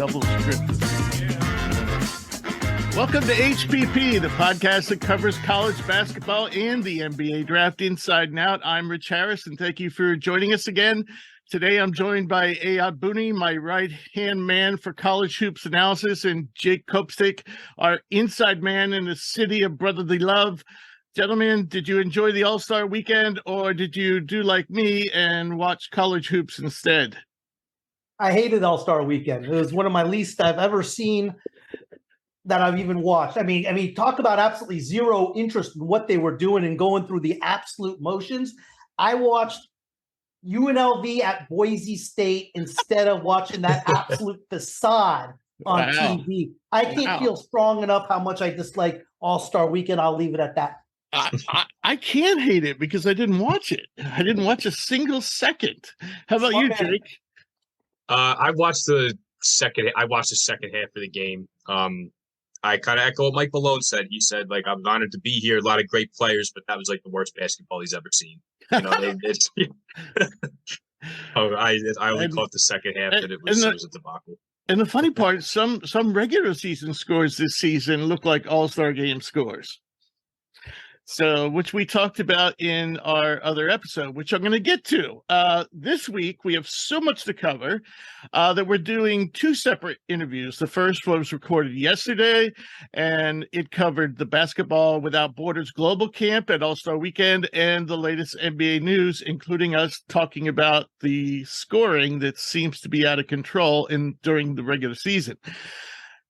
double script. Welcome to HPP, the podcast that covers college basketball and the NBA draft inside and out. I'm Rich Harris, and thank you for joining us again. Today, I'm joined by Bunni, my right-hand man for college hoops analysis, and Jake Kopstick, our inside man in the city of brotherly love. Gentlemen, did you enjoy the All-Star weekend, or did you do like me and watch college hoops instead? I hated All-Star weekend. It was one of my least I've ever seen that I've even watched. I mean, talk about absolutely zero interest in what they were doing and going through the absolute motions. I watched UNLV at Boise State instead of watching that absolute facade on TV. I can't feel strong enough how much I dislike All-Star weekend. I'll leave it at that. I can't hate it because I didn't watch it. I didn't watch a single second. How about you, Jake? I watched the second half of the game. I kind of echo what Mike Malone said. He said, like, I'm honored to be here. A lot of great players, but that was like the worst basketball he's ever seen. You know, I only caught the second half, and it was a debacle. And the funny part, some regular season scores this season look like All-Star game scores. So, which we talked about in our other episode, which I'm going to get to. This week, we have so much to cover that we're doing two separate interviews. The first was recorded yesterday, and it covered the Basketball Without Borders Global Camp at All-Star Weekend and the latest NBA news, including us talking about the scoring that seems to be out of control during the regular season.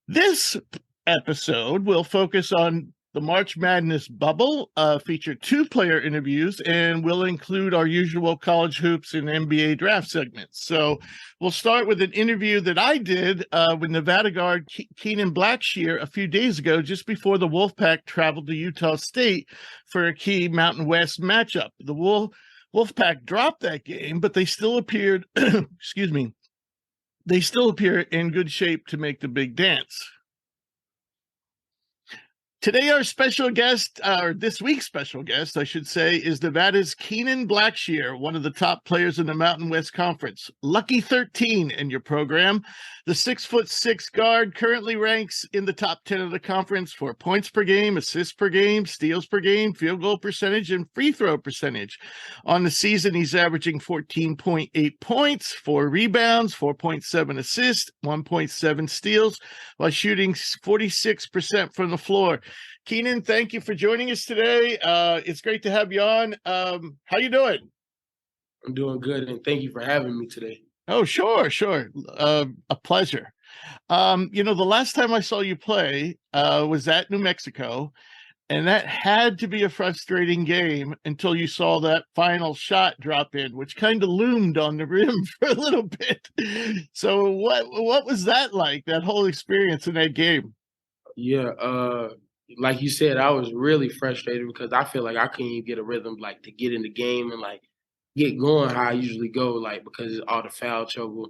This episode will focus on the March Madness bubble, feature two-player interviews, and will include our usual college hoops and NBA draft segments. So we'll start with an interview that I did with Nevada guard Kenan Blackshear a few days ago, just before the Wolfpack traveled to Utah State for a key Mountain West matchup. The Wolfpack dropped that game, but they still appeared, they still appear in good shape to make the big dance. Today, our special guest, or this week's special guest, I should say, is Nevada's Kenan Blackshear, one of the top players in the Mountain West Conference. Lucky 13 in your program. The 6'6" guard currently ranks in the top 10 of the conference for points per game, assists per game, steals per game, field goal percentage, and free throw percentage. On the season, he's averaging 14.8 points, 4 rebounds, 4.7 assists, 1.7 steals, while shooting 46% from the floor. Kenan, thank you for joining us today. It's great to have you on. How you doing? I'm doing good, and thank you for having me today. Oh, sure. A pleasure. The last time I saw you play was at New Mexico, and that had to be a frustrating game until you saw that final shot drop in, which kind of loomed on the rim for a little bit. So what was that like, that whole experience in that game? Yeah, like you said, I was really frustrated because I feel like I couldn't even get a rhythm, like, to get in the game and, like, get going how I usually go, like, because of all the foul trouble.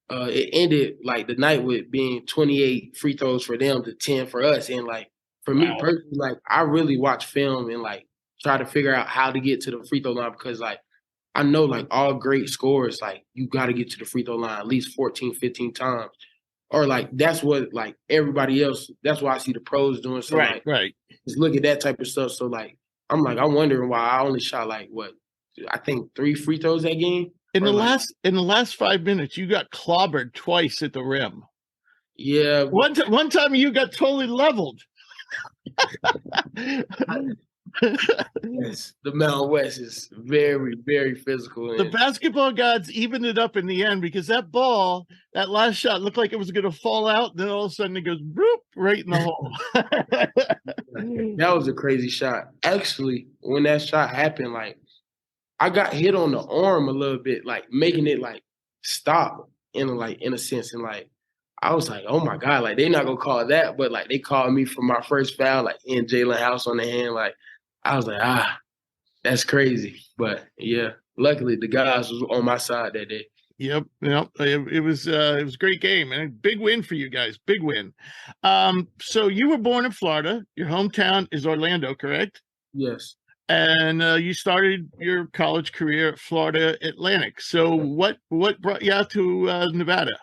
It ended, like, the night with being 28 free throws for them to 10 for us. And, like, for me personally, like, I really watch film and, like, try to figure out how to get to the free throw line because, like, I know, like, all great scorers, like, you got to get to the free throw line at least 14, 15 times. Or, like, that's what, like, everybody else, that's what I see the pros doing. So, right. Just look at that type of stuff. So, like, I'm wondering why I only shot, like, I think 3 free throws that game. In the last 5 minutes, you got clobbered twice at the rim. Yeah. One time you got totally leveled. Yes, the Mountain West is very, very physical. The basketball gods evened it up in the end because that last shot looked like it was going to fall out. Then all of a sudden it goes boop, right in the hole. That was a crazy shot. Actually, when that shot happened, like, I got hit on the arm a little bit, like, making it, like, stop in a sense. And, like, I was like, oh, my God, like, they're not going to call that. But, like, they called me for my first foul, like, in Jalen House on the hand. Like, I was like, that's crazy. But, yeah, luckily the guys was on my side that day. Yep. It was a great game and a big win for you guys. Big win. So you were born in Florida. Your hometown is Orlando, correct? Yes. And you started your college career at Florida Atlantic. So what brought you out to Nevada?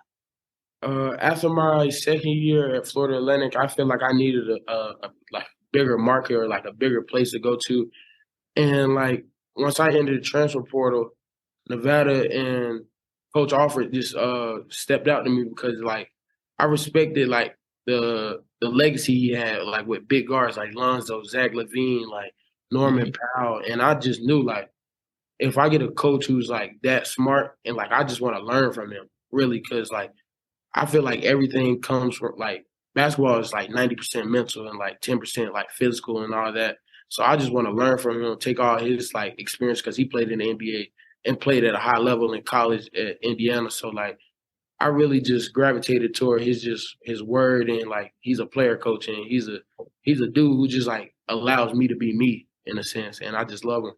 After my second year at Florida Atlantic, I feel like I needed a like bigger market or like a bigger place to go to. And like once I entered the transfer portal, Nevada and Coach Alford just stepped out to me because like I respected like the legacy he had like with big guards like Lonzo, Zach LaVine, like Norman Powell, and I just knew like if I get a coach who's like that smart and like I just want to learn from him really because like I feel like everything comes from like basketball is like 90% mental and like 10% like physical and all that. So I just want to learn from him, take all his like experience because he played in the NBA and played at a high level in college at Indiana. So like I really just gravitated toward his word and like he's a player coach and he's a dude who just like allows me to be me in a sense and I just love him.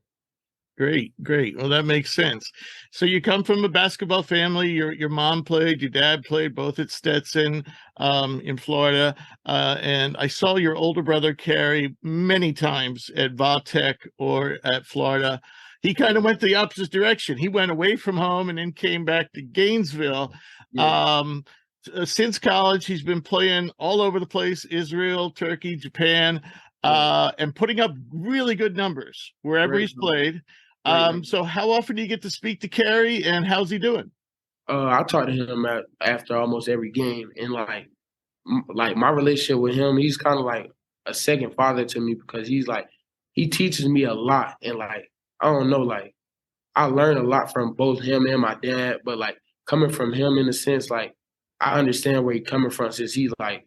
Great, great. Well, that makes sense. So you come from a basketball family. Your mom played, your dad played, both at Stetson in Florida. And I saw your older brother Carey many times at Tech or at Florida. He kind of went the opposite direction. He went away from home and then came back to Gainesville. Yeah. Since college, he's been playing all over the place: Israel, Turkey, Japan, and putting up really good numbers wherever he's played. So how often do you get to speak to Carey and how's he doing? I talk to him after almost every game and like my relationship with him, he's kind of like a second father to me because he's like, he teaches me a lot and like, I don't know, like I learned a lot from both him and my dad, but like coming from him in a sense, like I understand where he's coming from since he's like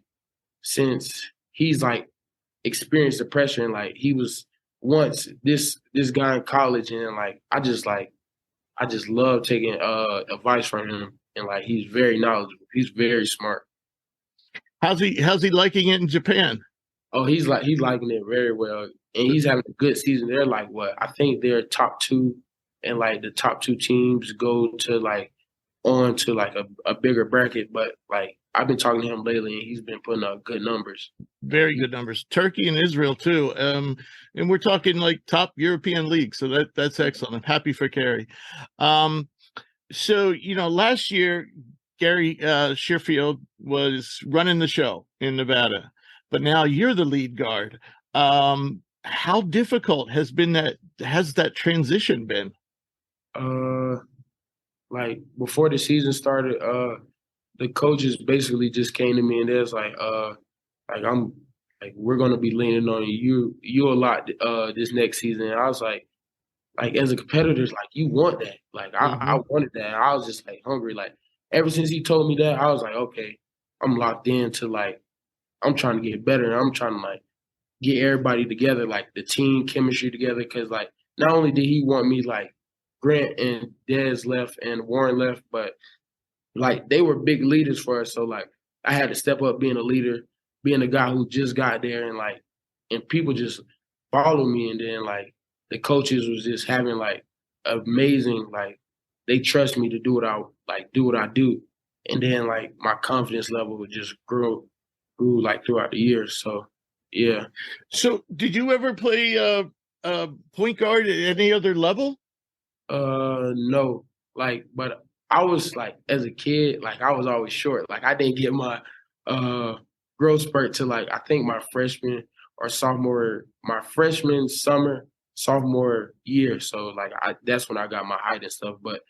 experienced the pressure and like he was once this guy in college and like I just love taking advice from him and like he's very knowledgeable. He's very smart. How's he liking it in Japan? Oh, he's liking it very well. And he's having a good season. They're like what? I think they're top two and like the top two teams go to like on to like a bigger bracket. But like I've been talking to him lately and he's been putting up good numbers. Very good numbers. Turkey and Israel too. And we're talking like top European league. So that's excellent. I'm happy for Carey. So, last year, Gary Shearfield was running the show in Nevada, but now you're the lead guard. How difficult has that transition been? Like before the season started, the coaches basically just came to me and there's like I'm like we're gonna be leaning on you a lot this next season. And I was like as a competitor, like you want that. Like I wanted that. I was just like hungry. Like ever since he told me that, I was like, okay, I'm locked in to like I'm trying to get better and I'm trying to like get everybody together, like the team chemistry together. Cause like not only did he want me like Grant and Dez left and Warren left, but like they were big leaders for us. So like I had to step up being a leader, being a guy who just got there and people just follow me. And then like the coaches was just having like amazing, like they trust me to do what I do. And then like my confidence level would just grew like throughout the years. So yeah. So did you ever play point guard at any other level? No. Like, but I was like, as a kid, like I was always short. Like I didn't get my growth spurt to like I think my freshman summer, sophomore year. So like that's when I got my height and stuff. But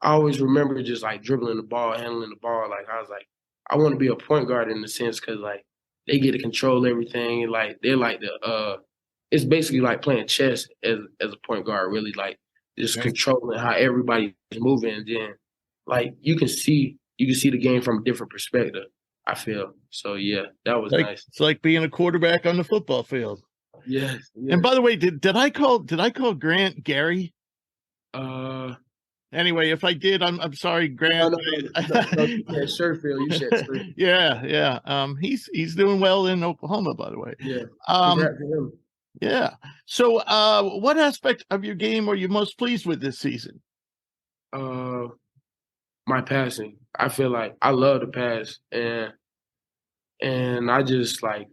I always remember just like dribbling the ball, handling the ball. Like I was like, I want to be a point guard in the sense because like they get to control everything. And like they're like it's basically like playing chess as a point guard, really like just controlling how everybody is moving. And then like you can see the game from a different perspective, I feel. So yeah, that was nice. It's like being a quarterback on the football field. Yes. And by the way, did I call Grant Gary? Anyway, if I did, I'm sorry, Grant. No, yeah, Sherfield, you said Sherfield. Yeah. He's doing well in Oklahoma, by the way. Yeah. Congrats to him. Yeah. So, what aspect of your game are you most pleased with this season? My passing. I feel like I love to pass, and I just like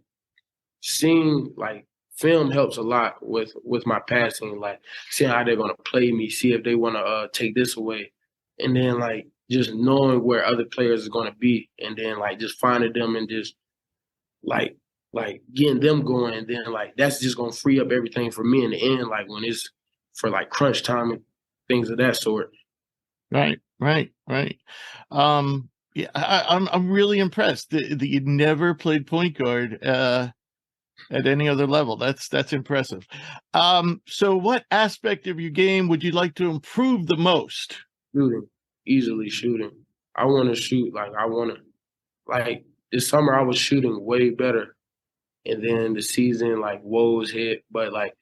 seeing like film helps a lot with my passing. Like seeing how they're gonna play me, see if they want to take this away, and then like just knowing where other players are going to be, and then like just finding them and just like getting them going, and then like that's just going to free up everything for me in the end, like when it's for like crunch time and things of that sort. Right. Yeah, I'm really impressed that you never played point guard at any other level. That's impressive. So what aspect of your game would you like to improve the most? Shooting, easily shooting. I want to shoot like this summer I was shooting way better, and then the season like woes hit, but like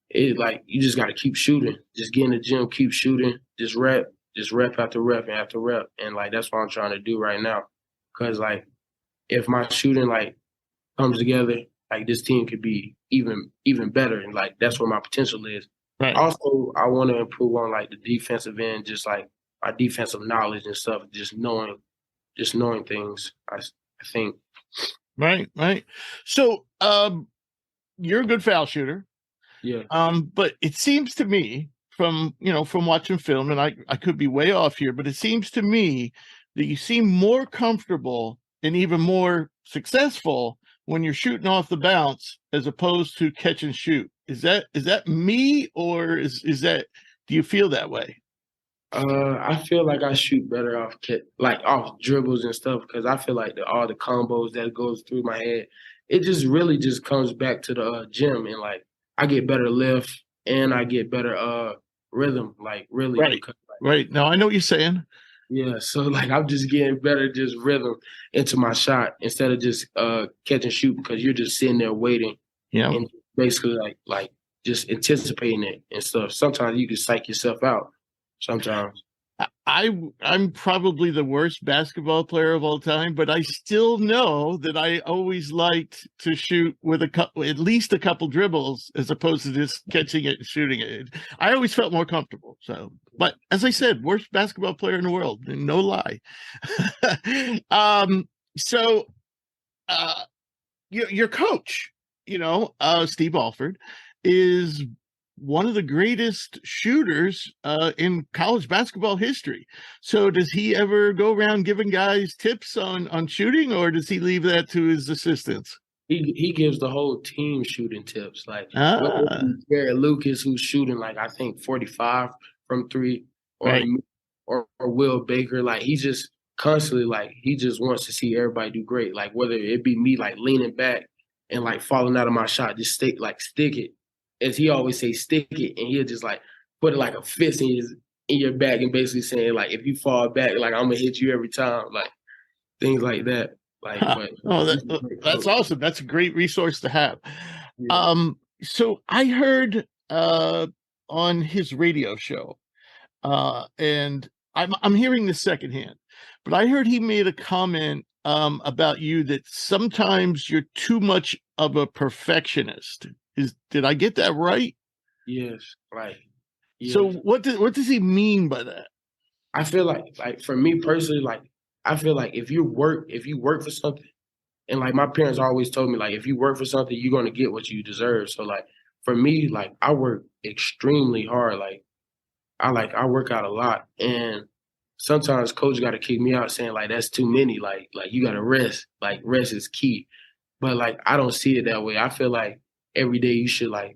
it like you just got to keep shooting. Just get in the gym, keep shooting, just rep after rep after rep, and like that's what I'm trying to do right now. Cause like if my shooting like comes together, like this team could be even better, and like that's where my potential is. Right. Also, I want to improve on like the defensive end, just like my defensive knowledge and stuff, just knowing things. I think. Right. So, you're a good foul shooter. Yeah. But it seems to me from watching film, and I could be way off here, but it seems to me that you seem more comfortable and even more successful when you're shooting off the bounce as opposed to catch and shoot. Is that me, or is that, do you feel that way? I feel like I shoot better off off dribbles and stuff, because I feel like all the combos that goes through my head, it just really just comes back to the gym, and like I get better lift and I get better rhythm, like really. Right. Because, like, Right. Now I know what you're saying. yeah, so like I'm just getting better just rhythm into my shot instead of just catch and shoot, because you're just sitting there waiting. Yeah. And basically like just anticipating it and stuff. Sometimes you can psych yourself out. Sometimes. I'm probably the worst basketball player of all time, but I still know that I always liked to shoot with at least a couple dribbles as opposed to just catching it and shooting it. I always felt more comfortable. So, but as I said, worst basketball player in the world, no lie. So your coach, Steve Alford, is one of the greatest shooters in college basketball history. So does he ever go around giving guys tips on shooting, or does he leave that to his assistants? He gives the whole team shooting tips. Like Garrett Lucas, who's shooting like I think 45 from three, or right. or Will Baker. Like he just constantly like he just wants to see everybody do great. Like whether it be me like leaning back and like falling out of my shot, just stick it. As he always say, stick it, and he'll just like put it like a fist in your back, and basically saying like, if you fall back, like I'm gonna hit you every time, like things like that. Like, that's awesome. That's a great resource to have. Yeah. So I heard on his radio show, and I'm hearing this secondhand, but I heard he made a comment about you that sometimes you're too much of a perfectionist. Did I get that right? Yes, right. Yes. So what does he mean by that? I feel like for me personally, like I feel like if you work for something, and like my parents always told me, like if you work for something, you're gonna get what you deserve. So like for me, like I work extremely hard. Like I work out a lot, and sometimes coach got to kick me out saying like that's too many. Like you got to rest. Like rest is key. But like I don't see it that way. I feel like every day you should like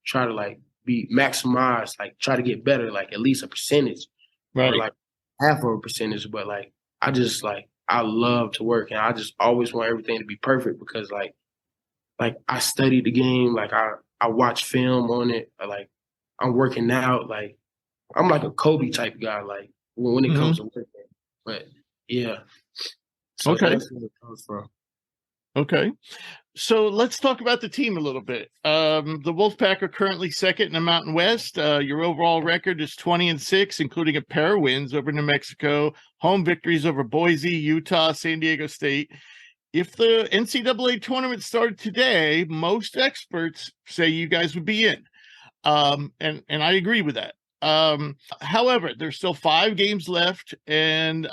try to like be maximized, like try to get better, like at least a percentage, right? Or like half of a percentage. But like I just like I love to work, and I just always want everything to be perfect, because like I study the game, like I watch film on it, like I'm working out, like I'm like a Kobe type guy, like when it comes to working. But yeah, so okay, that's where it comes from. Okay. So let's talk about the team a little bit. The Wolfpack are currently second in the Mountain West. Your overall record is 20-6, including a pair of wins over New Mexico, home victories over Boise, Utah, San Diego State. If the NCAA tournament started today, most experts say you guys would be in. And I agree with that. However, there's still 5 games left, and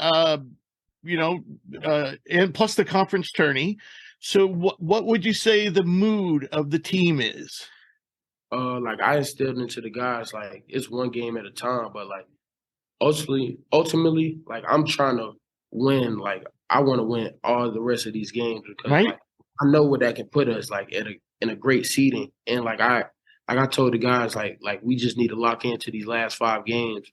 and plus the conference tourney. So what would you say the mood of the team is? Like I instilled into the guys, like it's one game at a time, but like ultimately, like I'm trying to win. Like I want to win all the rest of these games because Right. like, I know what that can put us like in a great seeding. And like I told the guys like we just need to lock into these last 5 games,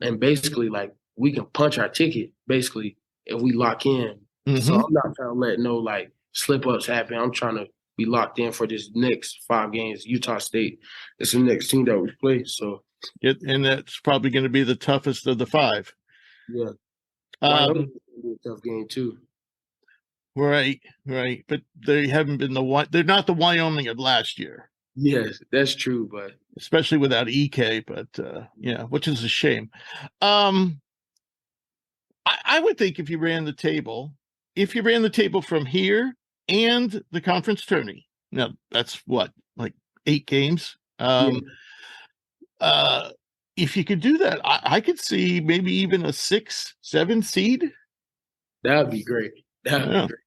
and basically like we can punch our ticket basically if we lock in. So I'm not trying to let no like slip ups happen. I'm trying to be locked in for this next 5 games. Utah State, it's the next team that we play. So and that's probably going to be the toughest of the 5. yeah, Um, be a tough game too. right. But they haven't been they're not the Wyoming of last year. Yes, that's true, but especially without EK, but yeah, which is a shame. I would think if you ran the table from here and the conference tourney, now that's what, like 8 games. If you could do that, I could see maybe even a 6-7 seed. That'd be great. That'd be great.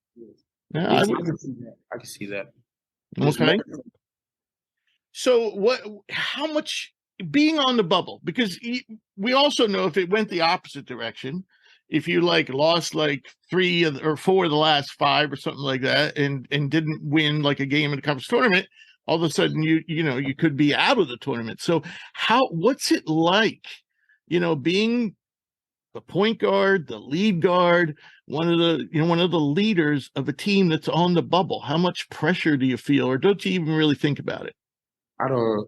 Yeah, I can see that. I can see that. Okay. So how much being on the bubble, because we also know if it went the opposite direction, if you like lost like 3 or 4 of the last 5 or something like that and didn't win like a game in the conference tournament, all of a sudden you could be out of the tournament. So what's it like, being the point guard, the lead guard, one of the leaders of a team that's on the bubble? How much pressure do you feel, or don't you even really think about it? I don't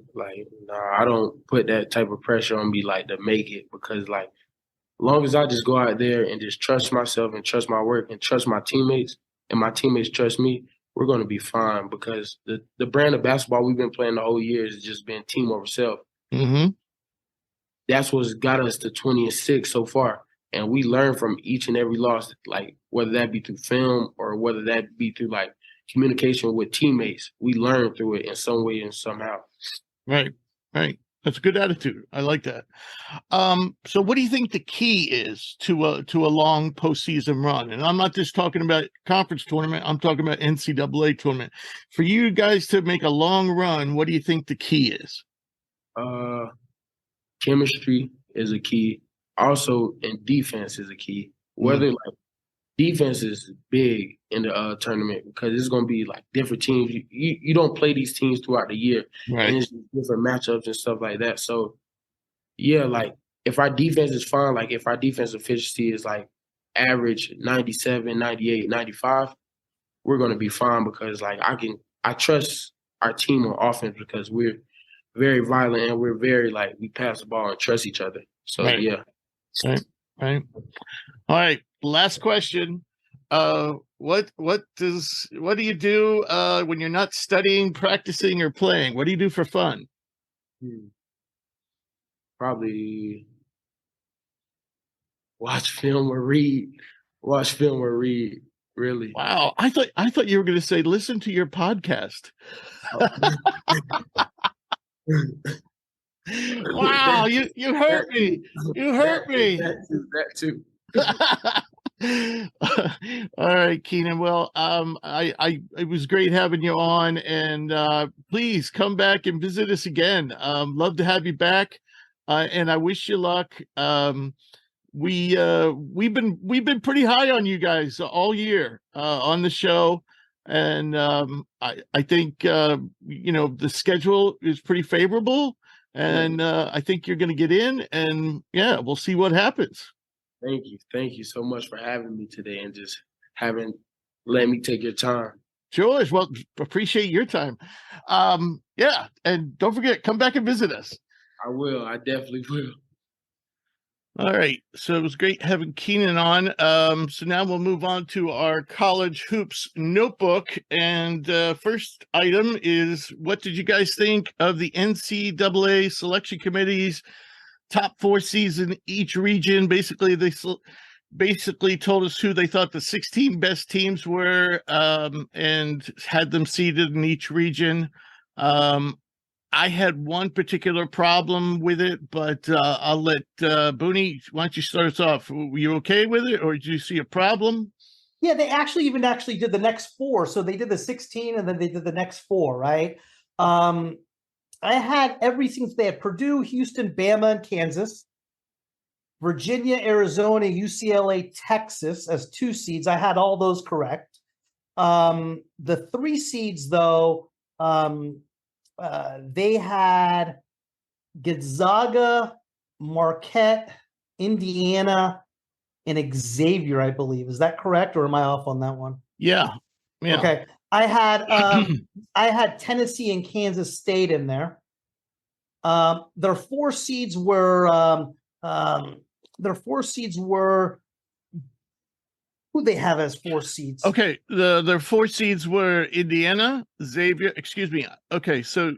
put that type of pressure on me like to make it, because like as long as I just go out there and just trust myself and trust my work and trust my teammates and my teammates trust me, we're going to be fine, because the brand of basketball we've been playing the whole year has just been team over self. That's what's got us to 20-6 so far. And we learn from each and every loss, like whether that be through film or whether that be through like communication with teammates. We learn through it in some way and somehow. Right. That's a good attitude. I like that. So what do you think the key is to a long postseason run? And I'm not just talking about conference tournament. I'm talking about NCAA tournament. For you guys to make a long run, what do you think the key is? Chemistry is a key. Also, and defense is a key. Whether like defense is big in the tournament, because it's going to be like different teams. You don't play these teams throughout the year, right? And it's different matchups and stuff like that. So, yeah, like if our defense is fine, like if our defense efficiency is like average 97, 98, 95, we're going to be fine, because like I trust our team on offense, because we're very violent and we're very like we pass the ball and trust each other. So right. Yeah. Right. All right. Last question. What do you do when you're not studying, practicing, or playing? What do you do for fun? Probably watch film or read. Really. Wow. I thought you were going to say listen to your podcast. Wow, you hurt me. You hurt me. That too. All right, Kenan. Well, it was great having you on, and please come back and visit us again. Love to have you back, and I wish you luck. We've been pretty high on you guys all year on the show, and I think the schedule is pretty favorable. And I think you're going to get in, and yeah, we'll see what happens. Thank you so much for having me today and just let me take your time. George, well, appreciate your time. Yeah, and don't forget, come back and visit us. I will. I definitely will. All right, so it was great having Kenan on. So now we'll move on to our college hoops notebook. And first item is, what did you guys think of the NCAA Selection Committee's top 4 season each region? Basically, they told us who they thought the 16 best teams were, and had them seeded in each region. I had one particular problem with it, but I'll let Bunni, why don't you start us off? Were you okay with it, or did you see a problem? Yeah, they actually did the next 4. So they did the 16 and then they did the next 4, right? I had everything. They had Purdue, Houston, Bama, and Kansas. Virginia, Arizona, UCLA, Texas as 2 seeds. I had all those correct. The 3 seeds, though, they had Gonzaga, Marquette, Indiana, and Xavier, I believe. Is that correct, or am I off on that one? Yeah. Okay. I had Tennessee and Kansas State in there. Their 4 seeds were who they have as 4 seeds. Okay, their 4 seeds were Indiana, Xavier. Excuse me. Okay, so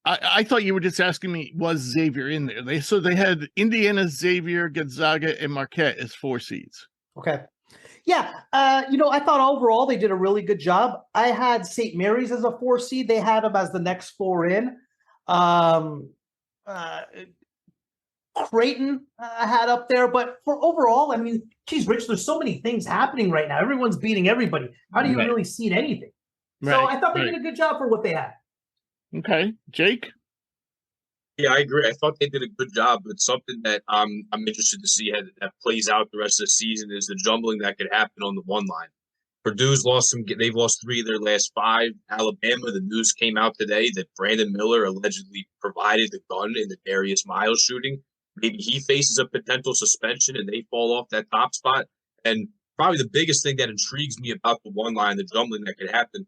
I thought you were just asking me, was Xavier in there? They had Indiana, Xavier, Gonzaga, and Marquette as 4 seeds. Okay. Yeah. I thought overall they did a really good job. I had St. Mary's as a 4 seed. They had them as the next 4 in. Creighton I had up there, but for overall, I mean, geez, Rich, there's so many things happening right now. Everyone's beating everybody. How do you really seed anything? So I thought they did a good job for what they had. Okay, Jake. Yeah, I agree. I thought they did a good job, but something that I'm interested to see how that plays out the rest of the season is the jumbling that could happen on the 1 line. Purdue's they've lost 3 of their last 5. Alabama, the news came out today that Brandon Miller allegedly provided the gun in the Darius Miles shooting. Maybe he faces a potential suspension and they fall off that top spot. And probably the biggest thing that intrigues me about the 1 line, the jumbling that could happen,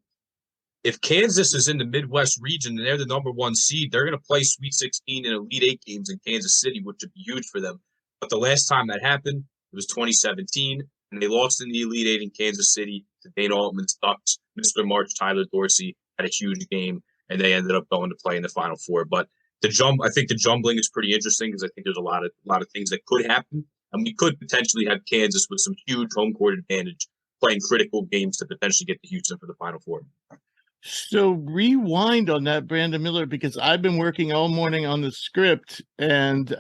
if Kansas is in the Midwest region and they're the number 1 seed, they're going to play Sweet 16 and Elite 8 games in Kansas City, which would be huge for them. But the last time that happened, it was 2017, and they lost in the Elite 8 in Kansas City to Dana Altman's Ducks. Mr. March, Tyler Dorsey had a huge game, and they ended up going to play in the Final Four. But I think the jumbling is pretty interesting because I think there's a lot of things that could happen, and we could potentially have Kansas with some huge home court advantage playing critical games to potentially get to Houston for the Final Four. So rewind on that, Brandon Miller, because I've been working all morning on the script and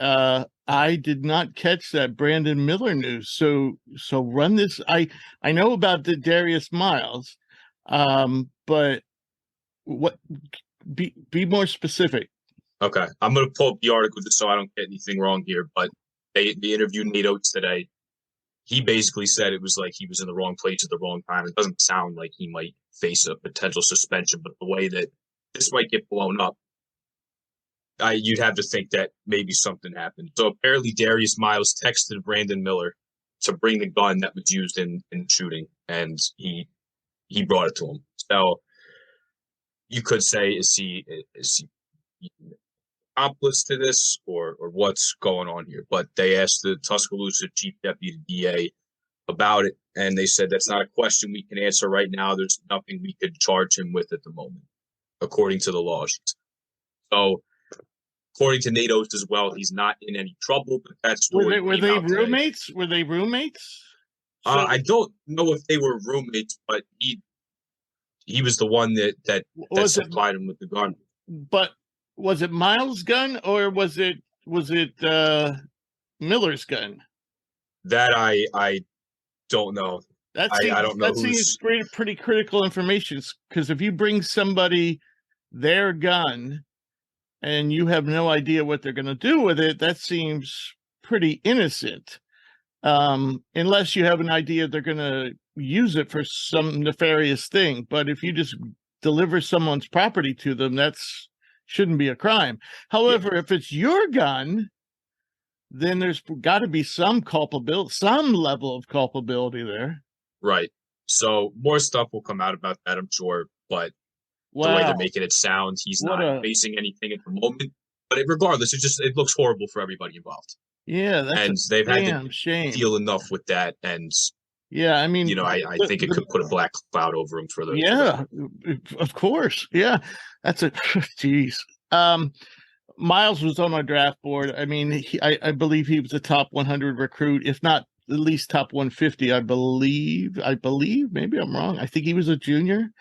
I did not catch that Brandon Miller news. So run this. I know about the Darius Miles, but what? Be more specific. Okay, I'm going to pull up the article just so I don't get anything wrong here. But they interviewed Nate Oates today. He basically said it was like he was in the wrong place at the wrong time. It doesn't sound like he might face a potential suspension, but the way that this might get blown up, you'd have to think that maybe something happened. So apparently Darius Miles texted Brandon Miller to bring the gun that was used in the shooting, and he brought it to him. So you could say, is he accomplice to this or what's going on here? But they asked the Tuscaloosa Chief Deputy DA about it, and they said that's not a question we can answer right now. There's nothing we could charge him with at the moment, according to the law. So, according to Nate Oates as well, he's not in any trouble. But that story were they roommates? Were they roommates? I don't know if they were roommates, but he was the one that supplied him with the gun. But was it Miles' gun or was it Miller's gun? That I don't know. I don't know. That seems pretty critical information, because if you bring somebody their gun and you have no idea what they're going to do with it, that seems pretty innocent. Unless you have an idea they're going to use it for some nefarious thing. But if you just deliver someone's property to them, that's shouldn't be a crime. However, if it's your gun, then there's got to be some level of culpability there. Right. So more stuff will come out about that, I'm sure. But the way they're making it sound, he's not facing anything at the moment. But regardless, it looks horrible for everybody involved. Yeah, and they've had to deal enough with that. And yeah, I mean, I think it could put a black cloud over him for the. Yeah, of course. Yeah, that's a geez. Miles was on our draft board. I mean, I believe he was a top 100 recruit, if not at least top 150. I believe. Maybe I'm wrong. I think he was a junior.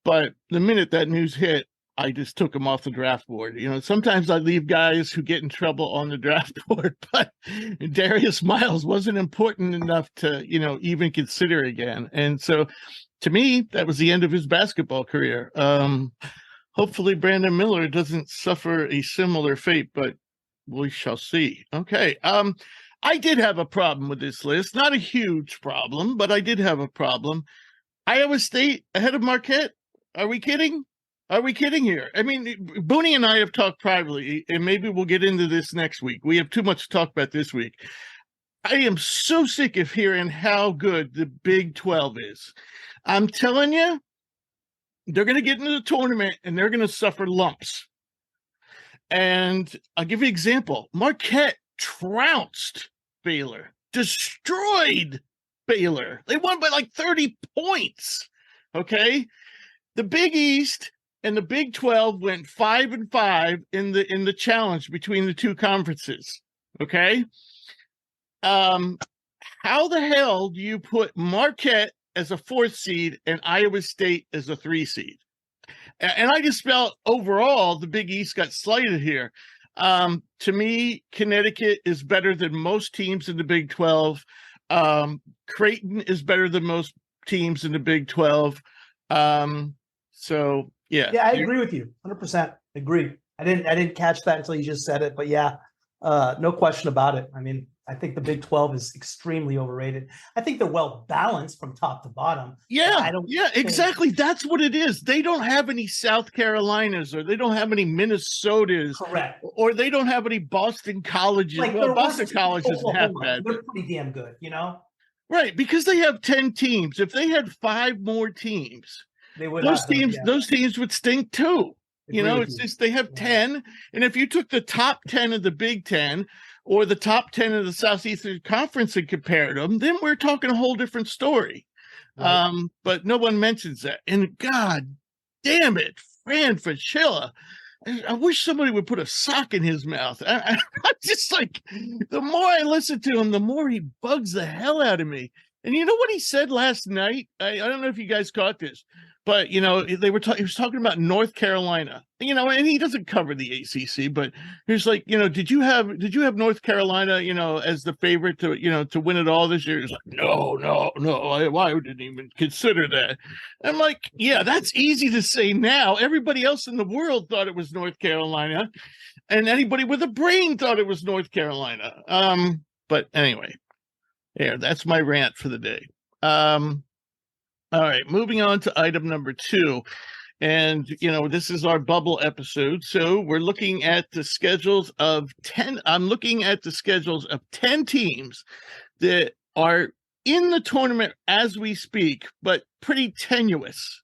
But the minute that news hit, I just took him off the draft board. Sometimes I leave guys who get in trouble on the draft board, but Darius Miles wasn't important enough to, even consider again. And so to me, that was the end of his basketball career. Hopefully Brandon Miller doesn't suffer a similar fate, but we shall see. Okay. I did have a problem with this list. Not a huge problem, but I did have a problem. Iowa State ahead of Marquette. Are we kidding? Are we kidding here? I mean, Bunni and I have talked privately, and maybe we'll get into this next week. We have too much to talk about this week. I am so sick of hearing how good the Big 12 is. I'm telling you, they're going to get into the tournament, and they're going to suffer lumps. And I'll give you an example. Marquette trounced Baylor, destroyed Baylor. They won by like 30 points. Okay. The Big East and the Big 12 went 5-5 in the challenge between the two conferences. Okay. How the hell do you put Marquette as a 4th seed and Iowa State as a 3 seed? And I just felt overall the Big East got slighted here. To me, Connecticut is better than most teams in the Big 12. Creighton is better than most teams in the Big 12. So yeah. Yeah, I agree with you. 100% agree. I didn't catch that until you just said it, but yeah, no question about it. I mean, I think the Big 12 is extremely overrated. I think they're well balanced from top to bottom. Yeah, exactly. That's what it is. They don't have any South Carolinas, or they don't have any Minnesotas. Correct. Or they don't have any Boston colleges. Like, well, Boston College isn't half bad. They're pretty damn good, you know? Right, because they have 10 teams. If they had 5 more teams, they would those teams would stink too. You know, it's just they have 10. And if you took the top 10 of the Big 10 or the top 10 of the Southeastern Conference and compared them, then we're talking a whole different story. Right. But no one mentions that. And God damn it, Fran Fraschilla. I wish somebody would put a sock in his mouth. I'm just like, the more I listen to him, the more he bugs the hell out of me. And you know what he said last night? I don't know if you guys caught this, but you know, he was talking about North Carolina, you know, and he doesn't cover the ACC, but he was like, you know, did you have North Carolina, you know, as the favorite to, you know, to win it all this year? He's like, no, I didn't even consider that. I'm like, yeah, that's easy to say now. Everybody else in the world thought it was North Carolina, and anybody with a brain thought it was North Carolina. But anyway, yeah, that's my rant for the day. All right, moving on to item number 2. And, you know, this is our bubble episode. So we're looking at the schedules of 10. I'm looking at the schedules of 10 teams that are in the tournament as we speak, but pretty tenuous.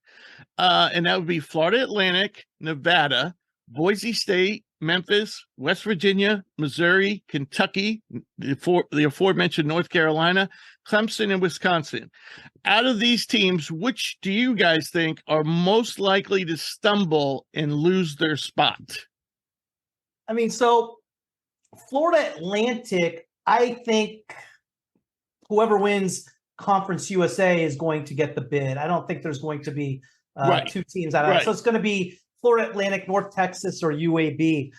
And that would be Florida Atlantic, Nevada, Boise State, Memphis, West Virginia, Missouri, Kentucky, the aforementioned North Carolina, Clemson, and Wisconsin. Out of these teams, which do you guys think are most likely to stumble and lose their spot? I mean, so Florida Atlantic, I think whoever wins Conference USA is going to get the bid. I don't think there's going to be 2 teams out of it. So it's going to be Florida Atlantic, North Texas, or UAB.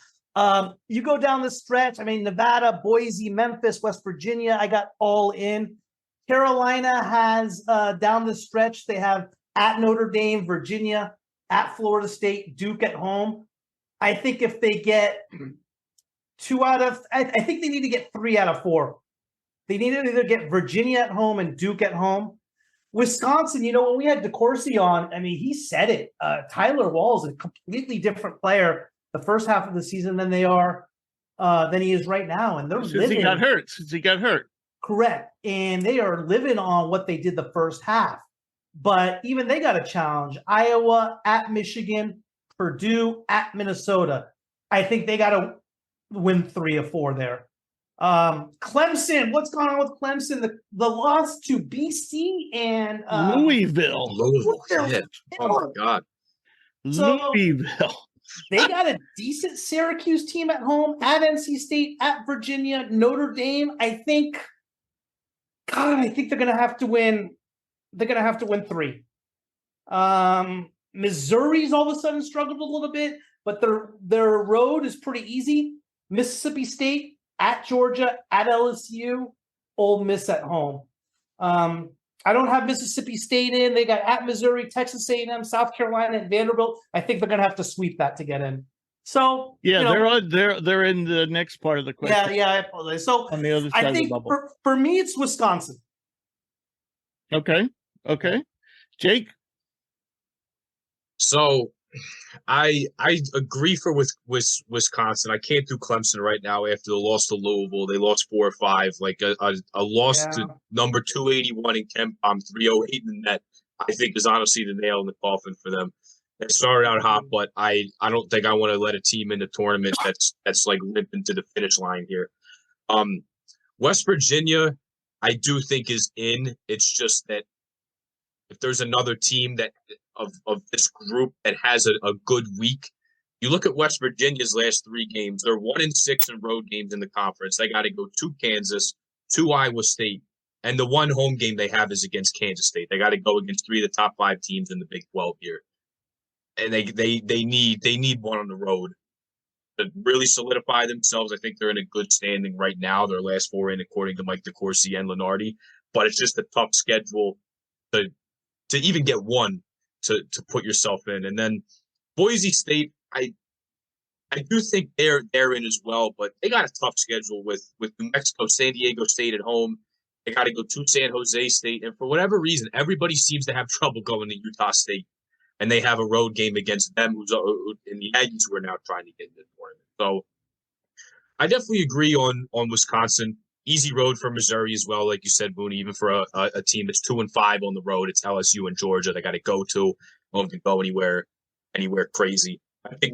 You go down the stretch. I mean, Nevada, Boise, Memphis, West Virginia, I got all in. Carolina has down the stretch, they have at Notre Dame, Virginia, at Florida State, Duke at home. I think if they get 2 out of, I think they need to get 3 out of 4. They need to either get Virginia at home and Duke at home. Wisconsin, you know, when we had DeCourcy on, I mean, he said it. Tyler Wall is a completely different player the first half of the season than he is right now. And they're since he got hurt. Correct. And they are living on what they did the first half. But even they got a challenge. Iowa at Michigan, Purdue at Minnesota. I think they got to win 3 of 4 there. Clemson, what's going on with Clemson? The loss to BC and Louisville. Yeah. Oh my God. So, Louisville. They got a decent Syracuse team at home, at NC State, at Virginia, Notre Dame. I think they're gonna have to win. They're gonna have to win 3. Missouri's all of a sudden struggled a little bit, but their road is pretty easy. Mississippi State at Georgia, at LSU, Ole Miss at home. I don't have Mississippi State in. They got at Missouri, Texas A&M, South Carolina, and Vanderbilt. I think they're going to have to sweep that to get in. So Yeah, you know, they're in the next part of the question. yeah, I apologize. So On the other side I of the think bubble. for me, it's Wisconsin. Okay. Jake? So I agree with Wisconsin. I can't do Clemson right now after the loss to Louisville. They lost 4 or 5. Like a loss to number 281 in KenPom, 308 in the net, I think is honestly the nail in the coffin for them. They started out hot, but I don't think I want to let a team in the tournament that's like limping to the finish line here. West Virginia, I do think is in. It's just that if there's another team that of this group that has a good week, you look at West Virginia's last 3 games. They're 1-6 in road games in the conference. They got to go to Kansas, to Iowa State, and the one home game they have is against Kansas State. They got to go against 3 of the top 5 teams in the Big 12 here, and they need one on the road to really solidify themselves. I think they're in a good standing right now. Their last 4 in, according to Mike DeCourcy and Lenardi, but it's just a tough schedule to even get one to put yourself in. And then Boise State, I do think they're in as well, but they got a tough schedule with New Mexico, San Diego State at home. They got to go to San Jose State. And for whatever reason, everybody seems to have trouble going to Utah State. And they have a road game against them, who's in the Aggies, who are now trying to get in the tournament. So I definitely agree on Wisconsin. Easy road for Missouri as well, like you said, Bunni. Even for a team that's 2-5 on the road, it's LSU and Georgia. They got to go to. Won't go anywhere crazy.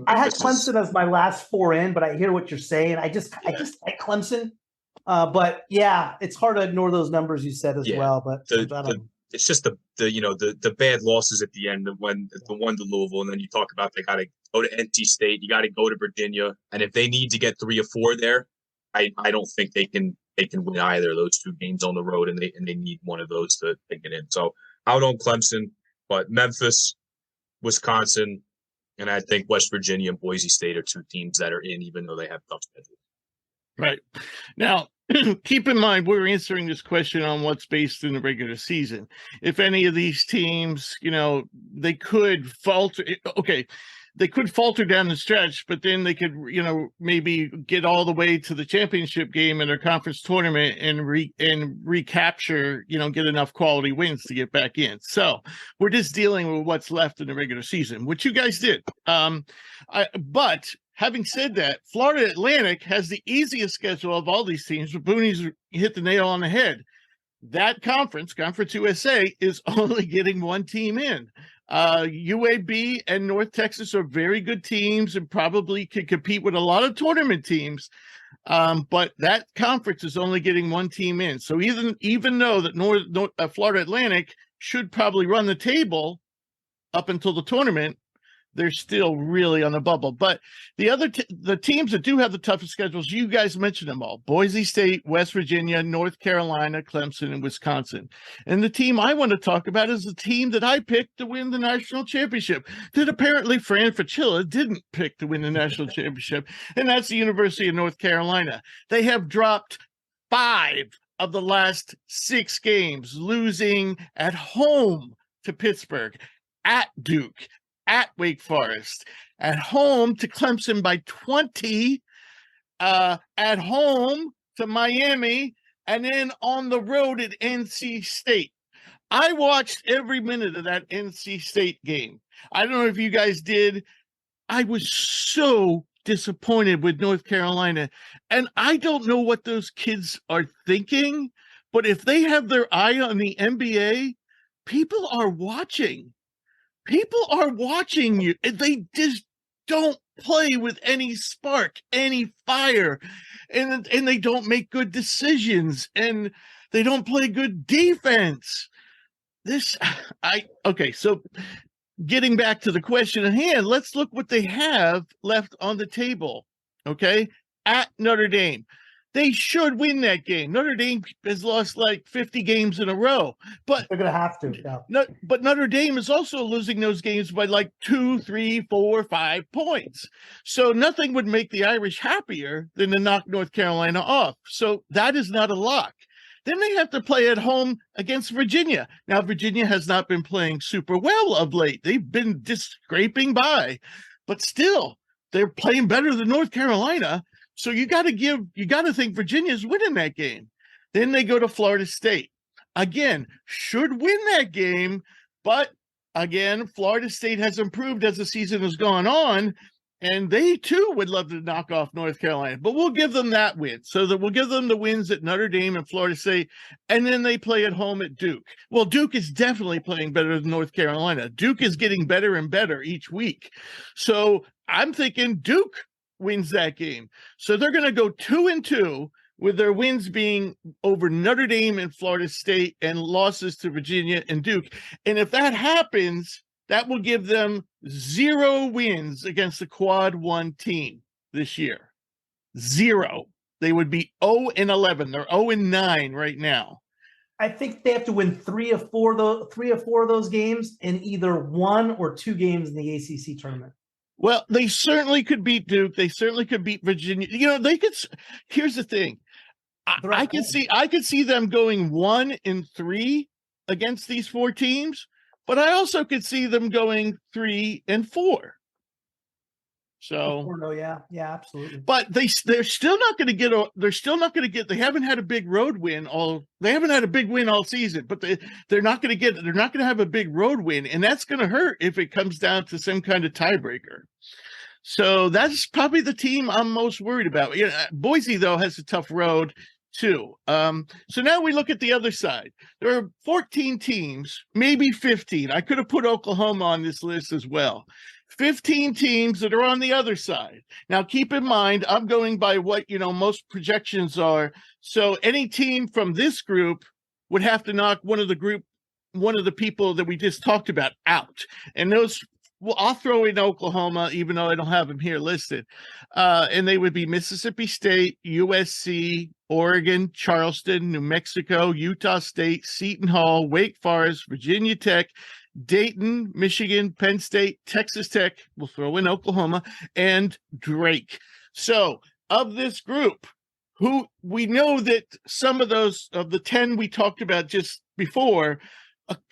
I had Clemson as my last 4 in, but I hear what you're saying. I just like Clemson, but yeah, it's hard to ignore those numbers you said as well. But it's just the bad losses at the end, the one to Louisville, and then you talk about they got to go to NC State, you got to go to Virginia, and if they need to get 3 or 4 there, I don't think they can win either of those 2 games on the road, and they need one of those to get in. So out on Clemson, but Memphis, Wisconsin, and I think West Virginia and Boise State are 2 teams that are in, even though they have tough schedules. Right. Now, keep in mind, we're answering this question on what's based in the regular season. If any of these teams, they could falter. Okay, they could falter down the stretch, but then they could, maybe get all the way to the championship game in their conference tournament and recapture, get enough quality wins to get back in. So we're just dealing with what's left in the regular season, which you guys did. But having said that, Florida Atlantic has the easiest schedule of all these teams, but Bunni's hit the nail on the head. That Conference USA, is only getting 1 team in. UAB and North Texas are very good teams and probably could compete with a lot of tournament teams. But that conference is only getting 1 team in. So even though that Florida Atlantic should probably run the table up until the tournament, they're still really on the bubble. But the teams that do have the toughest schedules, you guys mentioned them all: Boise State, West Virginia, North Carolina, Clemson, and Wisconsin. And the team I want to talk about is the team that I picked to win the national championship, that apparently Fran Fraschilla didn't pick to win the national championship, and that's the University of North Carolina. They have dropped 5 of the last 6 games, losing at home to Pittsburgh, at Duke, at Wake Forest, at home to Clemson by 20, at home to Miami, and then on the road at NC State. I watched every minute of that NC State game. I don't know if you guys did. I was so disappointed with North Carolina, and I don't know what those kids are thinking, but if they have their eye on the NBA, people are watching. People are watching you. They just don't play with any spark, any fire, and they don't make good decisions, and they don't play good defense. So getting back to the question at hand, let's look what they have left on the table. Okay, at Notre Dame. They should win that game. Notre Dame has lost like 50 games in a row, but they're going to have to. Yeah. But Notre Dame is also losing those games by like 2, 3, 4, 5 points. So nothing would make the Irish happier than to knock North Carolina off. So that is not a lock. Then they have to play at home against Virginia. Now, Virginia has not been playing super well of late. They've been just scraping by, but still, they're playing better than North Carolina. So you got to think Virginia's winning that game. Then they go to Florida State. Again, should win that game, but again, Florida State has improved as the season has gone on, and they too would love to knock off North Carolina. But we'll give them that win, so that we'll give them the wins at Notre Dame and Florida State, and then they play at home at Duke. Well, Duke is definitely playing better than North Carolina. Duke is getting better and better each week. So I'm thinking Duke wins that game. So they're going to go 2-2 with their wins being over Notre Dame and Florida State and losses to Virginia and Duke. And if that happens, that will give them 0 wins against the Quad 1 team this year. 0. They would be 0-11. They're 0-9 right now. I think they have to win 3 or 4 of those games in either 1 or 2 games in the ACC tournament. Well, they certainly could beat Duke. They certainly could beat Virginia. You know, they could. Here's the thing. I could see them going 1-3 against these 4 teams, but I also could see them going 3-4. So, yeah, absolutely. But they're still not going to get. They're still not going to get. They haven't had a big road win all. They haven't had a big win all season. But they're not going to get. They're not going to have a big road win, and that's going to hurt if it comes down to some kind of tiebreaker. So that's probably the team I'm most worried about. You know, Boise though has a tough road too. So now we look at the other side. There are 14 teams, maybe 15. I could have put Oklahoma on this list as well. 15 teams that are on the other side. Now, keep in mind, I'm going by what, most projections are. So any team from this group would have to knock one of the people that we just talked about out. And those, well, I'll throw in Oklahoma, even though I don't have them here listed. And they would be Mississippi State, USC, Oregon, Charleston, New Mexico, Utah State, Seton Hall, Wake Forest, Virginia Tech, Dayton, Michigan, Penn State, Texas Tech, we'll throw in Oklahoma, and Drake. So of this group, who we know that some of those, of the 10 we talked about just before,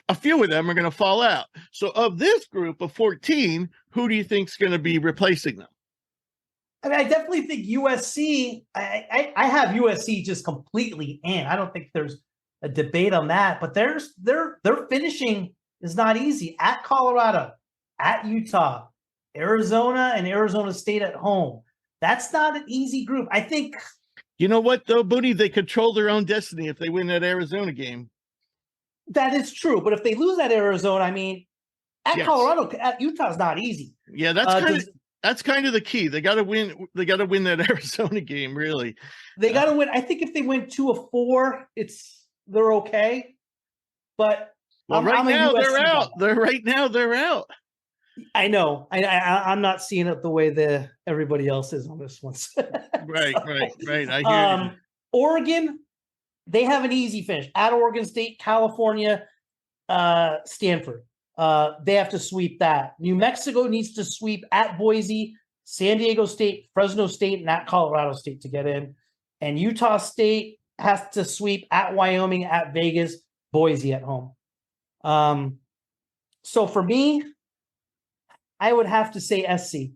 a few of them are going to fall out. So of this group of 14, who do you think is going to be replacing them? I mean, I definitely think USC, I have USC just completely in. I don't think there's a debate on that, but their finishing is not easy. At Colorado, at Utah, Arizona, and Arizona State at home. That's not an easy group. I think. You know what, though, Bunni? They control their own destiny if they win that Arizona game. That is true. But if they lose at Arizona, I mean, at Colorado, at Utah's not easy. Yeah, that's kind of the key. They got to win. They got to win that Arizona game, really. They got to win. I think if they win 2 of 4, they're okay. But well, right now they're out. They're out. I know. I'm not seeing it the way everybody else is on this one. Right. I hear you. Oregon, they have an easy finish at Oregon State, California, Stanford. They have to sweep that. New Mexico needs to sweep at Boise, San Diego State, Fresno State, and at Colorado State to get in. And Utah State has to sweep at Wyoming, at Vegas, Boise at home. So for me, I would have to say SC.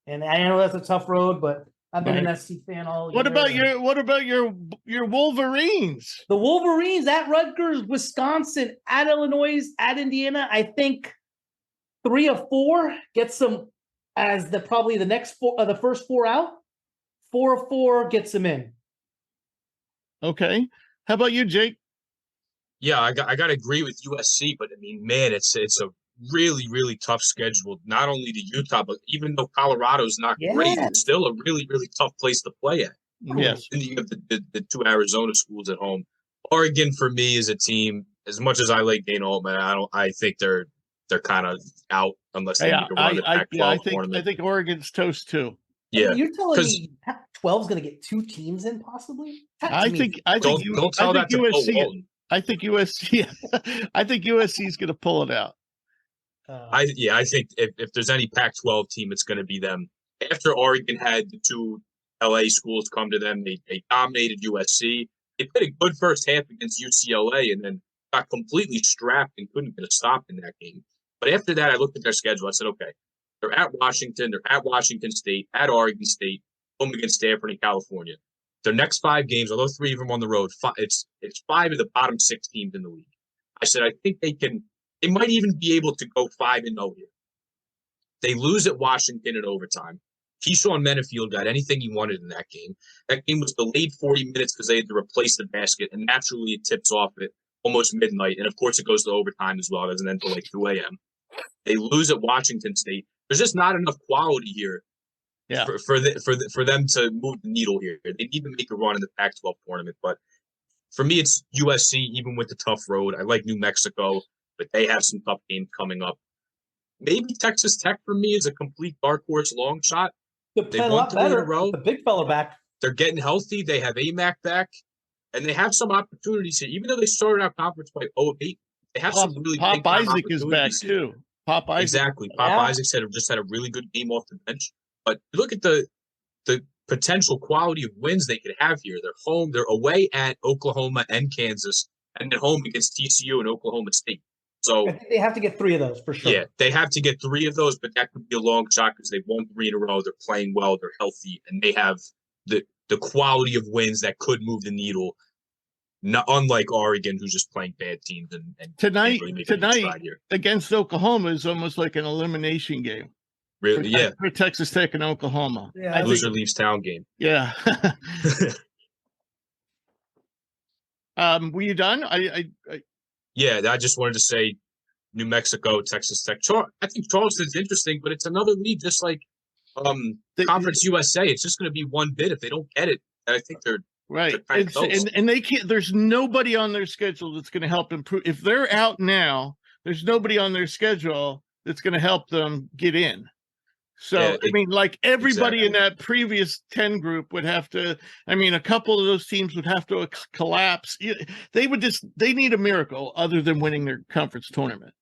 And I know that's a tough road, but I've been an SC fan all year. What about your Wolverines? The Wolverines at Rutgers, Wisconsin, at Illinois, at Indiana. I think 3 of 4 gets them as probably the next 4, the first 4 out. 4 of 4 gets them in. Okay. How about you, Jake? Yeah, I got to agree with USC, but I mean, man, it's a really, really tough schedule, not only to Utah, but even though Colorado's not great, it's still a really, really tough place to play at. Yes. And you have the 2 Arizona schools at home. Oregon, for me, is a team, as much as I like Dana Altman, I think they're kind of out unless they make a run the Pac-12 tournament. I think Oregon's toast too. Yeah. You're telling me Pac-12 is going to get 2 teams in possibly? Don't tell that to USC. I think USC. I think USC is going to pull it out. I think if there's any Pac-12 team, it's going to be them. After Oregon had the 2 LA schools come to them, they dominated USC. They played a good first half against UCLA and then got completely strapped and couldn't get a stop in that game. But after that, I looked at their schedule. I said, okay, They're at Washington. They're at Washington State, at Oregon State, home against Stanford in California. Their next 5 games, although 3 of them on the road, it's 5 of the bottom 6 teams in the league. I said I think they might even be able to go 5-0 here. They lose at Washington in overtime. Keyshawn Mennefield got anything he wanted in that game. That game was delayed 40 minutes because they had to replace the basket, and naturally it tips off at almost midnight. And of course it goes to overtime as well. It doesn't end until like 2 a.m. They lose at Washington State. There's just not enough quality here for them to move the needle here. They need to make a run in the Pac-12 tournament. But for me, it's USC, even with the tough road. I like New Mexico, but they have some tough games coming up. Maybe Texas Tech for me is a complete dark horse long shot. They won 3 in a row. The big fella back. They're getting healthy. They have AMAC back, and they have some opportunities here. Even though they started out conference by 0-8, they have some really Pop big Isaac is back too. Pop Isaac. Exactly. Pop Isaac just had a really good game off the bench. But look at the potential quality of wins they could have here. They're away at Oklahoma and Kansas, and then home against TCU and Oklahoma State. So I think they have to get 3 of those for sure. Yeah, they have to get 3 of those, but that could be a long shot because they've won 3 in a row. They're playing well. They're healthy, and they have the quality of wins that could move the needle. Not unlike Oregon, who's just playing bad teams. And tonight against Oklahoma is almost like an elimination game. Really? For Texas Tech and Oklahoma. Yeah, loser leaves town game. Yeah. Were you done? Yeah, I just wanted to say New Mexico, Texas Tech. I think Charleston's interesting, but it's another league just like Conference USA. It's just going to be one bid if they don't get it. And I think they're right. And they can't. There's nobody on their schedule that's going to help improve. If they're out now, there's nobody on their schedule that's going to help them get in. So, I mean, like everybody in that previous 10 group would have to, I mean, a couple of those teams would have to collapse. They need a miracle other than winning their conference tournament.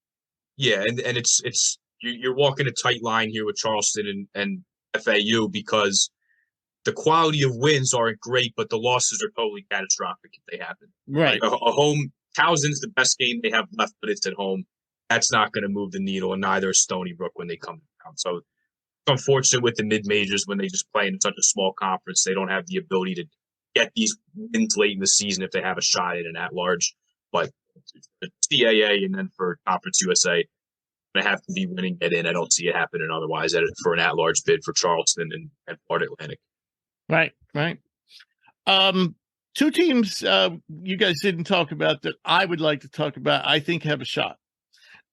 Yeah. And it's you're walking a tight line here with Charleston and FAU because the quality of wins aren't great, but the losses are totally catastrophic if they happen. Right. Like a home, Towson's the best game they have left, but it's at home. That's not going to move the needle, and neither is Stony Brook when they come down. So it's unfortunate with the mid-majors when they just play in such a small conference. They don't have the ability to get these wins late in the season if they have a shot at an at-large. But the CAA and then for Conference USA, going to have to be winning get in. I don't see it happening otherwise for an at-large bid for Charleston and Florida Atlantic. Right. 2 teams you guys didn't talk about that I would like to talk about, I think have a shot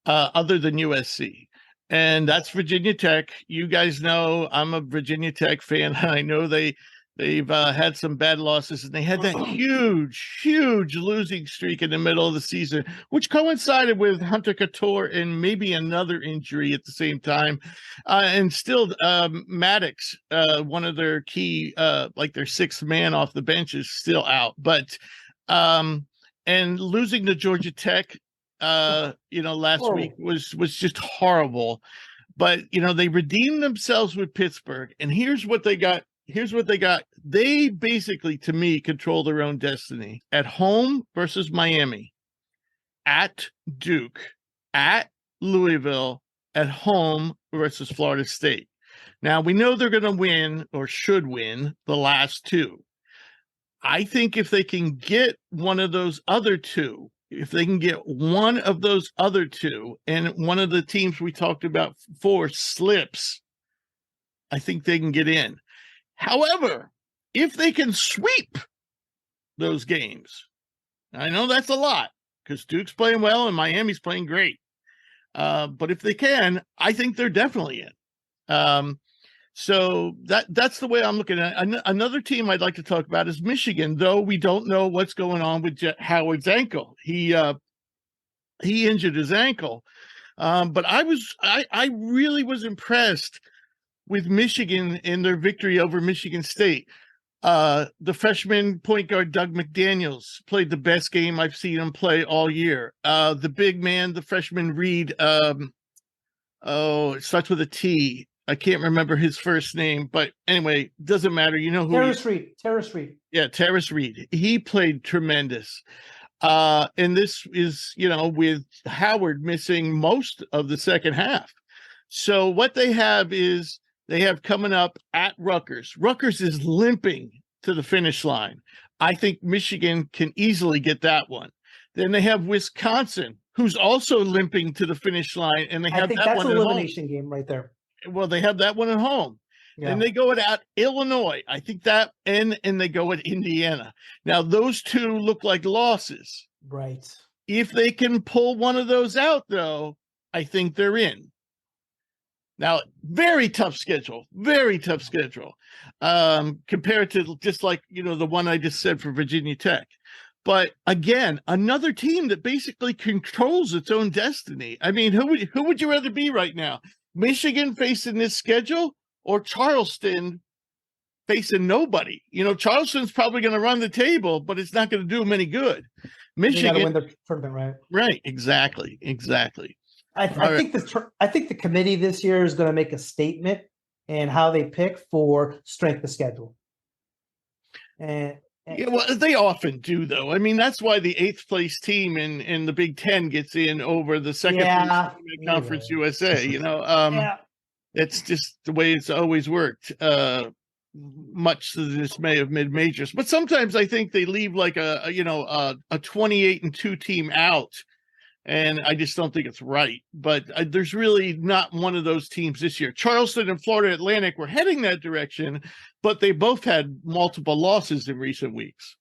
other than USC. And that's Virginia Tech. You guys know I'm a Virginia Tech fan. I know they've had some bad losses, and they had that huge losing streak in the middle of the season, which coincided with Hunter Couture and maybe another injury at the same time. And still, Maddox, one of their key, like their 6th man off the bench, is still out. But and losing to Georgia Tech, last week was just horrible. But they redeemed themselves with Pittsburgh, and here's what they got. They basically, to me, control their own destiny. At home versus Miami, at Duke, at Louisville, at home versus Florida State. Now, we know they're going to win or should win the last 2. I think if they can get one of those other 2, and one of the teams we talked about slips, I think they can get in. However, if they can sweep those games, I know that's a lot because Duke's playing well and Miami's playing great. But if they can, I think they're definitely in. So that's the way I'm looking at it. Another team I'd like to talk about is Michigan, though we don't know what's going on with Howard's ankle. He injured his ankle. But I really was impressed with Michigan in their victory over Michigan State. The freshman point guard, Doug McDaniels, played the best game I've seen him play all year. The big man, the freshman Reed, it starts with a T. I can't remember his first name, but anyway, doesn't matter. You know who Terrace Reed. Yeah, Terrace Reed. He played tremendous. And this is, with Howard missing most of the second half. So what they have is they have coming up at Rutgers. Rutgers is limping to the finish line. I think Michigan can easily get that one. Then they have Wisconsin, who's also limping to the finish line, and they have I think that that's one an at home. elimination game right there. Well, they have that one at home. Yeah. Then they go at Illinois. I think that, and they go at Indiana. Now, those two look like losses. Right. If they can pull one of those out, though, I think they're in. Now, very tough schedule, compared to just like, the one I just said for Virginia Tech. But again, another team that basically controls its own destiny. I mean, who would you rather be right now? Michigan facing this schedule or Charleston facing nobody? Charleston's probably going to run the table, but it's not going to do them any good. Michigan got to win the tournament, right? Right, exactly. I think the committee this year is going to make a statement in how they pick for strength of schedule. Yeah, well, they often do, though. I mean, that's why the 8th place team in the Big Ten gets in over the second place team in Conference USA. It's just the way it's always worked, much to the dismay of mid majors. But sometimes I think they leave like a 28-2 team out, and I just don't think it's right. But there's really not one of those teams this year. Charleston and Florida Atlantic were heading that direction, but they both had multiple losses in recent weeks.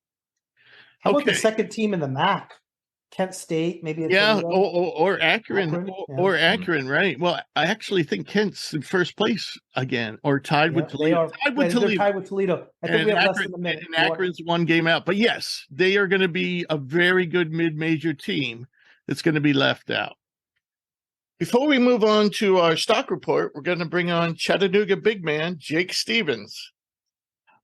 How about the second team in the MAC? Kent State, maybe. Or Akron, or Akron, right? Well, I actually think Kent's in first place again, or tied with Toledo. They're tied with Toledo. I think we have less than a minute. And Akron's one game out. But yes, they are going to be a very good mid-major team that's going to be left out. Before we move on to our stock report, we're going to bring on Chattanooga big man Jake Stevens.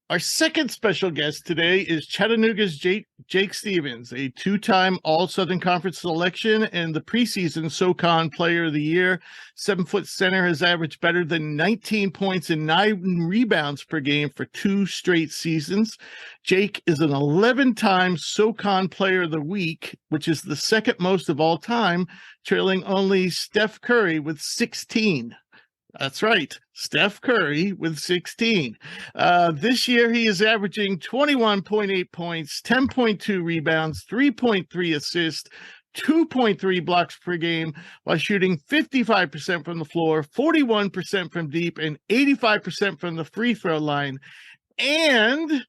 Our second special guest today is Chattanooga's Jake Stevens, a 2-time All-Southern Conference selection and the preseason SoCon Player of the Year. 7-foot center has averaged better than 19 points and 9 rebounds per game for 2 straight seasons. Jake is an 11-time SoCon Player of the Week, which is the second most of all time, trailing only Steph Curry with 16. That's right, Steph Curry with 16. This year, he is averaging 21.8 points, 10.2 rebounds, 3.3 assists, 2.3 blocks per game, while shooting 55% from the floor, 41% from deep, and 85% from the free throw line. And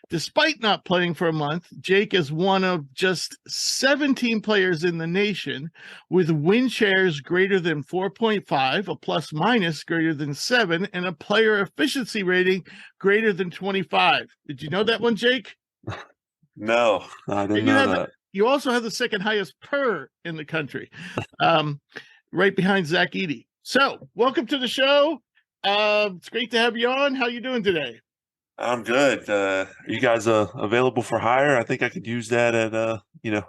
despite not playing for a month, Jake is one of just 17 players in the nation with win shares greater than 4.5, a plus minus greater than 7, and a player efficiency rating greater than 25. Did you know that one, Jake? No, I didn't know that. You also have the second highest PER in the country, right behind Zach Edey. So welcome to the show. It's great to have you on. How you doing today? I'm good. Are you guys available for hire? I think I could use that at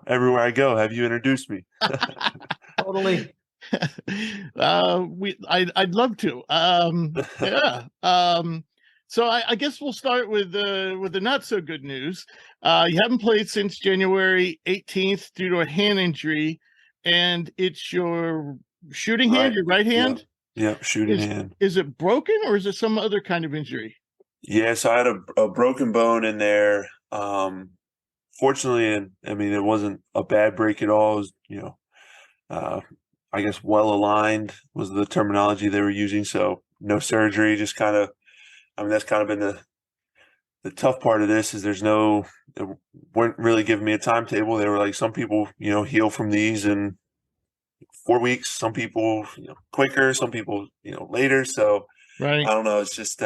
everywhere I go. Have you introduced me? Totally. I'd love to. Yeah. So I guess we'll start with the not so good news. You haven't played since January 18th due to a hand injury, and it's your shooting hand, your right hand. Yeah, shooting hand. Is it broken or is it some other kind of injury? Yeah, so I had a broken bone in there. Fortunately, I mean, it wasn't a bad break at all. It was, I guess well aligned was the terminology they were using. So no surgery, just kind of, I mean, that's kind of been the tough part of this is they weren't really giving me a timetable. They were like, some people, heal from these in 4 weeks, some people, quicker, some people, later. So right. I don't know. It's just,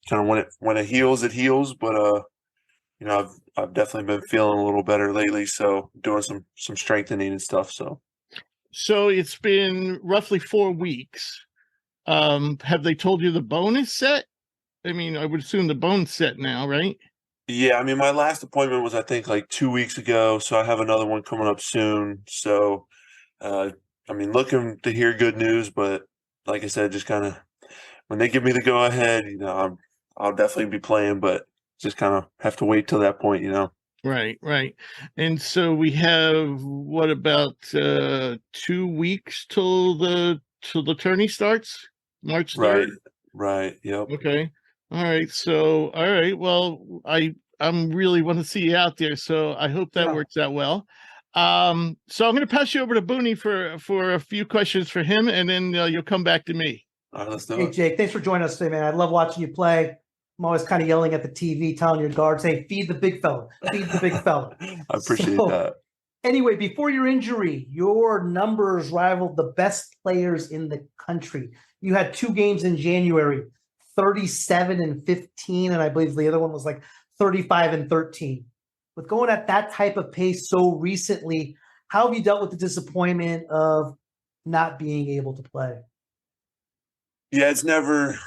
kind of when it heals, but I've definitely been feeling a little better lately, so doing some strengthening and stuff. So it's been roughly 4 weeks. Have they told you the bone is set? I mean, I would assume the bone's set now, right? Yeah, I mean, my last appointment was I think like 2 weeks ago, so I have another one coming up soon. So I mean, looking to hear good news, but like I said, just kind of when they give me the go ahead, I'll definitely be playing, but just kind of have to wait till that point, Right. And so we have, what, about 2 weeks till the till the tourney starts, March 3rd. Right. Yep. Okay. All right. So, all right. Well, I'm really want to see you out there, so I hope that works out well. So I'm going to pass you over to Bunni for a few questions for him, and then you'll come back to me. All right, let's do Hey, it. Jake, thanks for joining us today, man. I love watching you play. I'm always kind of yelling at the TV, telling your guards, hey, feed the big fella, feed the big fella. I appreciate that. Anyway, before your injury, your numbers rivaled the best players in the country. You had 2 games in January, 37 and 15, and I believe the other one was like 35 and 13. With going at that type of pace so recently, how have you dealt with the disappointment of not being able to play? Yeah, it's never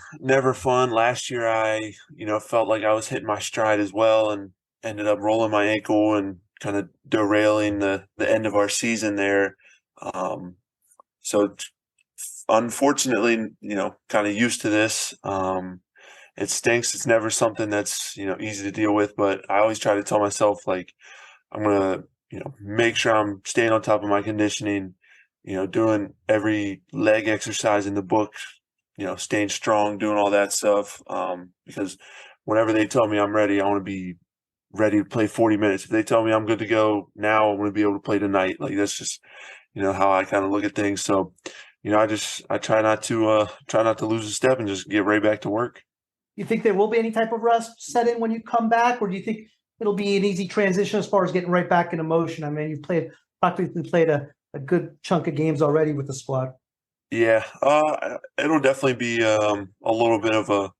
fun. Last year, I felt like I was hitting my stride as well, and ended up rolling my ankle and kind of derailing the end of our season there. So unfortunately, kind of used to this. It stinks. It's never something that's easy to deal with. But I always try to tell myself, like, I'm gonna make sure I'm staying on top of my conditioning. Doing every leg exercise in the book. Staying strong, doing all that stuff. Because whenever they tell me I'm ready, I want to be ready to play 40 minutes. If they tell me I'm good to go now, I'm going to be able to play tonight. Like, that's just, how I kind of look at things. So, I try not to lose a step and just get right back to work. You think there will be any type of rest set in when you come back, or do you think it'll be an easy transition as far as getting right back into motion? I mean, you've practically played a good chunk of games already with the squad. Yeah, it'll definitely be a little bit of a,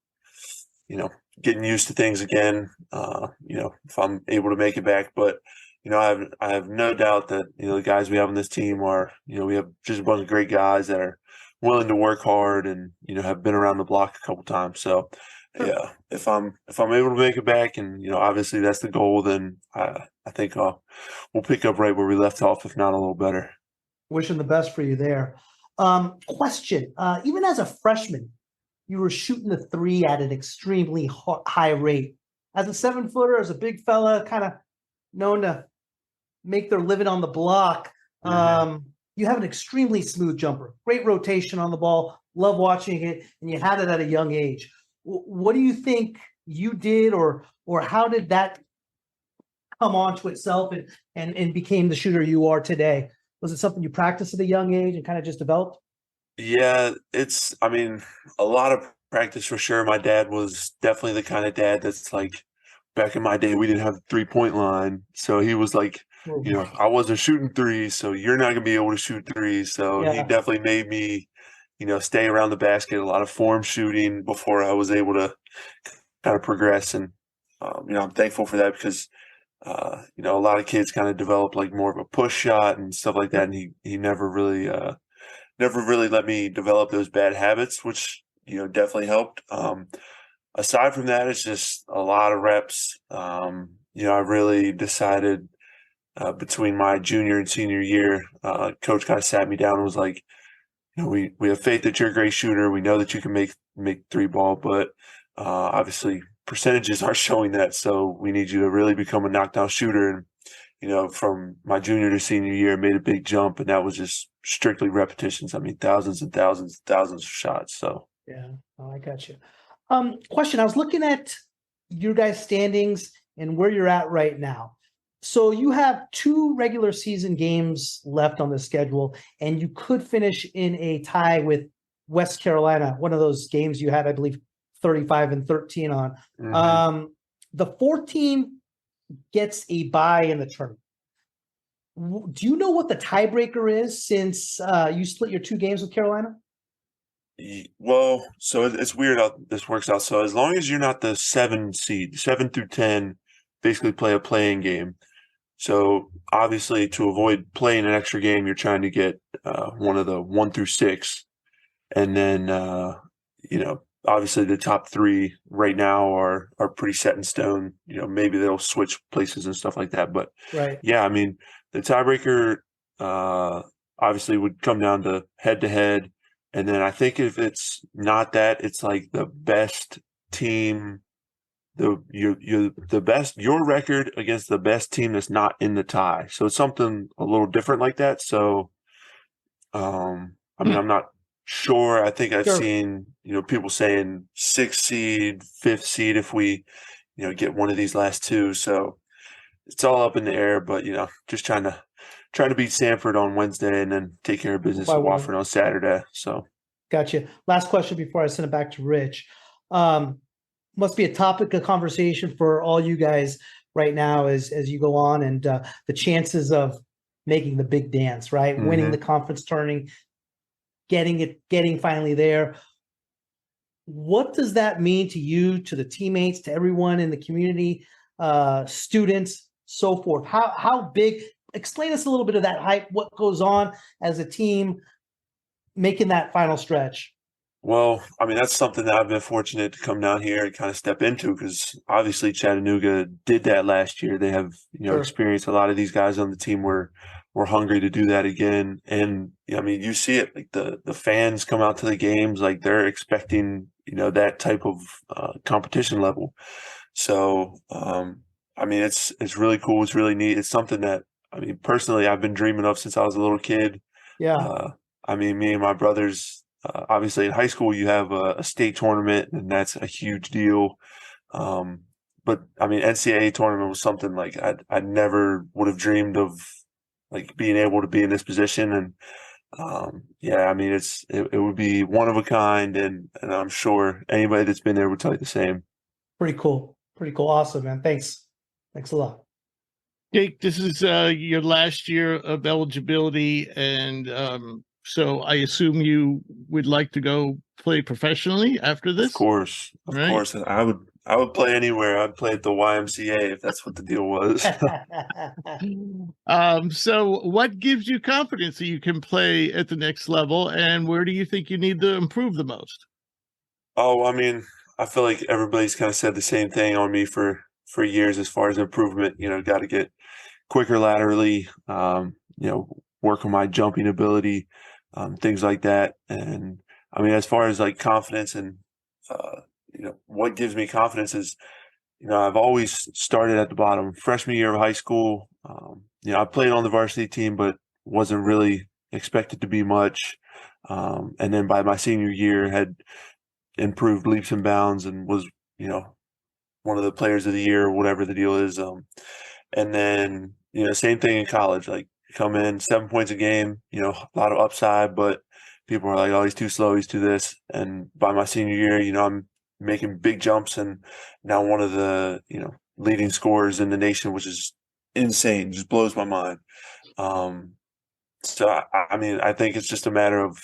getting used to things again. If I'm able to make it back, but I have no doubt that the guys we have on this team are, we have just a bunch of great guys that are willing to work hard and have been around the block a couple times. So yeah, if I'm able to make it back, and obviously that's the goal, then I think we'll pick up right where we left off, if not a little better. Wishing the best for you there. Question, even as a freshman, you were shooting the 3 at an extremely high rate. As a 7-footer, as a big fella, kind of known to make their living on the block, you have an extremely smooth jumper, great rotation on the ball, love watching it, and you had it at a young age. What do you think you did, or how did that come onto itself and became the shooter you are today? Was it something you practiced at a young age and kind of just developed? Yeah, a lot of practice for sure. My dad was definitely the kind of dad that's like, back in my day, we didn't have the 3-point line. So he was like, I wasn't shooting threes, so you're not going to be able to shoot threes. So he definitely made me, stay around the basket, a lot of form shooting before I was able to kind of progress. And, I'm thankful for that because a lot of kids kind of develop like more of a push shot and stuff like that. And he never really let me develop those bad habits, which, definitely helped. Aside from that, it's just a lot of reps. I really decided between my junior and senior year, coach kind of sat me down and was like, we have faith that you're a great shooter. We know that you can make 3-ball, but obviously percentages aren't showing that. So we need you to really become a knockdown shooter. And, from my junior to senior year, made a big jump, and that was just strictly repetitions. Thousands and thousands and thousands of shots. So yeah, I got you. Question, I was looking at your guys' standings and where you're at right now. So you have 2 regular season games left on the schedule, and you could finish in a tie with West Carolina, one of those games you had, I believe, 35 and 13 on. Mm-hmm. The 4th team gets a bye in the tournament. Do you know what the tiebreaker is since you split your 2 games with Carolina? Well, so it's weird how this works out. So as long as you're not the 7 seed, 7 through 10 basically play a playing game. So obviously to avoid playing an extra game, you're trying to get one of the 1 through 6. And then, obviously the top 3 right now are pretty set in stone. Maybe they'll switch places and stuff like that. But yeah, the tiebreaker obviously would come down to head-to-head. And then I think if it's not that, it's like the best team, your record against the best team that's not in the tie. So it's something a little different like that. So, I'm not sure. I think I've Sure. seen, people saying 6th seed, 5th seed if we, get one of these last two. So it's all up in the air, but just trying to beat Sanford on Wednesday and then take care of business By with one. Wofford on Saturday. So Gotcha. Last question before I send it back to Rich. Must be a topic of conversation for all you guys right now as you go on, and the chances of making the big dance, right? Winning Mhm. the conference tourney, getting finally there. What does that mean to you, to the teammates, to everyone in the community, students, so forth? How big? Explain us a little bit of that hype. What goes on as a team making that final stretch? Well, I mean, that's something that I've been fortunate to come down here and kind of step into because obviously Chattanooga did that last year. They have, Sure. experienced. A lot of these guys on the team were hungry to do that again. And I mean, you see it, like the fans come out to the games, like they're expecting, that type of competition level. So, I mean, it's really cool. It's really neat. It's something that, I mean, personally, I've been dreaming of since I was a little kid. Yeah. I mean, me and my brothers, obviously in high school, you have a state tournament, and that's a huge deal. But I mean, NCAA tournament was something like I never would have dreamed of, like being able to be in this position. And yeah, I mean, it would be one of a kind, and I'm sure anybody that's been there would tell you the same. Pretty cool. Awesome, man. Thanks a lot. Jake, this is your last year of eligibility, and so I assume you would like to go play professionally after this. Of course. Right. I would play anywhere. I'd play at the YMCA if that's what the deal was. So what gives you confidence that you can play at the next level, and where do you think you need to improve the most? Oh, I mean, I feel like everybody's kind of said the same thing on me for years as far as improvement. Got to get quicker laterally, work on my jumping ability, things like that. And I mean, as far as like confidence and, what gives me confidence is, I've always started at the bottom. Freshman year of high school, I played on the varsity team, but wasn't really expected to be much. And then by my senior year had improved leaps and bounds and was, one of the players of the year or whatever the deal is. And then, same thing in college, like come in 7 points a game, a lot of upside, but people are like, oh, he's too slow, he's too this. And by my senior year, I'm making big jumps and now one of the, leading scorers in the nation, which is insane, just blows my mind. So, I mean, I think it's just a matter of,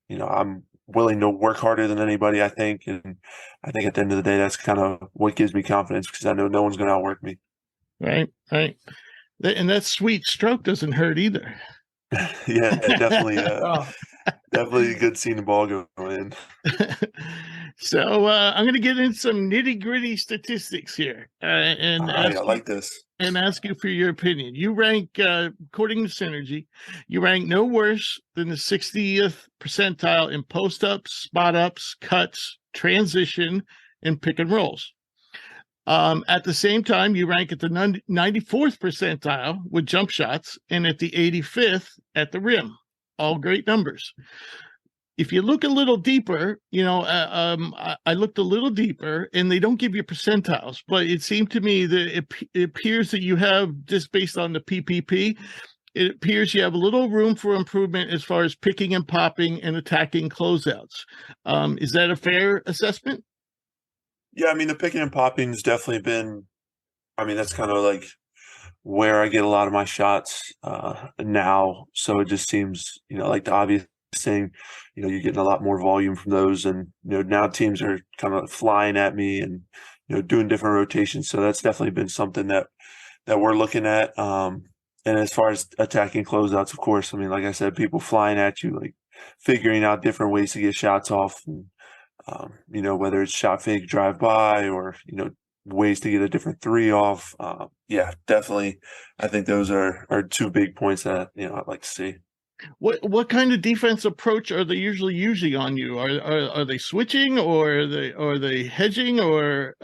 I'm willing to work harder than anybody, I think. And I think at the end of the day, that's kind of what gives me confidence because I know no one's going to outwork me. Right. And that sweet stroke doesn't hurt either. Yeah, definitely. Definitely good seeing the ball go in. So I'm going to get in some nitty gritty statistics here, and All right, I like this. And ask you for your opinion. You rank, according to Synergy, you rank no worse than the 60th percentile in post ups, spot ups, cuts, transition, and pick and rolls. At the same time, you rank at the 94th percentile with jump shots and at the 85th at the rim. All great numbers. If you look a little deeper, I looked a little deeper and they don't give you percentiles, but it seemed to me that it appears that you have, just based on the PPP, it appears you have a little room for improvement as far as picking and popping and attacking closeouts. Is that a fair assessment? Yeah, I mean, the picking and popping has definitely been, I mean, that's kind of like where I get a lot of my shots now. So it just seems, like the obvious thing, you're getting a lot more volume from those. And, now teams are kind of flying at me and, doing different rotations. So that's definitely been something that we're looking at. And as far as attacking closeouts, of course, I mean, like I said, people flying at you, like figuring out different ways to get shots off. And, whether it's shot fake drive by or, ways to get a different three off. Yeah, definitely. I think those are two big points that, I'd like to see. What kind of defense approach are they usually using on you? Are they switching or are they hedging or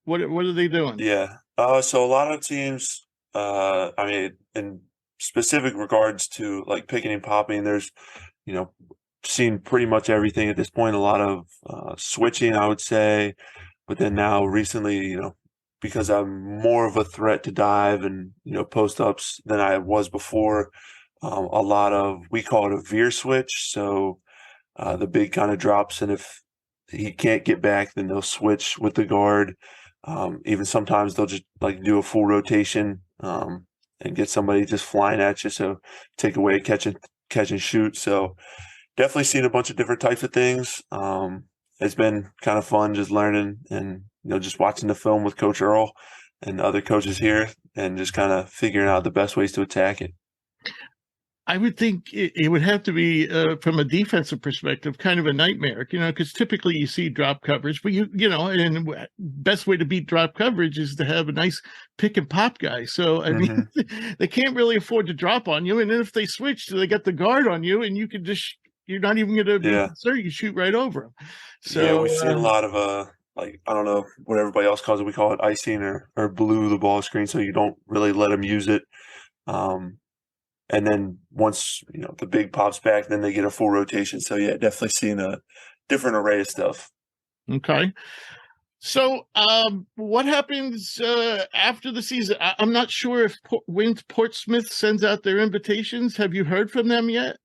what are they doing? Yeah. So a lot of teams, I mean, in specific regards to like picking and popping, there's, seen pretty much everything at this point. A lot of switching, I would say, but then now recently, because I'm more of a threat to dive and post ups than I was before. A lot of, we call it a veer switch. So the big kind of drops, and if he can't get back, then they'll switch with the guard. Even sometimes they'll just like do a full rotation and get somebody just flying at you. So take away catch and shoot. So definitely seen a bunch of different types of things. It's been kind of fun just learning and just watching the film with Coach Earl and other coaches here, and just kind of figuring out the best ways to attack it. I would think it would have to be, from a defensive perspective, kind of a nightmare, because typically you see drop coverage, but and best way to beat drop coverage is to have a nice pick and pop guy. So, I mean, they can't really afford to drop on you. And then if they switch, they got the guard on you, and you can just, you're not even going to be concerned. You shoot right over them. So, yeah, we've seen a lot of, like, I don't know what everybody else calls it. We call it icing or blue the ball screen. So you don't really let them use it. And then once, the big pops back, then they get a full rotation. So, yeah, definitely seeing a different array of stuff. Okay. So what happens after the season? I'm not sure if when Portsmouth sends out their invitations. Have you heard from them yet?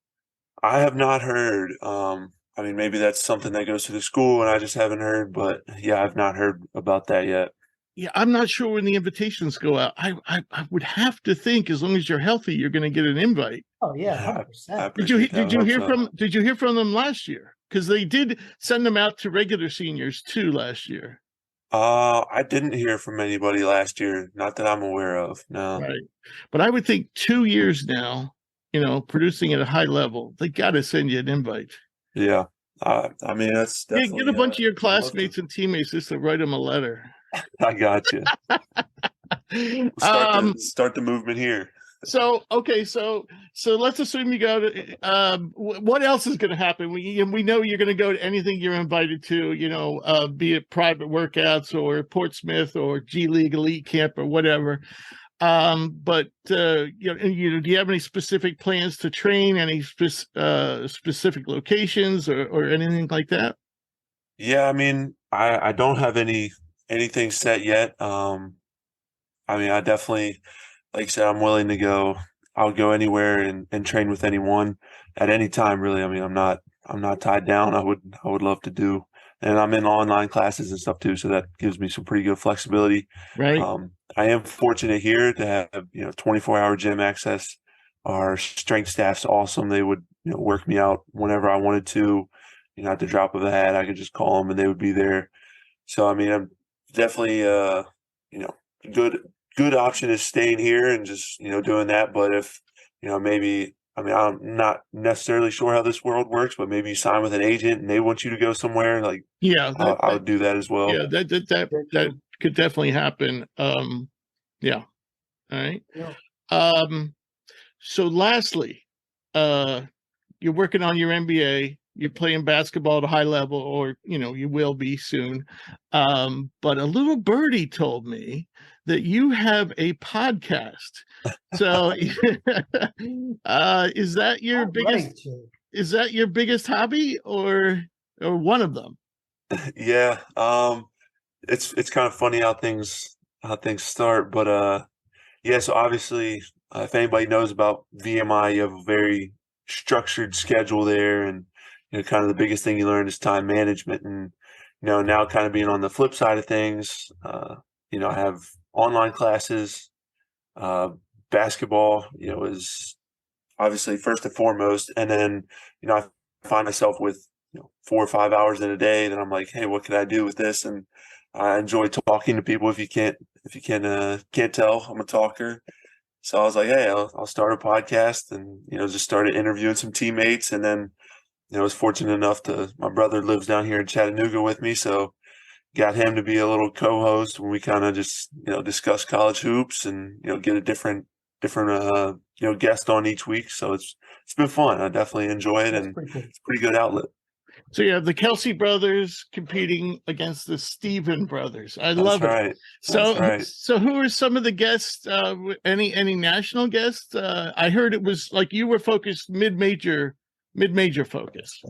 I have not heard. I mean, maybe that's something that goes to the school and I just haven't heard. But, yeah, I've not heard about that yet. Yeah, I'm not sure when the invitations go out. I would have to think as long as you're healthy, you're going to get an invite. Oh yeah, 100%. Did you hear from them last year? Because they did send them out to regular seniors too last year. I didn't hear from anybody last year, not that I'm aware of. No. Right, but I would think 2 years now, producing at a high level, they got to send you an invite. Yeah, I mean that's definitely, get a bunch of your classmates and teammates just to write them a letter. I got you. Start the movement here. So let's assume you go to. What else is going to happen? We know you're going to go to anything you're invited to. Be it private workouts or Portsmouth or G League Elite Camp or whatever. But do you have any specific plans to train? Any specific locations or anything like that? Yeah, I mean, I don't have anything set yet. I mean, I definitely, like I said, I'm willing to go. I'll go anywhere and train with anyone at any time, really. I mean, I'm not tied down. I would love to do, and I'm in online classes and stuff too, so that gives me some pretty good flexibility. Right. I am fortunate here to have 24-hour gym access. Our strength staff's awesome. They would work me out whenever I wanted to. At the drop of a hat, I could just call them and they would be there. So I mean, I'm definitely good option is staying here and just doing that. But if maybe, I mean, I'm not necessarily sure how this world works, but maybe you sign with an agent and they want you to go somewhere, like I would do that as well. Yeah, that could definitely happen. Yeah. All right. Yeah. So lastly, you're working on your MBA. You're playing basketball at a high level, or you will be soon. But a little birdie told me that you have a podcast. So, is that your biggest? Right. Is that your biggest hobby, or one of them? Yeah, it's kind of funny how things start, but yeah. So obviously, if anybody knows about VMI, you have a very structured schedule there, and kind of the biggest thing you learn is time management. And, now kind of being on the flip side of things, I have online classes, basketball, is obviously first and foremost. And then, I find myself with, 4 or 5 hours in a day that I'm like, hey, what can I do with this? And I enjoy talking to people. If you can't tell, I'm a talker. So I was like, hey, I'll start a podcast and, just started interviewing some teammates. And then, I was fortunate enough my brother lives down here in Chattanooga with me. So got him to be a little co-host when we kind of just, discuss college hoops and, get a different, guest on each week. So it's been fun. I definitely enjoy it. And it's a pretty good outlet. So you have the Kelsey brothers competing against the Stephen brothers. I love it. So who are some of the guests? Any national guests? I heard it was like you were focused mid-major mid-major focus.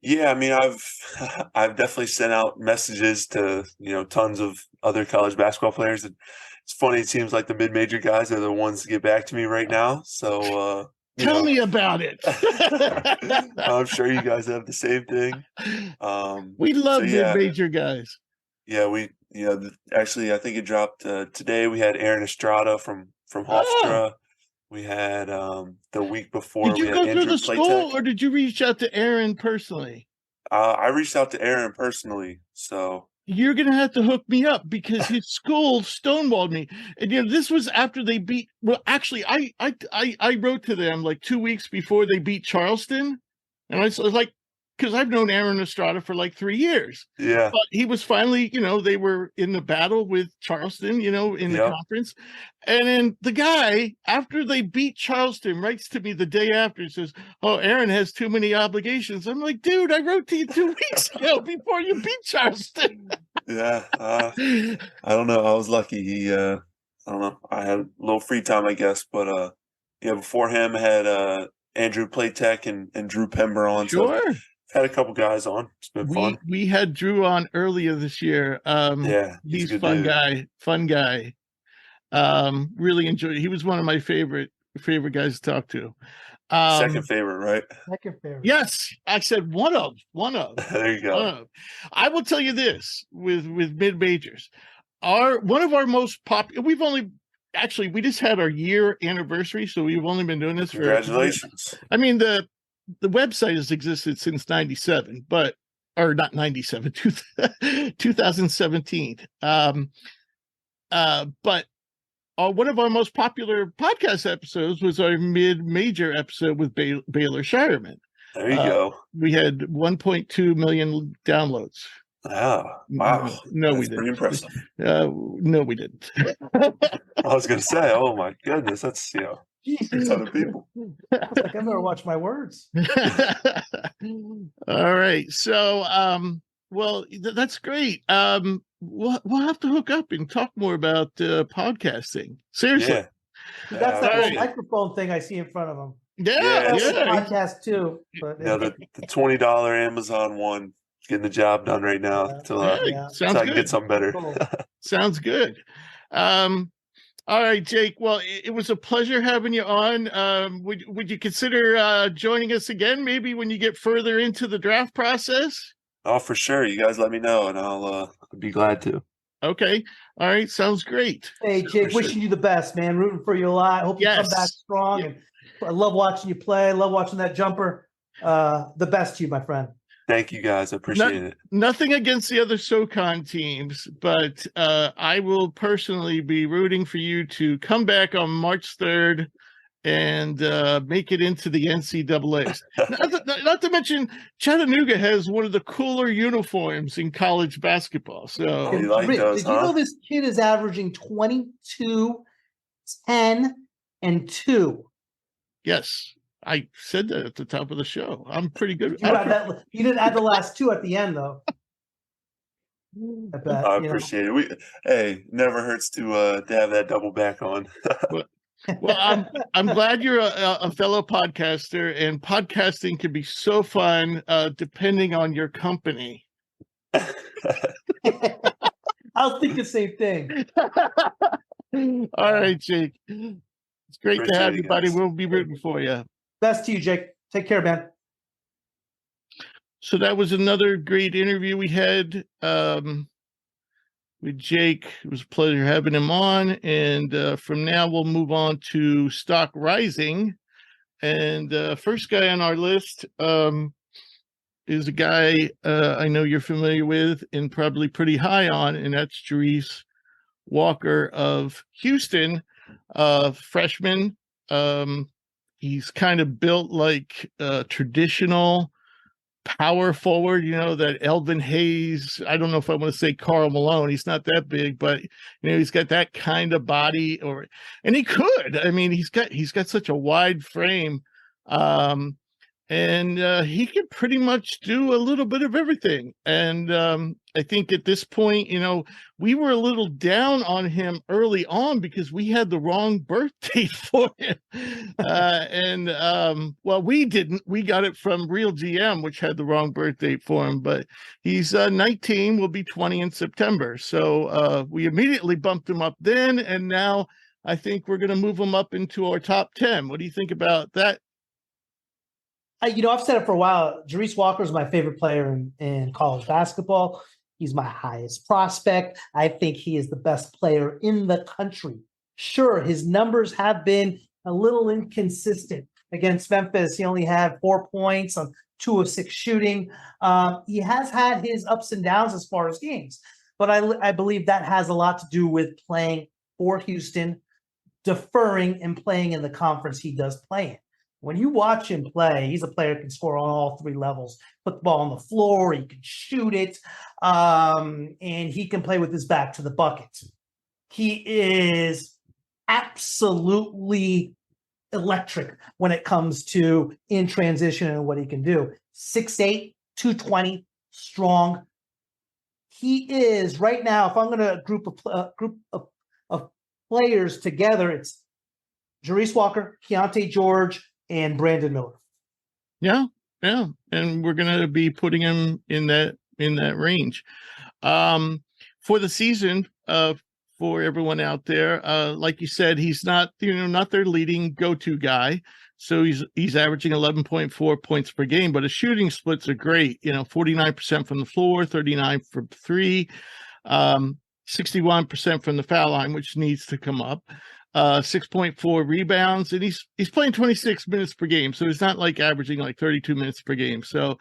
Yeah, I mean, I've definitely sent out messages to, tons of other college basketball players. And it's funny, it seems like the mid-major guys are the ones to get back to me right now. So tell me about it. I'm sure you guys have the same thing. We love mid-major guys. Yeah, actually, I think it dropped today. We had Aaron Estrada from Hofstra. We had the week before. Did you go through the school, or did you reach out to Aaron personally? I reached out to Aaron personally. So you're gonna have to hook me up because his school stonewalled me. And this was after they beat. Well, actually, I wrote to them like 2 weeks before they beat Charleston, and I was like, because I've known Aaron Estrada for like 3 years. Yeah. But he was finally, they were in the battle with Charleston, in the conference. And then the guy, after they beat Charleston, writes to me the day after and says, "Oh, Aaron has too many obligations." I'm like, dude, I wrote to you 2 weeks ago before you beat Charleston. Yeah. I don't know. I was lucky. I don't know. I had a little free time, I guess. But before him, I had Andrew Playtech and Drew Pember on. Sure. So had a couple guys on. It's been fun. We had Drew on earlier this year. He's a fun guy. Really enjoyed it. He was one of my favorite guys to talk to. Second favorite, right? Second favorite. Yes, I said one of. There you go. I will tell you this with mid majors, one of our most popular. We just had our year anniversary, so we've only been doing this for. Congratulations. I mean, the website has existed since 97, or not 97, 2017. But one of our most popular podcast episodes was our mid-major episode with Baylor Shireman. There you go. We had 1.2 million downloads. Oh, wow. No, that's we didn't. Pretty impressive. No, we didn't. I was going to say, oh my goodness, that's, Jesus. other people. I better watch my words. All right. So, that's great. We'll have to hook up and talk more about podcasting. Seriously. Yeah. That's that little microphone thing I see in front of them. Yeah. Podcast too. But the $20 Amazon one, getting the job done right now until sounds I can good. get something better. Cool. Sounds good. All right, Jake. Well, it was a pleasure having you on. Would you consider joining us again, maybe when you get further into the draft process? Oh, for sure. You guys let me know, and I'll be glad to. Okay. All right. Sounds great. Hey, Jake, wishing you the best, man. Rooting for you a lot. Hope you come back strong. Yeah. And I love watching you play. I love watching that jumper. The best to you, my friend. Thank you, guys. I appreciate it. Nothing against the other SoCon teams, but I will personally be rooting for you to come back on March 3rd and make it into the NCAA. not to mention, Chattanooga has one of the cooler uniforms in college basketball. So, you like Rick, those, did you know this kid is averaging 22, 10, and 2? Yes. I said that at the top of the show. I'm pretty good. You didn't add the last 2 at the end, though. I bet. I appreciate it. Hey, never hurts to have that double back on. Well, I'm glad you're a fellow podcaster, and podcasting can be so fun depending on your company. I was thinking the same thing. All right, Jake. It's great to have you, buddy. We'll be rooting for you. Best to you, Jake. Take care, man. So that was another great interview we had with Jake. It was a pleasure having him on. And from now, we'll move on to Stock Rising. And first guy on our list is a guy I know you're familiar with and probably pretty high on, and that's Jerice Walker of Houston, freshman. He's kind of built like a traditional power forward, that Elvin Hayes. I don't know if I want to say Karl Malone. He's not that big, but he's got that kind of body, and he could. I mean, he's got such a wide frame. and he can pretty much do a little bit of everything. And I think at this point, we were a little down on him early on because we had the wrong birth date for him. Well, we didn't. We got it from Real GM, which had the wrong birth date for him. But he's 19, will be 20 in September. So we immediately bumped him up then, and now I think we're going to move him up into our top 10. What do you think about that? I've said it for a while. Jarice Walker is my favorite player in college basketball. He's my highest prospect. I think he is the best player in the country. Sure, his numbers have been a little inconsistent. Against Memphis, he only had 4 points on 2 of 6 shooting. He has had his ups and downs as far as games, but I believe that has a lot to do with playing for Houston, deferring, and playing in the conference he does play in. When you watch him play, he's a player who can score on all 3 levels. Put the ball on the floor, he can shoot it, and he can play with his back to the bucket. He is absolutely electric when it comes to in transition and what he can do. 6'8", 220, strong. He is right now. If I'm going to group of players together, it's Jarice Walker, Keontae George, and Brandon Miller. Yeah, and we're going to be putting him in that range. For the season, for everyone out there, like you said, he's not their leading go-to guy. So he's averaging 11.4 points per game, but his shooting splits are great. 49% from the floor, 39 from 3, 61% from the foul line, which needs to come up. 6.4 rebounds, and he's playing 26 minutes per game, so he's not like averaging like 32 minutes per game. So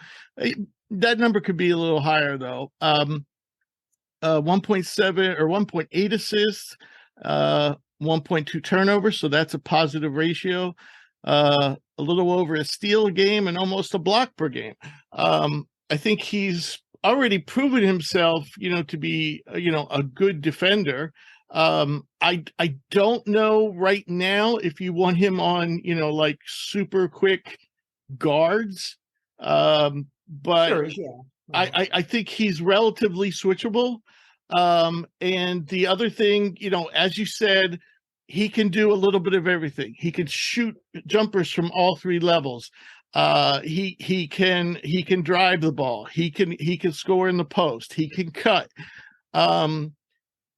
that number could be a little higher though. 1.7 or 1.8 assists, 1.2 turnovers, so that's a positive ratio. A little over a steal a game and almost a block per game. I think he's already proven himself, to be a good defender. I don't know right now if you want him on, like super quick guards. But Sure, yeah. I think he's relatively switchable. And the other thing, as you said, he can do a little bit of everything. He can shoot jumpers from all 3 levels. He can drive the ball. He can score in the post. He can cut.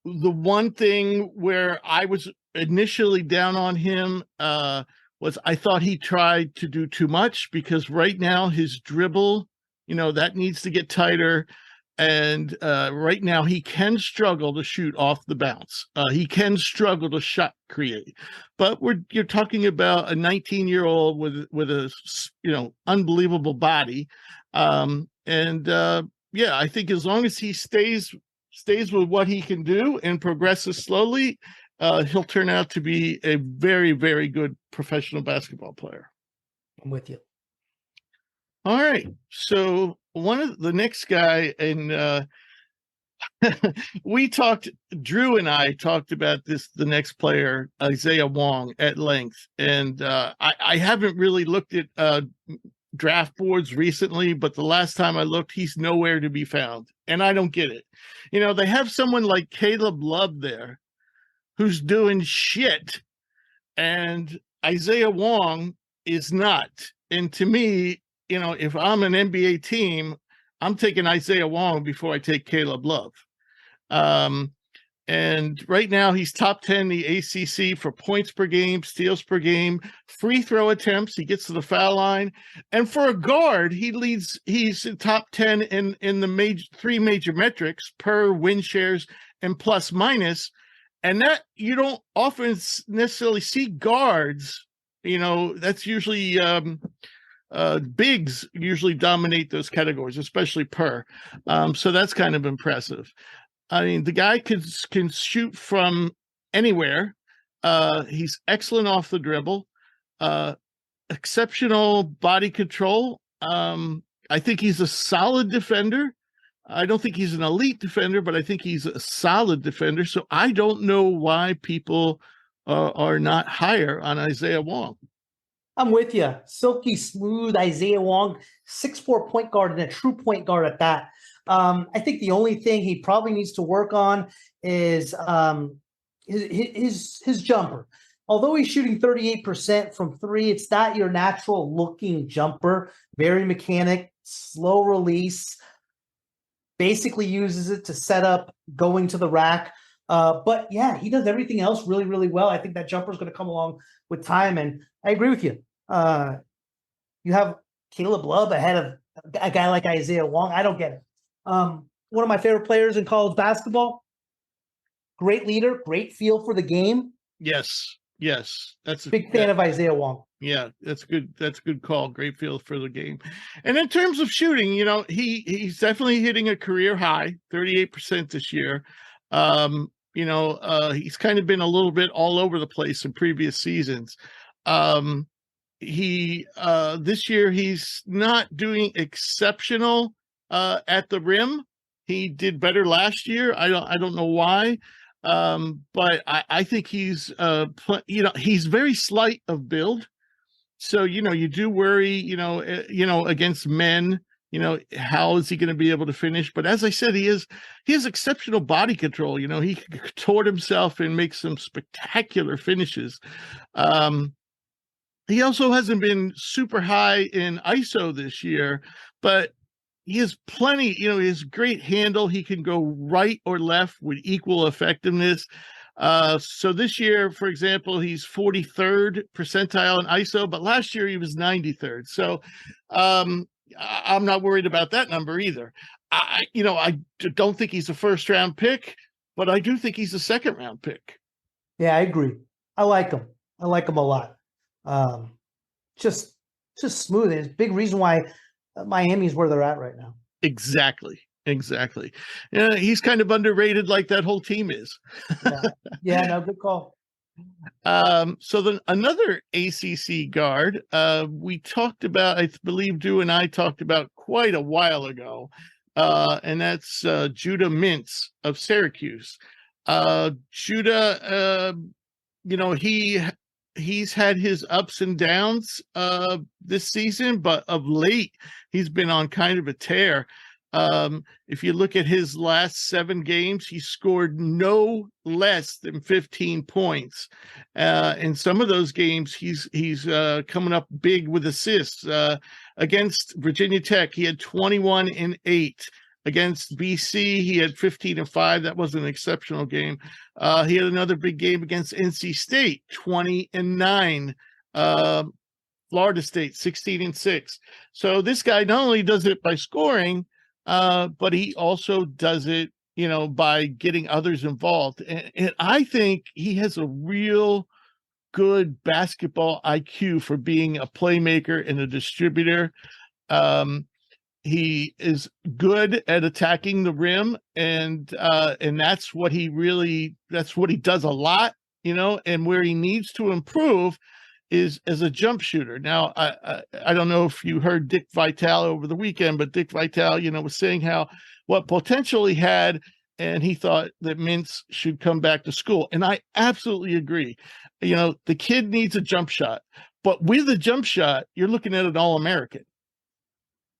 The one thing where I was initially down on him was I thought he tried to do too much, because right now his dribble, that needs to get tighter. And right now he can struggle to shoot off the bounce. He can struggle to shot create. But you're talking about a 19-year-old with a unbelievable body. I think as long as he stays with what he can do and progresses slowly, he'll turn out to be a very, very good professional basketball player. I'm with you. All right. So one of the next guy, and Drew and I talked about the next player, Isaiah Wong, at length. And I haven't really looked at draft boards recently, but the last time I looked, he's nowhere to be found. And I don't get it. They have someone like Caleb Love there who's doing shit, and Isaiah Wong is not. And to me, if I'm an NBA team, I'm taking Isaiah Wong before I take Caleb Love. And right now he's top 10 in the ACC for points per game, steals per game, free throw attempts. He gets to the foul line. And for a guard, he's in top 10 in the 3 major metrics: per, win shares, and plus minus. And that you don't often necessarily see guards. That's usually bigs usually dominate those categories, especially per. So that's kind of impressive. I mean, the guy can shoot from anywhere. He's excellent off the dribble. Exceptional body control. I think he's a solid defender. I don't think he's an elite defender, but I think he's a solid defender. So I don't know why people are not higher on Isaiah Wong. I'm with you. Silky smooth Isaiah Wong, 6'4" point guard and a true point guard at that. I think the only thing he probably needs to work on is his jumper. Although he's shooting 38% from three, it's not your natural looking jumper. Very mechanic, slow release. Basically uses it to set up going to the rack. But yeah, he does everything else really, really well. I think that jumper is going to come along with time. And I agree with you. You have Caleb Love ahead of a guy like Isaiah Wong. I don't get it. One of my favorite players in college basketball. Great leader, great feel for the game. Yes. That's a Big fan of Isaiah Wong. Yeah, that's good. That's a good call. Great feel for the game. And in terms of shooting, he's definitely hitting a career high, 38% this year. He's kind of been a little bit all over the place in previous seasons. This year he's not doing exceptional at the rim. He did better last year. I don't know why. But I think he's he's very slight of build. So, you do worry, against men, how is he going to be able to finish? But as I said, he has exceptional body control. He can contort himself and make some spectacular finishes. He also hasn't been super high in ISO this year, but he has plenty, he has great handle. He can go right or left with equal effectiveness. So this year, for example, he's 43rd percentile in ISO, but last year he was 93rd. So I'm not worried about that number either. I don't think he's a first round pick, but I do think he's a second round pick. Yeah, I agree. I like him. I like him a lot. Just smooth. It's a big reason why Miami's where they're at right now. Exactly. Yeah, he's kind of underrated, like that whole team is. Yeah, no, good call. So then another ACC guard, we talked about, I believe Drew and I talked about quite a while ago, and that's Judah Mintz of Syracuse. Judah, he's had his ups and downs this season, but of late he's been on kind of a tear. If you look at his last 7 games, he scored no less than 15 points. In some of those games, he's coming up big with assists. Against Virginia Tech, he had 21 and 8. Against BC, he had 15 and 5. That was an exceptional game. He had another big game against NC State, 20 and 9. Florida State, 16 and 6. So this guy not only does it by scoring, but he also does it, by getting others involved. And I think he has a real good basketball IQ for being a playmaker and a distributor. He is good at attacking the rim, and that's what he does a lot, and where he needs to improve is as a jump shooter. Now, I don't know if you heard Dick Vitale over the weekend, but Dick Vitale, was saying what potential he had, and he thought that Mintz should come back to school. And I absolutely agree. The kid needs a jump shot, but with a jump shot, you're looking at an All-American.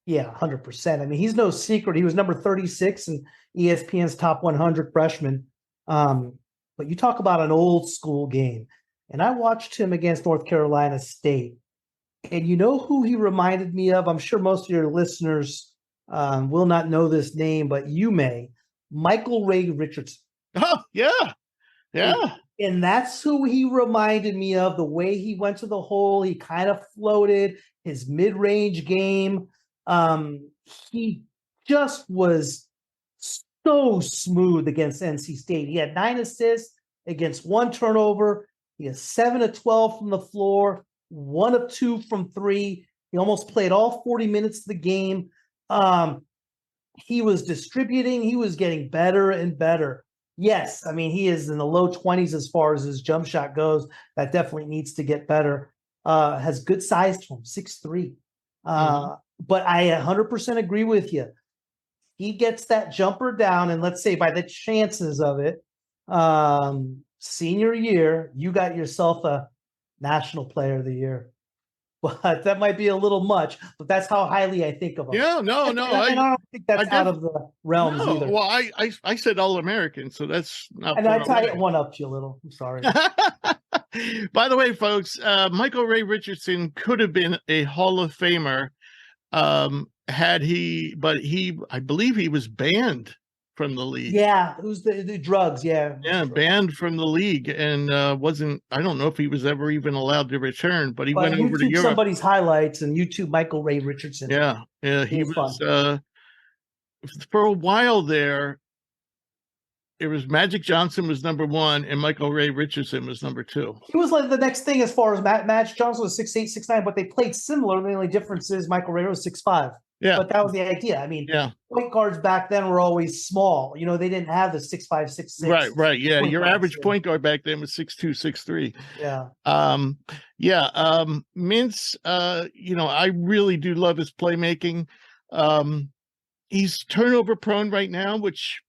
Yeah, 100%. I mean, he's no secret. He was number 36 in ESPN's top 100 freshman. But you talk about an old school game. And I watched him against North Carolina State. And you know who he reminded me of? I'm sure most of your listeners will not know this name, but you may. Michael Ray Richardson. Oh, yeah. And that's who he reminded me of, the way he went to the hole. He kind of floated, his mid-range game. He just was so smooth against NC State. He had 9 assists against 1 turnover. He has 7 of 12 from the floor, 1 of 2 from 3. He almost played all 40 minutes of the game. He was distributing. He was getting better and better. Yes, I mean, he is in the low 20s as far as his jump shot goes. That definitely needs to get better. Has good size to him, 6'3". But I 100% agree with you. He gets that jumper down, and let's say by the chances of it, senior year, you got yourself a National Player of the Year. but that might be a little much. But that's how highly I think of him. Yeah, no, And I don't think that's out of the realms no. either. Well, I said All-American, so that's not. And far I away. one up you a little. I'm sorry. By the way, folks, Michael Ray Richardson could have been a Hall of Famer had he, but I believe he was banned from the league. Yeah, it was the drugs. Yeah, banned from the league, and wasn't. I don't know if he was ever even allowed to return, but he went over to YouTube Europe. somebody's highlights and YouTube Michael Ray Richardson. Yeah, he was fun. For a while there. It was Magic Johnson was number 1, and Michael Ray Richardson was number 2. He was like the next thing as far as Magic Johnson was 6'8", 6'9", but they played similar. The only difference is Michael Ray was 6'5". Yeah, but that was the idea. I mean, point guards back then were always small. You know, they didn't have the 6'5", 6'6". Right. Yeah, your average point guard back then was 6'2", 6'3". Yeah. Mintz. I really do love his playmaking. He's turnover prone right now, which.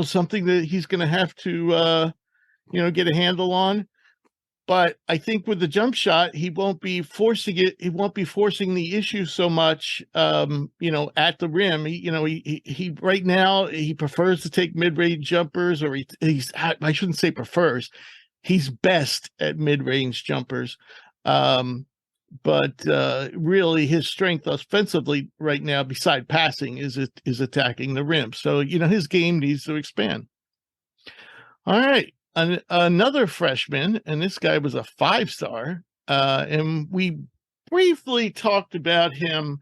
Something that he's going to have to, get a handle on. But I think with the jump shot, he won't be forcing it. He won't be forcing the issue so much, at the rim. He right now, he prefers to take mid-range jumpers, or I shouldn't say prefers. He's best at mid-range jumpers. But really his strength offensively right now, beside passing, is attacking the rim. So, his game needs to expand. All right. Another freshman, and this guy was a 5-star, and we briefly talked about him,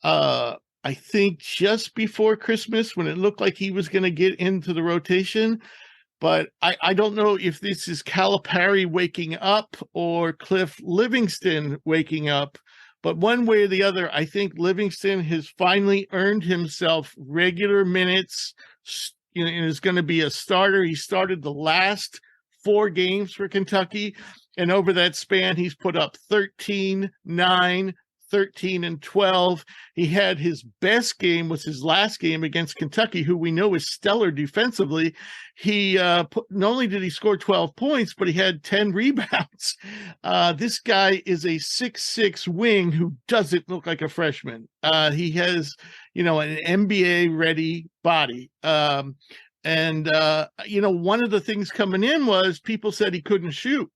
I think just before Christmas, when it looked like he was going to get into the rotation. But I don't know if this is Calipari waking up or Cliff Livingston waking up. But one way or the other, I think Livingston has finally earned himself regular minutes, and is going to be a starter. He started the last 4 games for Kentucky. And over that span, he's put up 13, 9, 13, and 12. He had his best game was his last game against Kentucky, who we know is stellar defensively. He not only did he score 12 points, but he had 10 rebounds. This guy is a 6'6" wing who doesn't look like a freshman. He has, an NBA-ready body. One of the things coming in was people said he couldn't shoot.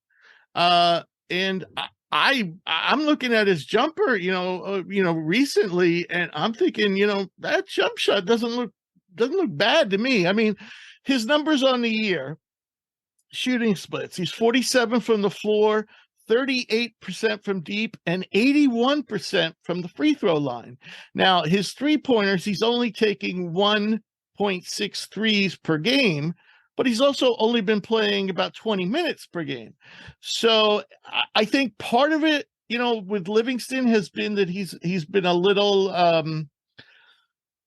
And I'm looking at his jumper, recently, and I'm thinking, that jump shot doesn't look bad to me. I mean, his numbers on the year, shooting splits, he's 47 from the floor, 38% from deep, and 81% from the free throw line. Now, his 3-pointers, he's only taking 1.6 threes per game, but he's also only been playing about 20 minutes per game. So I think part of it, with Livingston has been that he's been a little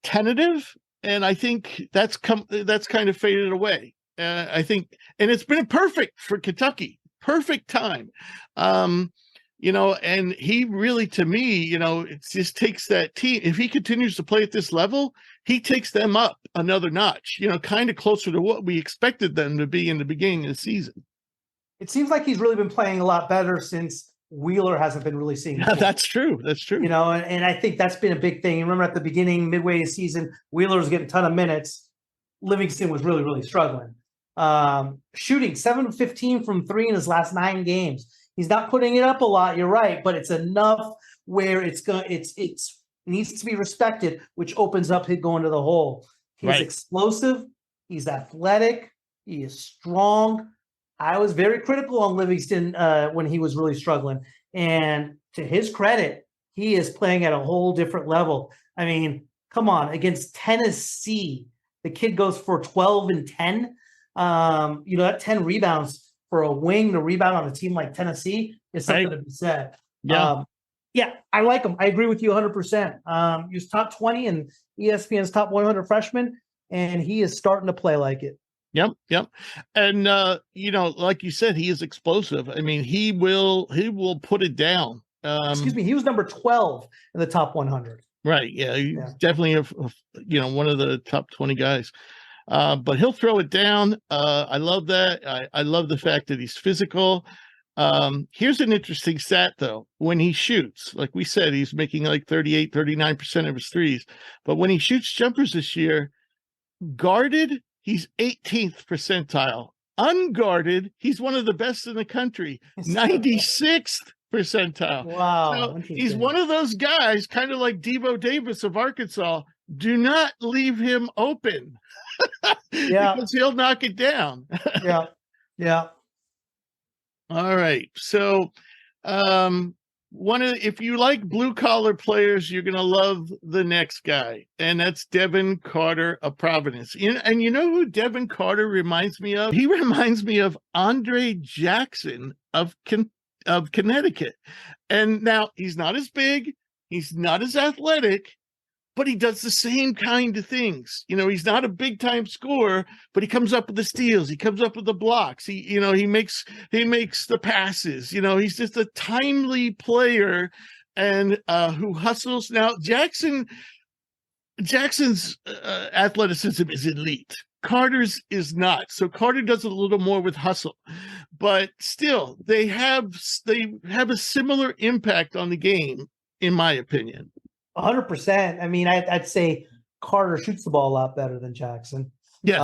tentative, and I think that's kind of faded away. I think, and it's been perfect for Kentucky, perfect time. And he really, to me, it just takes that team. If he continues to play at this level, he takes them up another notch, kind of closer to what we expected them to be in the beginning of the season. It seems like he's really been playing a lot better since Wheeler hasn't been really seeing. Yeah, that's true. That's true. And I think that's been a big thing. Remember at the beginning, midway of the season, Wheeler was getting a ton of minutes. Livingston was really, really struggling. Shooting 7-15 from 3 in his last 9 games. He's not putting it up a lot. You're right, but it's enough where it's needs to be respected, which opens up him going to the hole. He's explosive. He's athletic. He is strong. I was very critical on Livingston when he was really struggling. And to his credit, he is playing at a whole different level. I mean, come on, against Tennessee, the kid goes for 12 and 10. That 10 rebounds for a wing to rebound on a team like Tennessee is something to be said. Yeah, I like him. I agree with you 100%. He was top 20 and ESPN's top 100 freshman, and he is starting to play like it. Yep. And, like you said, he is explosive. I mean, he will put it down. He was number 12 in the top 100. Right. Yeah. He's definitely, one of the top 20 guys. But he'll throw it down. I love that. I love the fact that he's physical. Here's an interesting stat, though. When he shoots, like we said, he's making like 38, 39% of his threes. But when he shoots jumpers this year, guarded, he's 18th percentile. Unguarded, he's one of the best in the country, 96th percentile. Wow. So he's one of those guys, kind of like Devo Davis of Arkansas. Do not leave him open. Yeah. Because he'll knock it down. Yeah. Yeah. All right. So if you like blue collar players, you're gonna love the next guy, and that's Devin Carter of Providence. And you know who Devin Carter reminds me of? He reminds me of Andre Jackson of Connecticut. And now he's not as big, he's not as athletic, but he does the same kind of things. He's not a big time scorer, but he comes up with the steals. He comes up with the blocks. He makes the passes. He's just a timely player and who hustles. Now, Jackson's athleticism is elite. Carter's is not. So Carter does a little more with hustle, but still they have a similar impact on the game, in my opinion. 100%. I mean, I'd say Carter shoots the ball a lot better than Jackson. Yes.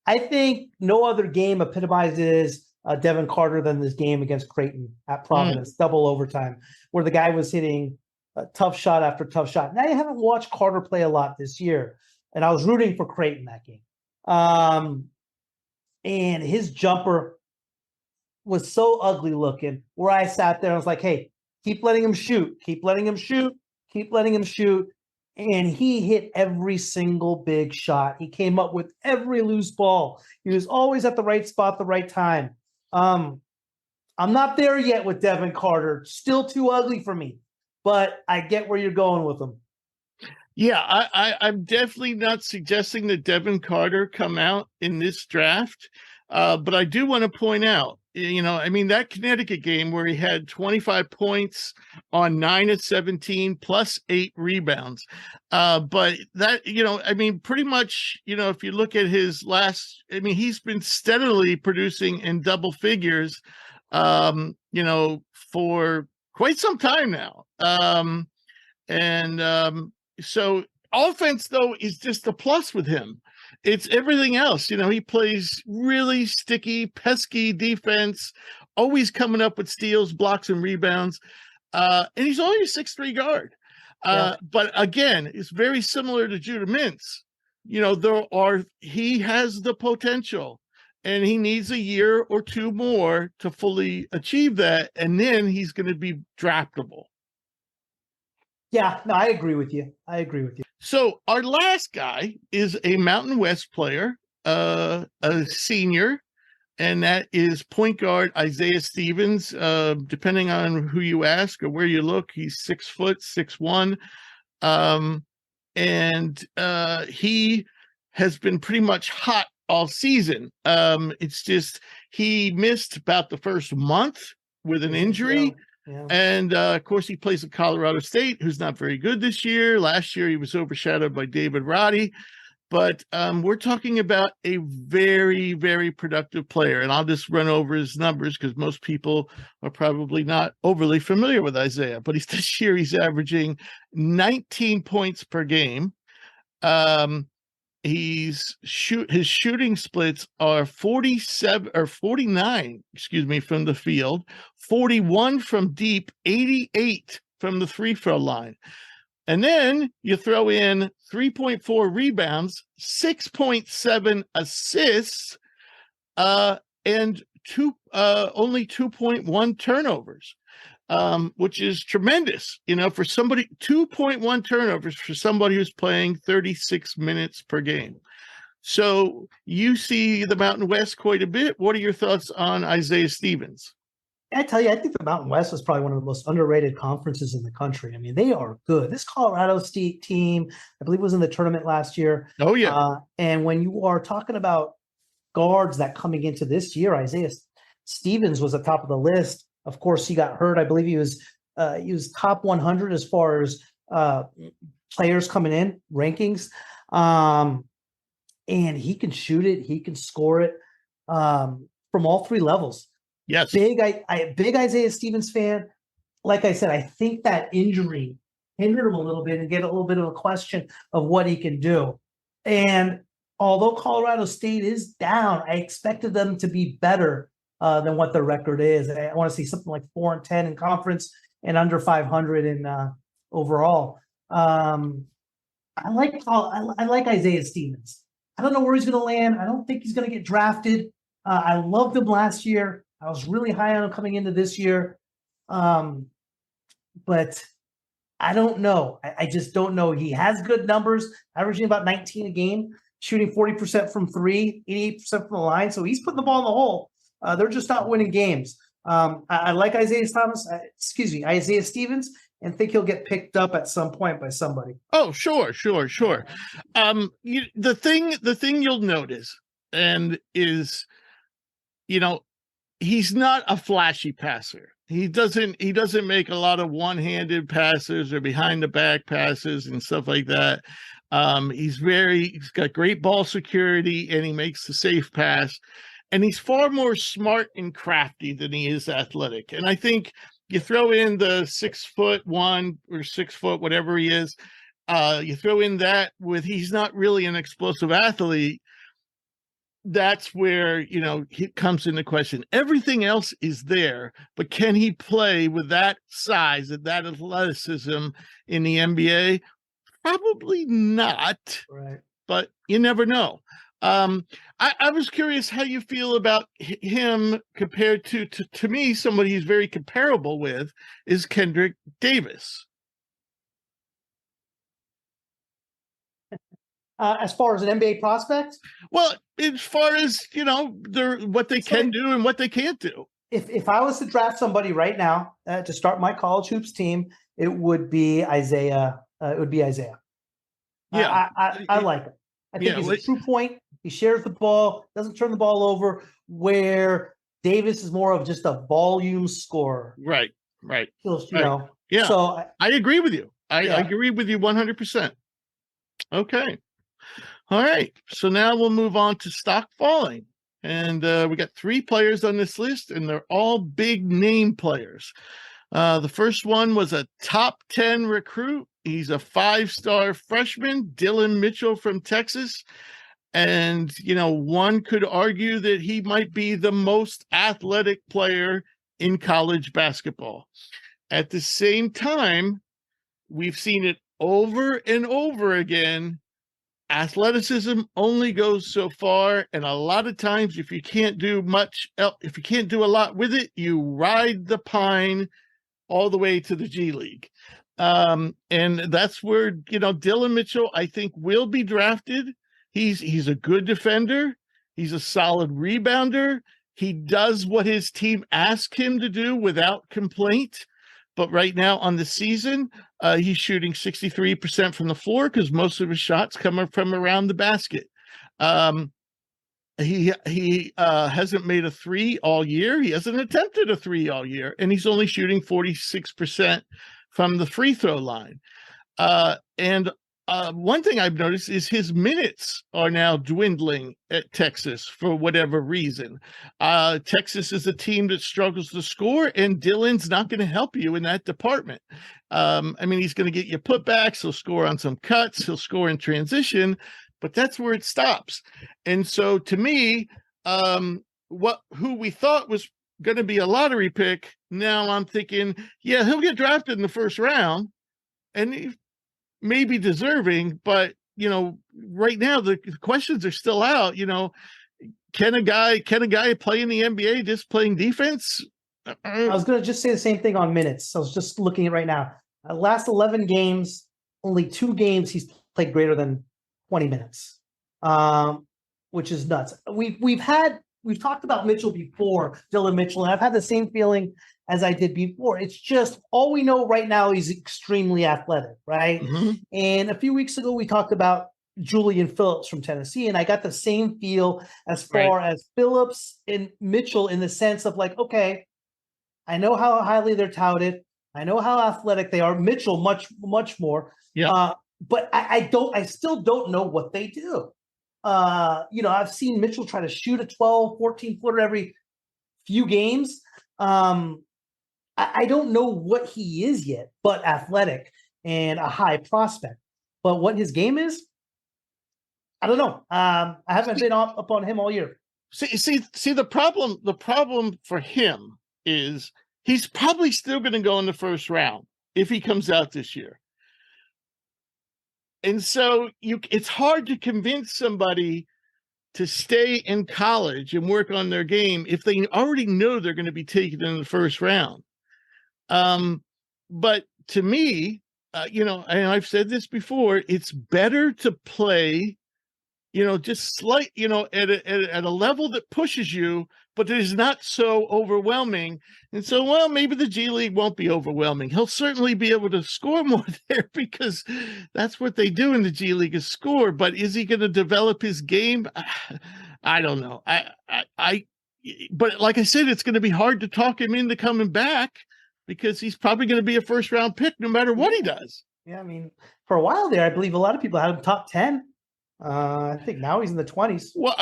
I think no other game epitomizes Devin Carter than this game against Creighton at Providence, double overtime, where the guy was hitting tough shot after tough shot. Now, I haven't watched Carter play a lot this year, and I was rooting for Creighton that game. And his jumper was so ugly looking, where I sat there and I was like, hey, keep letting him shoot. Keep letting him shoot. Keep letting him shoot. And he hit every single big shot. He came up with every loose ball. He was always at the right spot, the right time. I'm not there yet with Devin Carter. Still too ugly for me. But I get where you're going with him. Yeah, I'm definitely not suggesting that Devin Carter come out in this draft. But I do want to point out, that Connecticut game where he had 25 points on 9 of 17 plus 8 rebounds. But that, pretty much, if you look at his he's been steadily producing in double figures, for quite some time now. So offense, though, is just a plus with him. It's everything else. He plays really sticky, pesky defense, always coming up with steals, blocks, and rebounds. And he's only a 6'3" guard. But again, it's very similar to Judah Mintz. He has the potential, and he needs a year or two more to fully achieve that. And then he's going to be draftable. Yeah, no, I agree with you. So our last guy is a Mountain West player, a senior, and that is point guard Isaiah Stevens. Depending on who you ask or where you look, he's 6 foot, 6'1", and he has been pretty much hot all season. It's just he missed about the first month with an injury. Yeah. And of course, he plays at Colorado State, who's not very good this year. Last year, he was overshadowed by David Roddy. But we're talking about a very, very productive player. And I'll just run over his numbers because most people are probably not overly familiar with Isaiah. But this year, he's averaging 19 points per game. His shooting splits are 49 from the field, 41 from deep, 88 from the free throw line. And then you throw in 3.4 rebounds, 6.7 assists, and only 2.1 turnovers. Which is tremendous, for somebody, 2.1 turnovers for somebody who's playing 36 minutes per game. So you see the Mountain West quite a bit. What are your thoughts on Isaiah Stevens? I tell you, I think the Mountain West is probably one of the most underrated conferences in the country. I mean, they are good. This Colorado State team, I believe, was in the tournament last year. Oh, yeah. And when you are talking about guards that coming into this year, Isaiah Stevens was at the top of the list. Of course, he got hurt. I believe he was top 100 as far as players coming in rankings. And he can shoot it. He can score it. from all three levels. Yes. Big Isaiah Stevens fan. Like I said, I think that injury hindered him a little bit and get a little bit of a question of what he can do. And although Colorado State is down, I expected them to be better than what their record is. I want to see something like 4-10 in conference and under 500 in overall. I like Isaiah Stevens. I don't know where he's going to land. I don't think he's going to get drafted. I loved him last year. I was really high on him coming into this year. But I don't know. I just don't know. He has good numbers, averaging about 19 a game, shooting 40% from three, 88% from the line. So he's putting the ball in the hole. They're just not winning games. I like Isaiah Stevens, and think he'll get picked up at some point by somebody. Oh, sure. The thing you'll notice and is, he's not a flashy passer. He doesn't make a lot of one-handed passes or behind the back passes and stuff like that. He's got great ball security, and he makes the safe pass. And he's far more smart and crafty than he is athletic. And I think you throw in the 6'1" or 6 foot, whatever he is, you throw in that with he's not really an explosive athlete. That's where, he comes into question. Everything else is there, but can he play with that size and that athleticism in the NBA? Probably not, Right. But you never know. I was curious how you feel about him compared to me, somebody he's very comparable with is Kendrick Davis. As far as an NBA prospect? Well, as far as, what they can do and what they can't do. If I was to draft somebody right now to start my college hoops team, it would be Isaiah. Yeah. I like it. I think he's a true point. He shares the ball, doesn't turn the ball over, where Davis is more of just a volume scorer. Right. Yeah. So I agree with you. I agree with you 100%. Okay. All right. So now we'll move on to stock falling. And we got 3 players on this list, and they're all big name players. The first one was a top 10 recruit. He's a 5-star freshman, Dylan Mitchell from Texas. And, one could argue that he might be the most athletic player in college basketball. At the same time, we've seen it over and over again. Athleticism only goes so far. And a lot of times, if you can't do a lot with it, you ride the pine all the way to the G League. And that's where, Dylan Mitchell, I think, will be drafted. He's a good defender. He's a solid rebounder. He does what his team asks him to do without complaint. But right now on the season, he's shooting 63% from the floor because most of his shots come from around the basket. He hasn't made a 3 all year. He hasn't attempted a 3 all year, and he's only shooting 46% from the free throw line. And one thing I've noticed is his minutes are now dwindling at Texas for whatever reason. Texas is a team that struggles to score, and Dylan's not going to help you in that department. He's going to get you putbacks. He'll score on some cuts. He'll score in transition, but that's where it stops. And so to me, who we thought was going to be a lottery pick, now I'm thinking, he'll get drafted in the first round, and he may be deserving, but right now the questions are still out. Can a guy play in the NBA just playing defense? I was going to just say the same thing on minutes. I was just looking at right now. Last 11 games, only 2 games he's played greater than 20 minutes, which is nuts. We've talked about Mitchell before, Dylan Mitchell, and I've had the same feeling as I did before. It's just all we know right now, he's extremely athletic, right? Mm-hmm. And a few weeks ago, we talked about Julian Phillips from Tennessee, and I got the same feel as far as Phillips and Mitchell in the sense of like, okay, I know how highly they're touted. I know how athletic they are. Mitchell, much, much more. Yeah. But I still don't know what they do. I've seen Mitchell try to shoot a 12, 14 footer every few games. I don't know what he is yet, but athletic and a high prospect. But what his game is, I don't know. I haven't been up on him all year. See the problem for him is he's probably still going to go in the first round if he comes out this year. And so it's hard to convince somebody to stay in college and work on their game if they already know they're going to be taken in the first round. But to me, and I've said this before, it's better to play, just slight, at a level that pushes you, but it is not so overwhelming. And so, well, maybe the G League won't be overwhelming. He'll certainly be able to score more there because that's what they do in the G League is score. But is he going to develop his game? I don't know. But like I said, it's going to be hard to talk him into coming back because he's probably going to be a first round pick no matter what he does. Yeah, I mean, for a while there, I believe a lot of people had him top 10. I think now he's in the 20s. Well,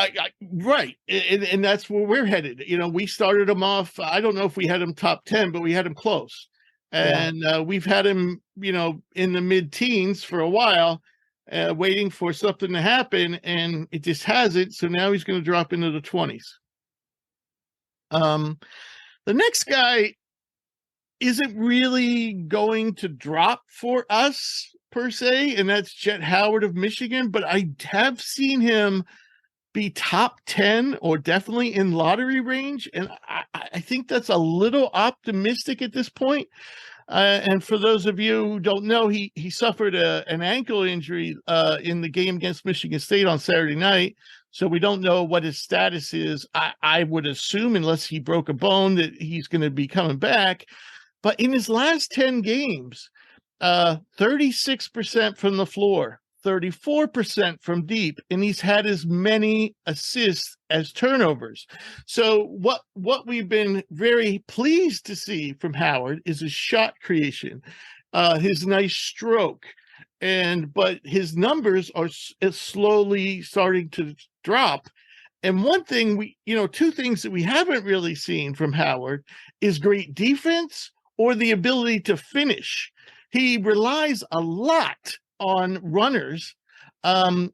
right. And that's where we're headed. We started him off. I don't know if we had him top 10, but we had him close. And we've had him, in the mid-teens for a while, waiting for something to happen. And it just hasn't. So now he's going to drop into the 20s. The next guy isn't really going to drop for us per se, and that's Jet Howard of Michigan, but I have seen him be top 10 or definitely in lottery range, and I think that's a little optimistic at this point. And for those of you who don't know, he suffered an ankle injury in the game against Michigan State on Saturday night, so we don't know what his status is. I would assume, unless he broke a bone, that he's going to be coming back. But in his last 10 games, 36% from the floor, 34% from deep, and he's had as many assists as turnovers. So what we've been very pleased to see from Howard is his shot creation, his nice stroke, but his numbers are slowly starting to drop. And one thing two things that we haven't really seen from Howard is great defense or the ability to finish. He relies a lot on runners,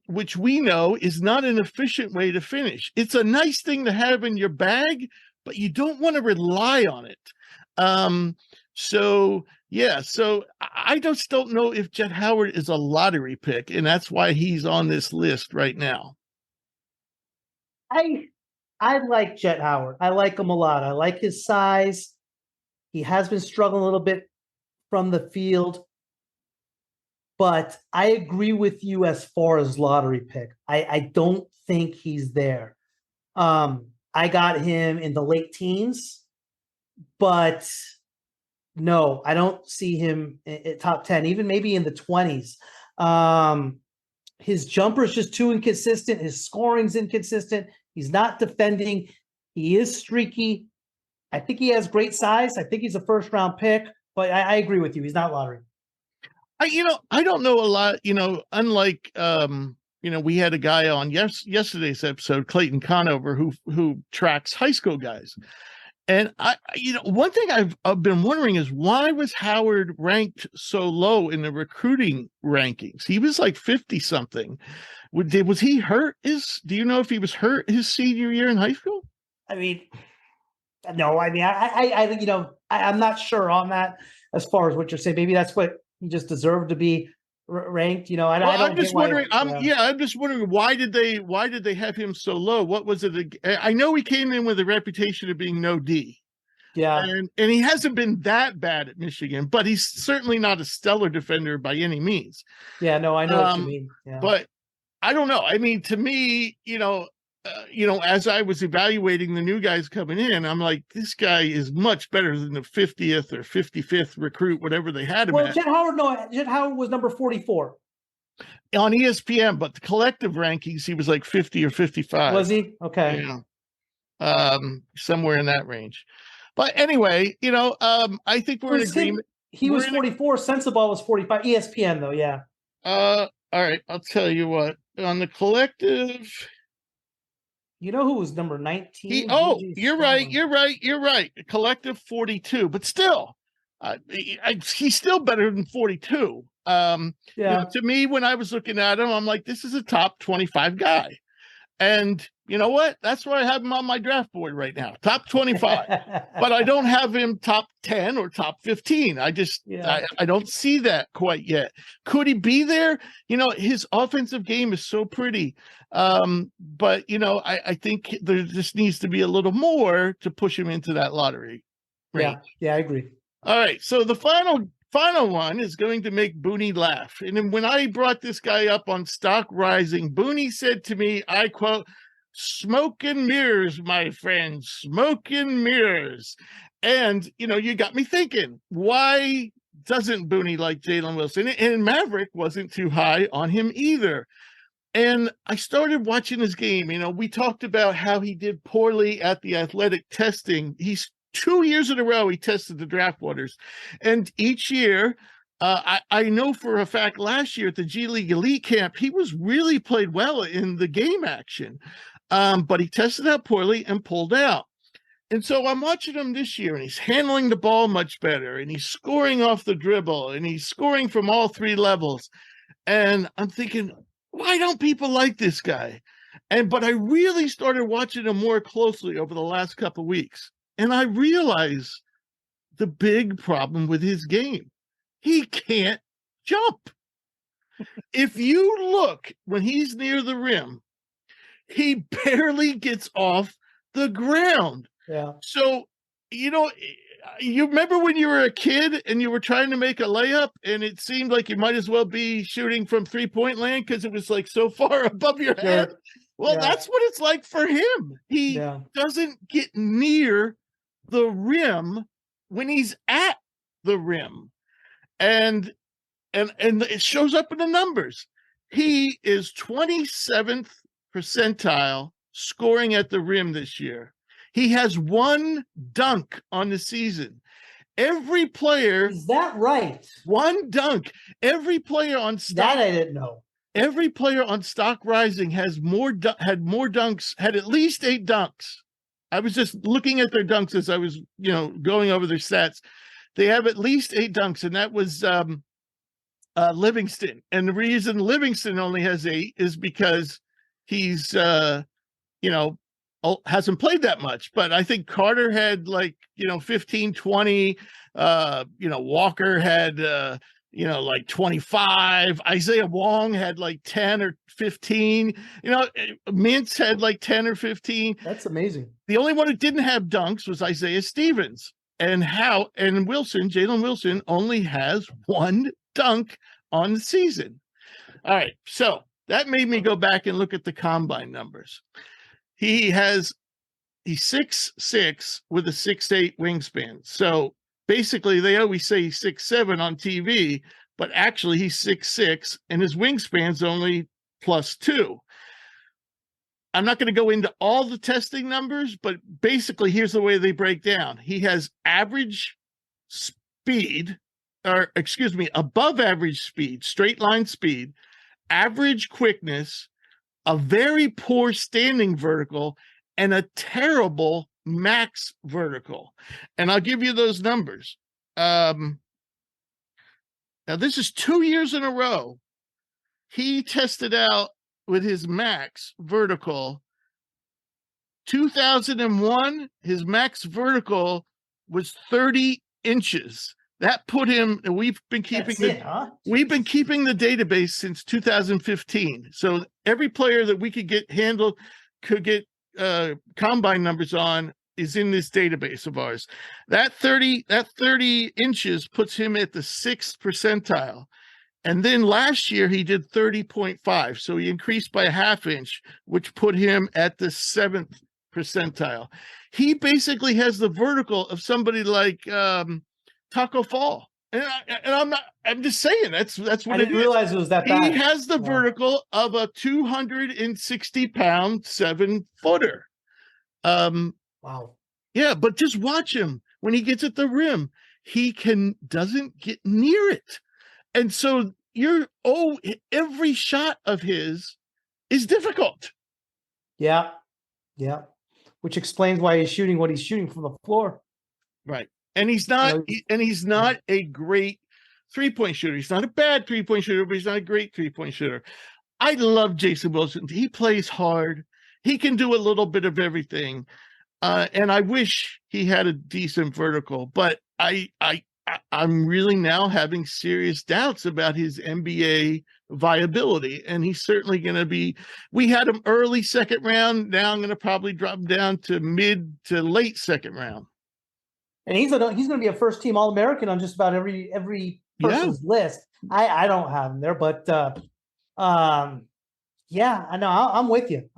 which we know is not an efficient way to finish. It's a nice thing to have in your bag, but you don't want to rely on it. So I just don't know if Jet Howard is a lottery pick, and that's why he's on this list right now. I like Jet Howard. I like him a lot. I like his size. He has been struggling a little bit from the field, but I agree with you as far as lottery pick. I don't think he's there. I got him in the late teens, but no, I don't see him at top 10, even maybe in the 20s. His jumper is just too inconsistent. His scoring's inconsistent. He's not defending. He is streaky. I think he has great size. I think he's a first round pick, but I agree with you. He's not lottery. I don't know a lot, unlike, we had a guy on yesterday's episode, Clayton Conover, who tracks high school guys. And one thing I've been wondering is why was Howard ranked so low in the recruiting rankings? He was like 50 something. Was he hurt? Do you know if he was hurt his senior year in high school? I mean, no, I mean, I'm not sure on that as far as what you're saying. Maybe that's what he just deserved to be ranked. I'm just wondering. I'm just wondering why did they have him so low? What was it? I know he came in with a reputation of being no D. Yeah, and he hasn't been that bad at Michigan, but he's certainly not a stellar defender by any means. Yeah, no, I know what you mean. Yeah. But I don't know. I mean, to me, as I was evaluating the new guys coming in, I'm like, this guy is much better than the 50th or 55th recruit, whatever they had him at. Jet Howard was number 44 on ESPN, but the collective rankings, he was like 50 or 55. Was he? Okay. Yeah. Somewhere in that range. But anyway, I think we're in agreement. He was 44. Sensible was 45. ESPN, though, yeah. All right. I'll tell you what. On the collective, You know who was number 19? You're right. Collective 42, but still, he's still better than 42. To me, when I was looking at him, I'm like, this is a top 25 guy. And you know what? That's where I have him on my draft board right now, top 25. But I don't have him top 10 or top 15. I don't see that quite yet. Could he be there? His offensive game is so pretty. But I think there just needs to be a little more to push him into that lottery range. Yeah, I agree. All right. So the final one is going to make Bunni laugh. And then when I brought this guy up on Stock Rising, Bunni said to me, I quote, "Smoke and mirrors, my friend, smoke and mirrors." And, you got me thinking, why doesn't Bunni like Jalen Wilson? And Maverick wasn't too high on him either. And I started watching his game. We talked about how he did poorly at the athletic testing. He's 2 years in a row, he tested the draft waters. And each year, I know for a fact last year at the G League Elite Camp, he was really played well in the game action. But he tested out poorly and pulled out. And so I'm watching him this year, and he's handling the ball much better, and he's scoring off the dribble, and he's scoring from all three levels. And I'm thinking, why don't people like this guy? But I really started watching him more closely over the last couple of weeks. And I realized the big problem with his game. He can't jump. If you look when he's near the rim, he barely gets off the ground. Yeah. So, you remember when you were a kid and you were trying to make a layup and it seemed like you might as well be shooting from 3-point land because it was like so far above your head? Well, that's what it's like for him. He doesn't get near the rim when he's at the rim. And it shows up in the numbers. He is 27th percentile scoring at the rim this year. He has one dunk on the season. Every player. Is that right? One dunk. Every player on Stock. That I didn't know. Every player on Stock Rising had more dunks, had at least 8 dunks. I was just looking at their dunks as I was, going over their stats. They have at least 8 dunks, and that was Livingston. And the reason Livingston only has 8 is because he's, hasn't played that much. But I think Carter had 15, 20. Walker had, 25. Isaiah Wong had 10 or 15. Mintz had 10 or 15. That's amazing. The only one who didn't have dunks was Isaiah Stevens. And Jalen Wilson only has 1 dunk on the season. All right. So that made me go back and look at the combine numbers. He's 6'6" with a 6'8" wingspan. So basically, they always say he's 6'7" on TV, but actually he's 6'6", and his wingspan's only +2. I'm not going to go into all the testing numbers, but basically, here's the way they break down. He has average speed, above average speed, straight line speed, average quickness, a very poor standing vertical, and a terrible max vertical. And I'll give you those numbers. Now, this is 2 years in a row. He tested out with his max vertical. 2001, his max vertical was 30 inches. That put him, and we've been keeping we've been keeping the database since 2015. So every player that we could get combine numbers on is in this database of ours. That 30 inches puts him at the 6th percentile. And then last year he did 30.5. So he increased by a half inch, which put him at the 7th percentile. He basically has the vertical of somebody like Taco Fall. And I'm just saying that's what I didn't realize it was that bad. He has the vertical of a 260-pound 7-footer. Wow. Yeah, but just watch him when he gets at the rim. He doesn't get near it. And so every shot of his is difficult. Yeah. Yeah. Which explains why he's shooting what he's shooting from the floor. Right. And he's not a great 3-point shooter. He's not a bad 3-point shooter, but he's not a great 3-point shooter. I love Jason Wilson. He plays hard. He can do a little bit of everything. And I wish he had a decent vertical, but I'm really now having serious doubts about his NBA viability. And he's certainly going to be, we had him early second round. Now I'm going to probably drop him down to mid to late second round. And he's going to be a first team All-American on just about every person's list. I don't have him there, but yeah, I know. I'm with you.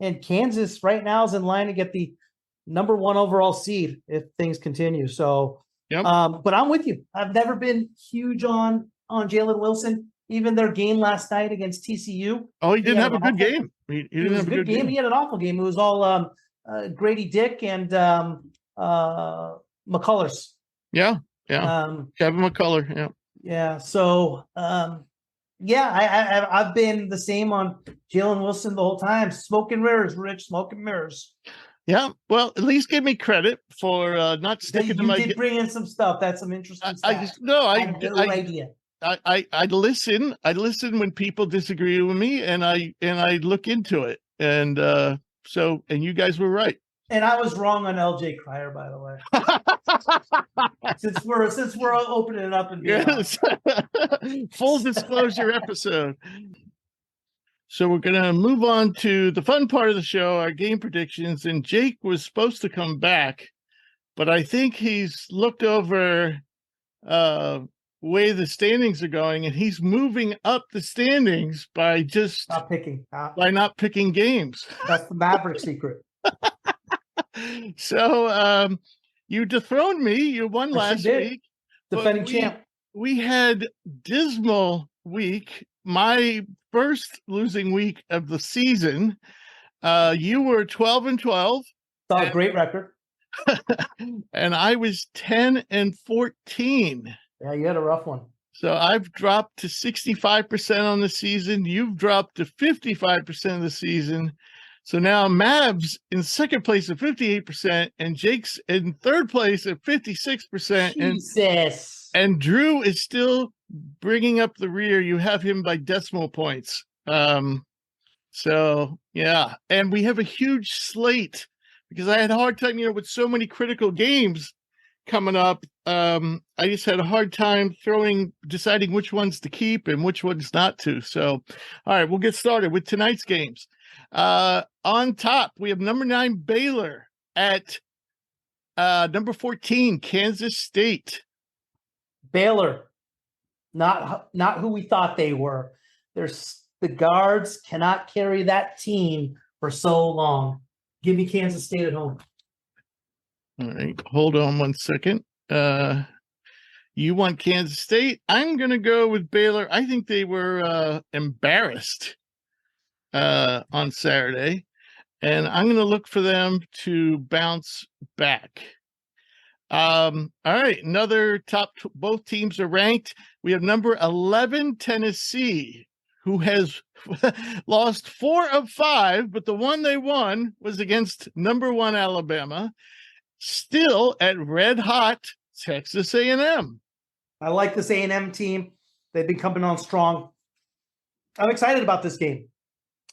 And Kansas right now is in line to get the number 1 overall seed if things continue. So, but I'm with you. I've never been huge on Jalen Wilson. Even their game last night against TCU. Oh, he didn't have a good game. He didn't have a good game. He had an awful game. It was all Grady Dick and McCullers. Yeah. Kevin McCullough. Yeah. Yeah. So, I've been the same on Jalen Wilson the whole time. Smoke and mirrors, Rich. Smoke and mirrors. Yeah. Well, at least give me credit for not sticking to my. You did bring in some stuff. That's some interesting stuff. I listen. I listen when people disagree with me, and I look into it. And and you guys were right. And I was wrong on LJ Cryer, by the way. since we're opening it up and yes. Full disclosure episode. So we're going to move on to the fun part of the show, our game predictions. And Jake was supposed to come back, but I think he's looked over way the standings are going, and he's moving up the standings by just not picking games. That's the Maverick secret. So you dethroned me. You won last week. Defending champ. We had dismal week. My first losing week of the season. You were 12-12. That's a great record. And I was 10-14. Yeah, you had a rough one. So I've dropped to 65% on the season. You've dropped to 55% of the season. So now Mavs in second place at 58%, and Jake's in third place at 56%. Jesus. And Drew is still bringing up the rear. You have him by decimal points. So yeah, and we have a huge slate because I had a hard time, with so many critical games coming up. I just had a hard time deciding which ones to keep and which ones not to. So, all right, we'll get started with tonight's games. On top, we have number 9 Baylor at number 14 Kansas State. Baylor, not who we thought they were. The guards cannot carry that team for so long. Give me Kansas State at home. All right, hold on one second. You want Kansas State? I'm going to go with Baylor. I think they were embarrassed on Saturday, and I'm going to look for them to bounce back. All right, another both teams are ranked. We have number 11 Tennessee, who has lost 4 of 5, but the one they won was against number 1 Alabama, still at red hot Texas A&M. I like this A&M team. They've been coming on strong. I'm excited about this game.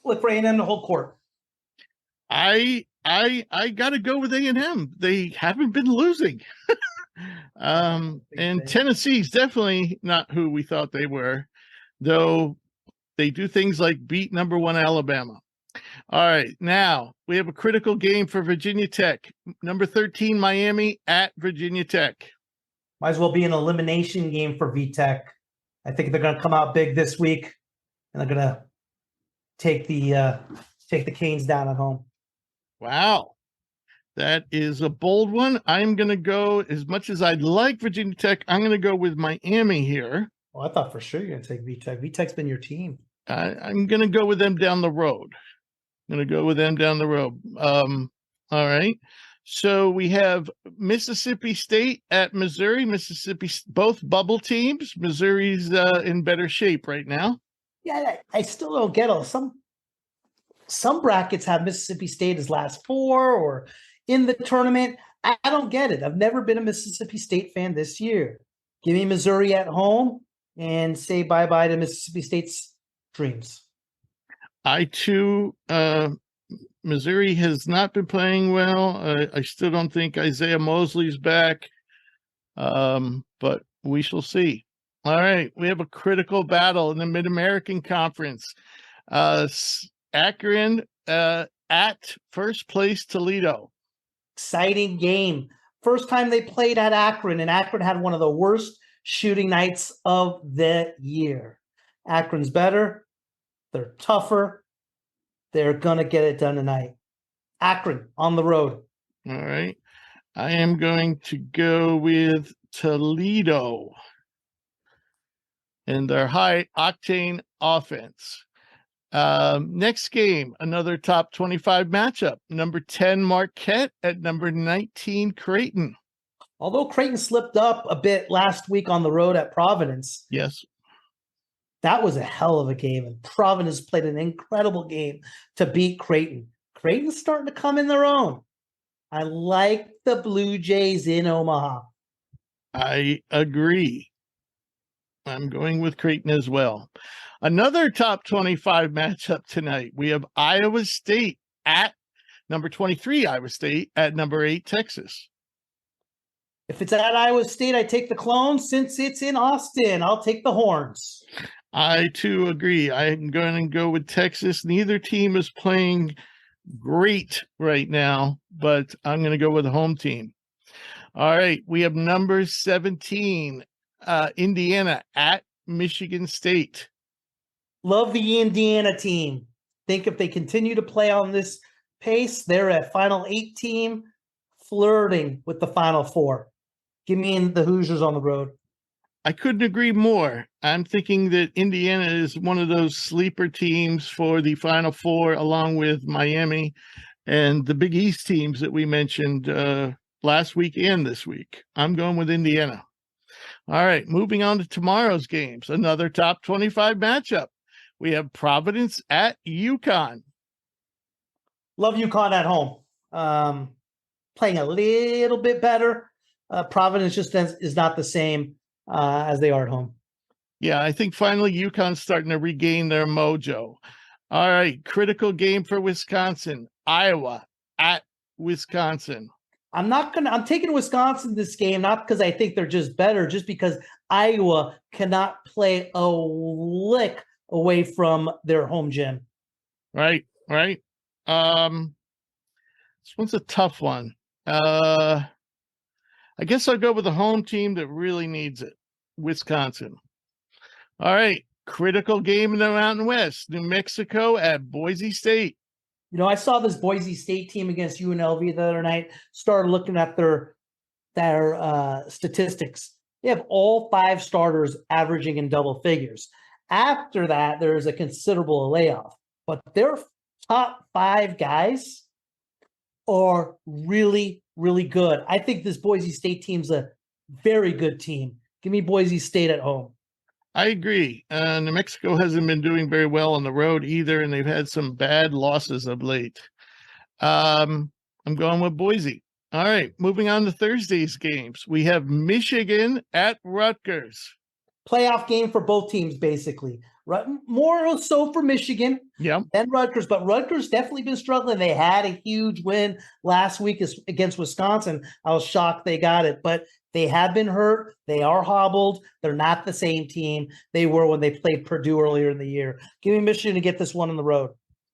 Look for A&M to hold court. I got to go with A&M. They haven't been losing. And Tennessee's definitely not who we thought they were, though they do things like beat number 1 Alabama. All right, now we have a critical game for Virginia Tech. Number 13 Miami at Virginia Tech. Might as well be an elimination game for VTech. I think they're going to come out big this week, and they're going to take the Canes down at home. Wow, that is a bold one. I'm going to go, as much as I'd like Virginia Tech, I'm going to go with Miami here. Well, I thought for sure you're going to take VTech. VTech's been your team. I'm going to go with them down the road. All right. So we have Mississippi State at Missouri. Mississippi, both bubble teams. Missouri's in better shape right now. Yeah, I still don't get it. some brackets have Mississippi State as last four or in the tournament. I don't get it. I've never been a Mississippi State fan this year. Give me Missouri at home and say bye-bye to Mississippi State's dreams. I too, Missouri has not been playing well. I still don't think Isaiah Mosley's back, but we shall see. All right, we have a critical battle in the Mid-American Conference. Akron at first place Toledo. Exciting game. First time they played at Akron, and Akron had one of the worst shooting nights of the year. Akron's better. They're tougher. They're going to get it done tonight. Akron on the road. All right. I am going to go with Toledo and their high octane offense. Next game, another top 25 matchup. Number 10 Marquette at number 19 Creighton. Although Creighton slipped up a bit last week on the road at Providence. Yes. That was a hell of a game, and Providence played an incredible game to beat Creighton. Creighton's starting to come in their own. I like the Blue Jays in Omaha. I agree. I'm going with Creighton as well. Another top 25 matchup tonight. We have Iowa State at number 23, Iowa State at number 8, Texas. If it's at Iowa State, I take the Clones. Since it's in Austin, I'll take the Horns. I too agree. I'm going to go with Texas. Neither team is playing great right now, but I'm going to go with the home team. All right. We have number 17, Indiana at Michigan State. Love the Indiana team. Think if they continue to play on this pace, they're a Final 8 team flirting with the Final 4. Give me the Hoosiers on the road. I couldn't agree more. I'm thinking that Indiana is one of those sleeper teams for the Final 4, along with Miami and the Big East teams that we mentioned last week and this week. I'm going with Indiana. All right, moving on to tomorrow's games. Another top 25 matchup. We have Providence at UConn. Love UConn at home. Playing a little bit better. Providence just is not the same as they are at home. Yeah, I think finally UConn's starting to regain their mojo. All right, critical game for Wisconsin. Iowa at Wisconsin. I'm taking Wisconsin this game, not because I think they're just better, just because Iowa cannot play a lick away from their home gym. Right. This one's a tough one. I guess I'll go with the home team that really needs it, Wisconsin. All right, critical game in the Mountain West. New Mexico at Boise State. You know, I saw this Boise State team against UNLV the other night, started looking at their statistics. They have all 5 starters averaging in double figures. After that, there's a considerable layoff. But their top 5 guys are really, really good. I think this Boise State team's a very good team. Give me Boise State at home. I agree. New Mexico hasn't been doing very well on the road either, and they've had some bad losses of late. I'm going with Boise. All right, moving on to Thursday's games. We have Michigan at Rutgers. Playoff game for both teams, basically. More so for Michigan than Rutgers, but Rutgers definitely been struggling. They had a huge win last week against Wisconsin. I was shocked they got it, but they have been hurt. They are hobbled. They're not the same team they were when they played Purdue earlier in the year. Give me Michigan to get this one on the road.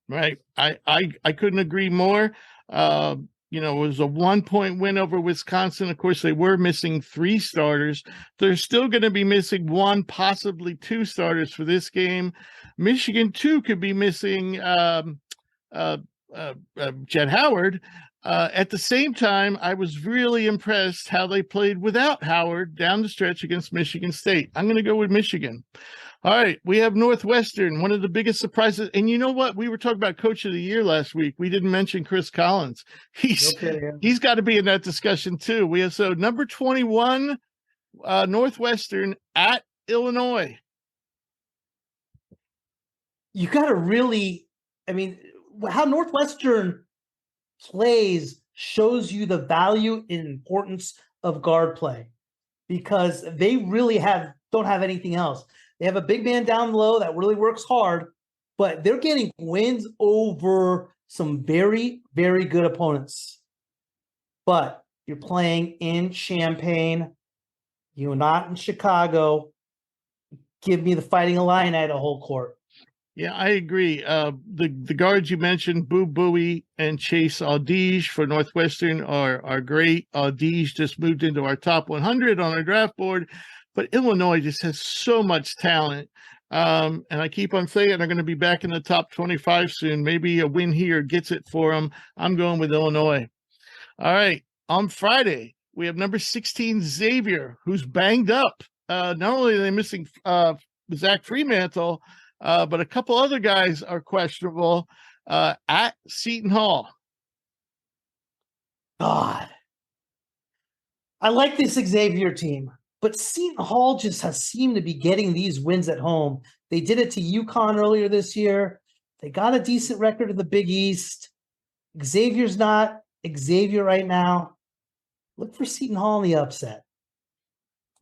Right. I couldn't agree more. It was a 1-point win over Wisconsin. Of course, they were missing 3 starters. They're still going to be missing 1, possibly 2 starters for this game. Michigan, too, could be missing Jet Howard. At the same time, I was really impressed how they played without Howard down the stretch against Michigan State. I'm going to go with Michigan. All right, we have Northwestern, one of the biggest surprises. And you know what? We were talking about Coach of the Year last week. We didn't mention Chris Collins. He's got to be in that discussion too. We have number 21, Northwestern at Illinois. You got to really, how Northwestern plays shows you the value and importance of guard play, because they really don't have anything else. They have a big man down low that really works hard, but they're getting wins over some very, very good opponents. But you're playing in Champaign. You're not in Chicago. Give me the Fighting Illini at a whole court. Yeah, I agree. The guards you mentioned, Boo Buie and Chase Audige for Northwestern are great. Audige just moved into our top 100 on our draft board, but Illinois just has so much talent. And I keep on saying they're going to be back in the top 25 soon. Maybe a win here gets it for them. I'm going with Illinois. All right. On Friday, we have number 16, Xavier, who's banged up. Not only are they missing Zach Fremantle, but a couple other guys are questionable at Seton Hall. God. I like this Xavier team, but Seton Hall just has seemed to be getting these wins at home. They did it to UConn earlier this year. They got a decent record in the Big East. Xavier's not Xavier right now. Look for Seton Hall in the upset.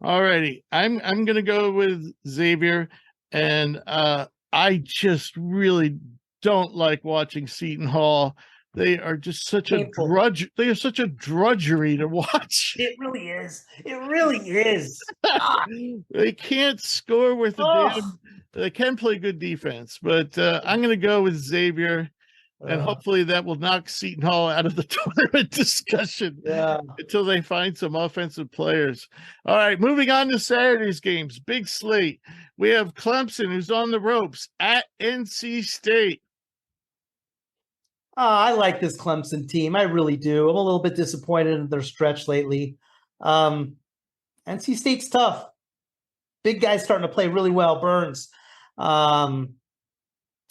All righty. I'm going to go with Xavier, and I just really don't like watching Seton Hall. They are just such Painful. a drudge. They are such a drudgery to watch. It really is. It really is. They can't score with the damn. They can play good defense, but I'm going to go with Xavier, and hopefully that will knock Seton Hall out of the tournament discussion until they find some offensive players. All right, moving on to Saturday's games. Big slate. We have Clemson, who's on the ropes, at NC State. I like this Clemson team. I really do. I'm a little bit disappointed in their stretch lately. NC State's tough. Big guy's starting to play really well. Burns.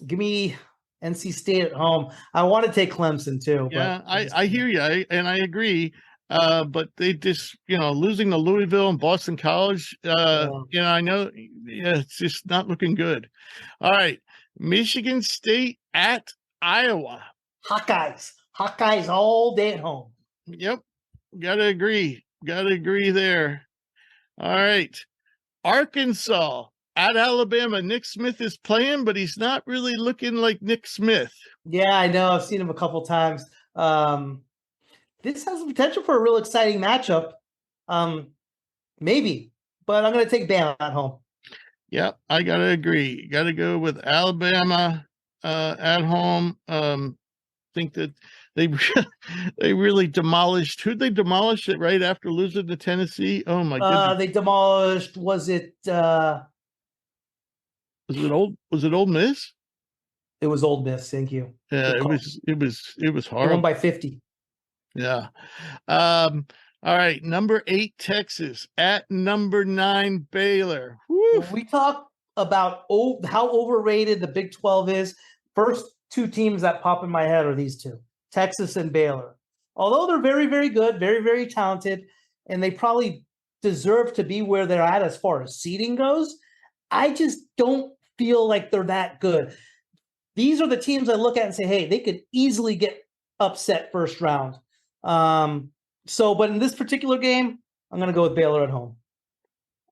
Give me NC State at home. I want to take Clemson too. Yeah, I hear you, and I agree. But they just, losing to Louisville and Boston College, I know, it's just not looking good. All right, Michigan State at Iowa. Hawkeyes all day at home. Yep, gotta agree there. All right, Arkansas at Alabama. Nick Smith is playing, but he's not really looking like Nick Smith. Yeah, I know. I've seen him a couple times. This has the potential for a real exciting matchup. Maybe, but I'm going to take Bama at home. Yeah, I got to agree. Got to go with Alabama at home. Think that they really demolished. Who'd they demolish it right after losing to Tennessee? Oh my goodness! They demolished. Was it Old Miss? It was Old Miss. Thank you. Yeah, it was horrible. They won by 50. Yeah. All right. Number 8 Texas at number 9 Baylor. Woo. When we talk about how overrated the Big 12 is, first two teams that pop in my head are these two, Texas and Baylor. Although they're very, very good, very, very talented, and they probably deserve to be where they're at as far as seeding goes, I just don't feel like they're that good. These are the teams I look at and say, hey, they could easily get upset first round. But in this particular game, I'm going to go with Baylor at home.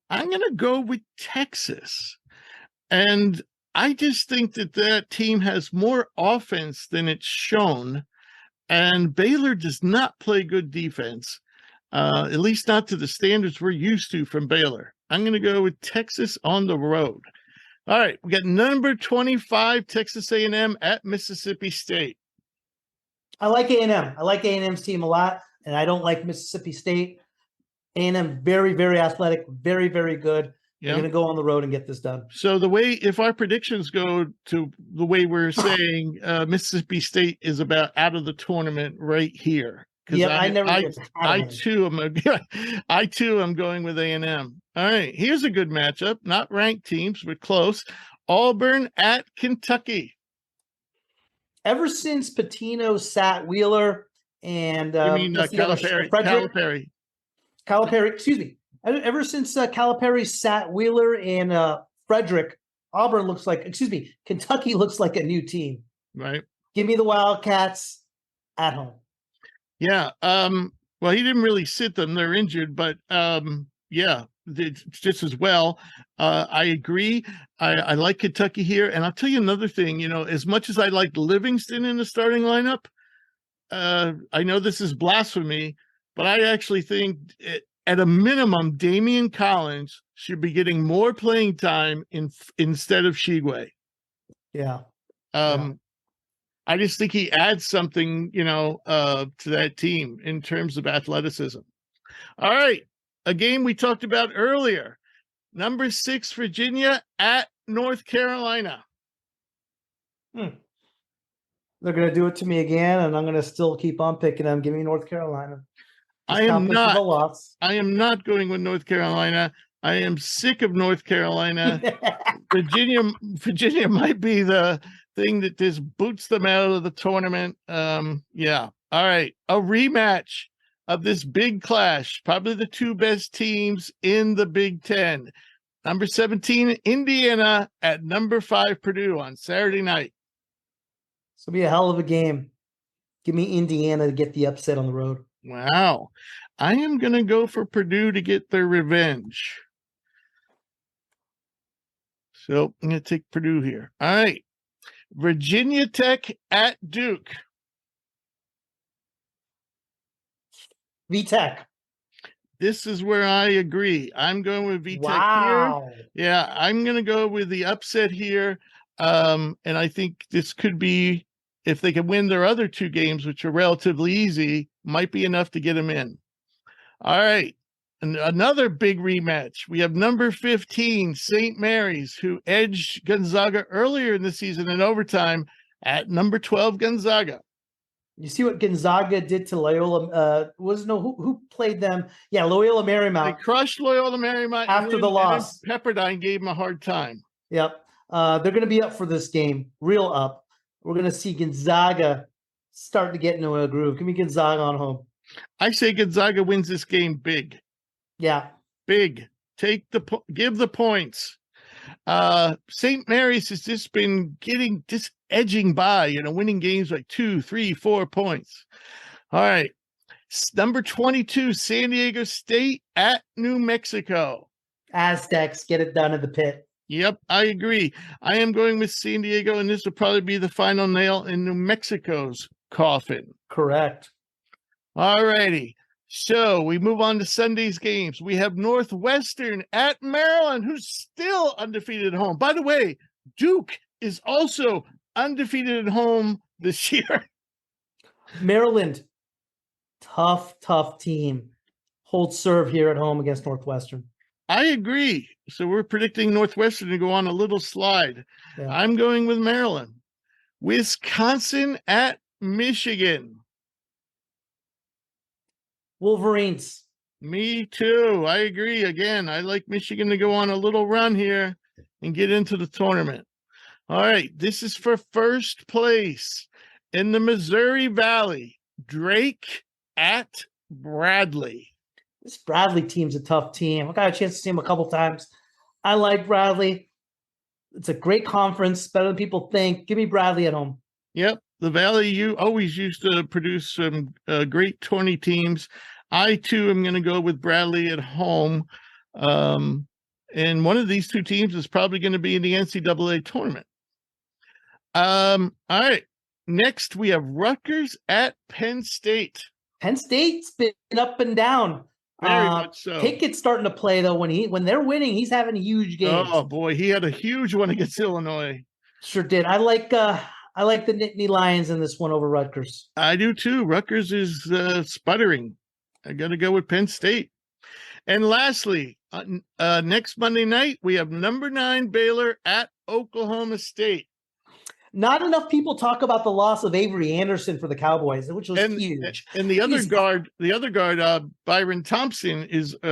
I'm going to go with Texas. And I just think that team has more offense than it's shown. And Baylor does not play good defense, at least not to the standards we're used to from Baylor. I'm going to go with Texas on the road. All right, we got number 25, Texas A&M at Mississippi State. I like A&M. I like A&M's team a lot, and I don't like Mississippi State. A&M, very, very athletic, very, very good. Yeah. They're going to go on the road and get this done. So if our predictions go to the way we're saying, Mississippi State is about out of the tournament right here. Yeah, I too am going with A&M. All right, here's a good matchup. Not ranked teams, but close. Auburn at Kentucky. Ever since Pitino sat Wheeler and Calipari. Excuse me. Ever since Calipari sat Wheeler and Frederick, Kentucky looks like a new team. Right. Give me the Wildcats at home. Yeah. Well, he didn't really sit them; they're injured, but yeah, just as well. I agree. I like Kentucky here, and I'll tell you another thing. As much as I like Livingston in the starting lineup, I know this is blasphemy, but I actually think at a minimum, Damian Collins should be getting more playing time instead of Shigwe. Yeah. I just think he adds something, to that team in terms of athleticism. All right. A game we talked about earlier. Number 6, Virginia at North Carolina. They're going to do it to me again, and I'm going to still keep on picking them. Give me North Carolina. I am not going with North Carolina. I am sick of North Carolina. Virginia might be the thing that just boots them out of the tournament. Yeah. All right. A rematch of this big clash, probably the two best teams in the Big Ten. Number 17, Indiana at number 5, Purdue on Saturday night. This will be a hell of a game. Give me Indiana to get the upset on the road. Wow. I am going to go for Purdue to get their revenge. So I'm going to take Purdue here. All right. Virginia Tech at Duke. VTech. This is where I agree. I'm going with VTech Wow. here. Yeah, I'm going to go with the upset here. And I think this could be, if they can win their other 2 games, which are relatively easy, might be enough to get them in. All right. And another big rematch. We have number 15, St. Mary's, who edged Gonzaga earlier in the season in overtime at number 12, Gonzaga. You see what Gonzaga did to Loyola? Who played them? Yeah, Loyola Marymount. They crushed Loyola Marymount after the loss. Pepperdine gave them a hard time. Yep. They're going to be up for this game, real up. We're going to see Gonzaga start to get into a groove. Give me Gonzaga on home. I say Gonzaga wins this game big. Yeah. Big. Give the points. St. Mary's has just been edging by, winning games like 2, 3, 4 points. All right. Number 22, San Diego State at New Mexico. Aztecs, get it done in the pit. Yep, I agree. I am going with San Diego, and this will probably be the final nail in New Mexico's coffin. Correct. All righty. So we move on to Sunday's games. We have Northwestern at Maryland, who's still undefeated at home. By the way, Duke is also undefeated at home this year. Maryland, tough team. Hold serve here at home against Northwestern. I agree. So we're predicting Northwestern to go on a little slide. Yeah. I'm going with Maryland. Wisconsin at Michigan. Wolverines. Me too. I agree. Again, I like Michigan to go on a little run here and get into the tournament. All right. This is for first place in the Missouri Valley. Drake at Bradley. This Bradley team's a tough team. I got a chance to see him a couple times. I like Bradley. It's a great conference, better than people think. Give me Bradley at home. Yep. The Valley, you always used to produce some great tourney teams. I, too, am going to go with Bradley at home. And one of these 2 teams is probably going to be in the NCAA tournament. All right. Next, we have Rutgers at Penn State. Penn State's been up and down. Very much so. Pickett's starting to play, though. When they're winning, he's having huge games. Oh, boy. He had a huge one against Illinois. Sure did. I like the Nittany Lions in this one over Rutgers. I do, too. Rutgers is sputtering. I got to go with Penn State. And lastly, next Monday night, we have number 9 Baylor at Oklahoma State. Not enough people talk about the loss of Avery Anderson for the Cowboys, which was huge. And the other guard, Byron Thompson, is he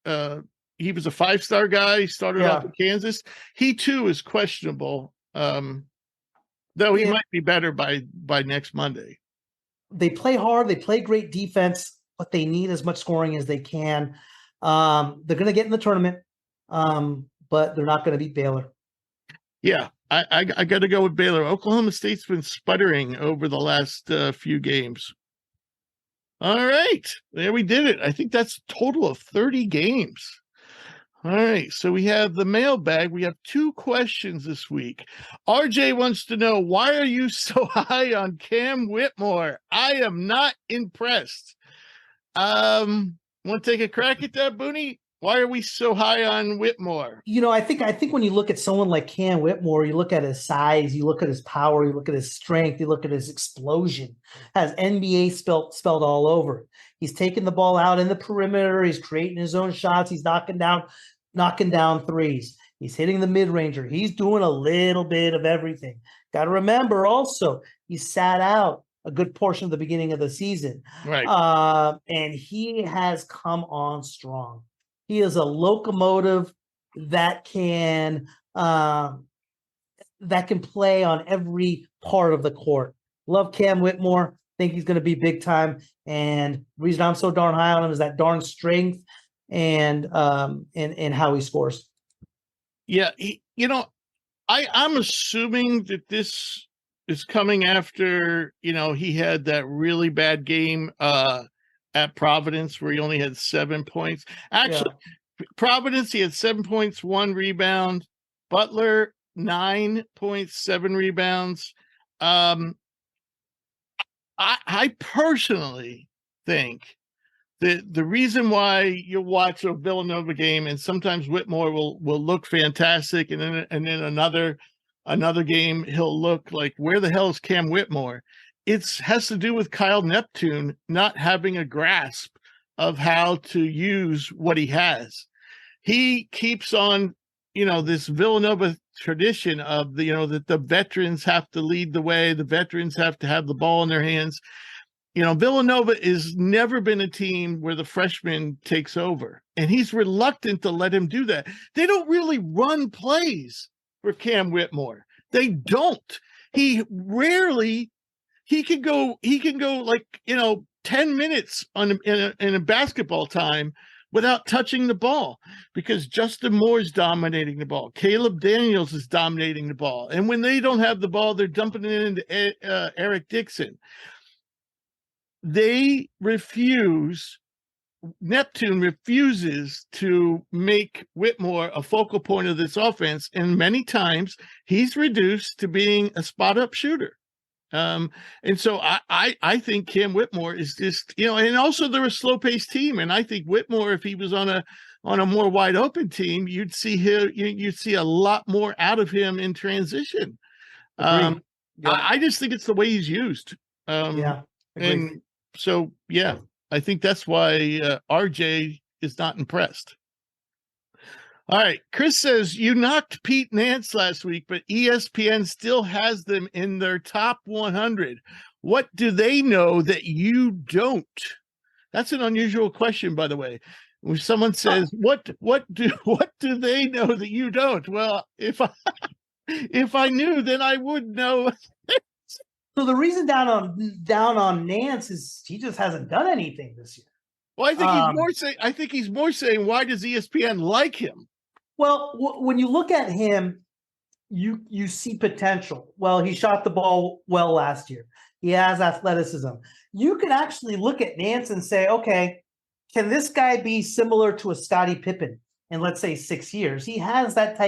was a 5-star guy. He started off at Kansas. He too is questionable. Though he might be better by next Monday. They play hard. They play great defense, but they need as much scoring as they can. They're going to get in the tournament, but they're not going to beat Baylor. Yeah, I got to go with Baylor. Oklahoma State's been sputtering over the last few games. All right, there we did it. I think that's a total of 30 games. All right, so we have the mailbag. We have 2 questions this week. RJ wants to know, why are you so high on Cam Whitmore? I am not impressed. Want to take a crack at that, Bunny? Why are we so high on Whitmore? I think when you look at someone like Cam Whitmore, you look at his size, you look at his power, you look at his strength, you look at his explosion. Has NBA spelled all over it. He's taking the ball out in the perimeter. He's creating his own shots. He's knocking down threes. He's hitting the mid-ranger. He's doing a little bit of everything. Got to remember also, he sat out a good portion of the beginning of the season. Right. And he has come on strong. He is a locomotive that can play on every part of the court. Love Cam Whitmore. Think he's going to be big time. And the reason I'm so darn high on him is that darn strength and how he scores. Yeah, I'm assuming that this is coming after, he had that really bad game at Providence where he only had 7 points. Actually, yeah. Providence, he had 7 points, 1 rebound. Butler, 9 points, 7 rebounds. I personally think that the reason why you watch a Villanova game and sometimes Whitmore will look fantastic, and then another game he'll look like, where the hell is Cam Whitmore? It has to do with Kyle Neptune not having a grasp of how to use what he has. He keeps on, this Villanova tradition of that the veterans have to lead the way. The veterans have to have the ball in their hands. Villanova has never been a team where the freshman takes over, and he's reluctant to let him do that. They don't really run plays for Cam Whitmore. They don't. He can go like, 10 minutes in a basketball time without touching the ball, because Justin Moore is dominating the ball. Caleb Daniels is dominating the ball. And when they don't have the ball, they're dumping it into Eric Dixon. Neptune refuses to make Whitmore a focal point of this offense, and many times he's reduced to being a spot-up shooter. And so I think Cam Whitmore is just, and also they're a slow-paced team, and I think Whitmore, if he was on a more wide-open team, you'd see a lot more out of him in transition. Yeah. I just think it's the way he's used. And so, yeah, I think that's why RJ is not impressed. All right. Chris says, you knocked Pete Nance last week, but ESPN still has them in their top 100. What do they know that you don't? That's an unusual question, by the way. When someone says, what do they know that you don't? Well, if I knew, then I would know. So the reason down on Nance is he just hasn't done anything this year. Well, I think he's more saying, why does ESPN like him? Well, when you look at him, you see potential. Well, he shot the ball well last year. He has athleticism. You can actually look at Nance and say, okay, can this guy be similar to a Scottie Pippen in, let's say, 6 years? He has that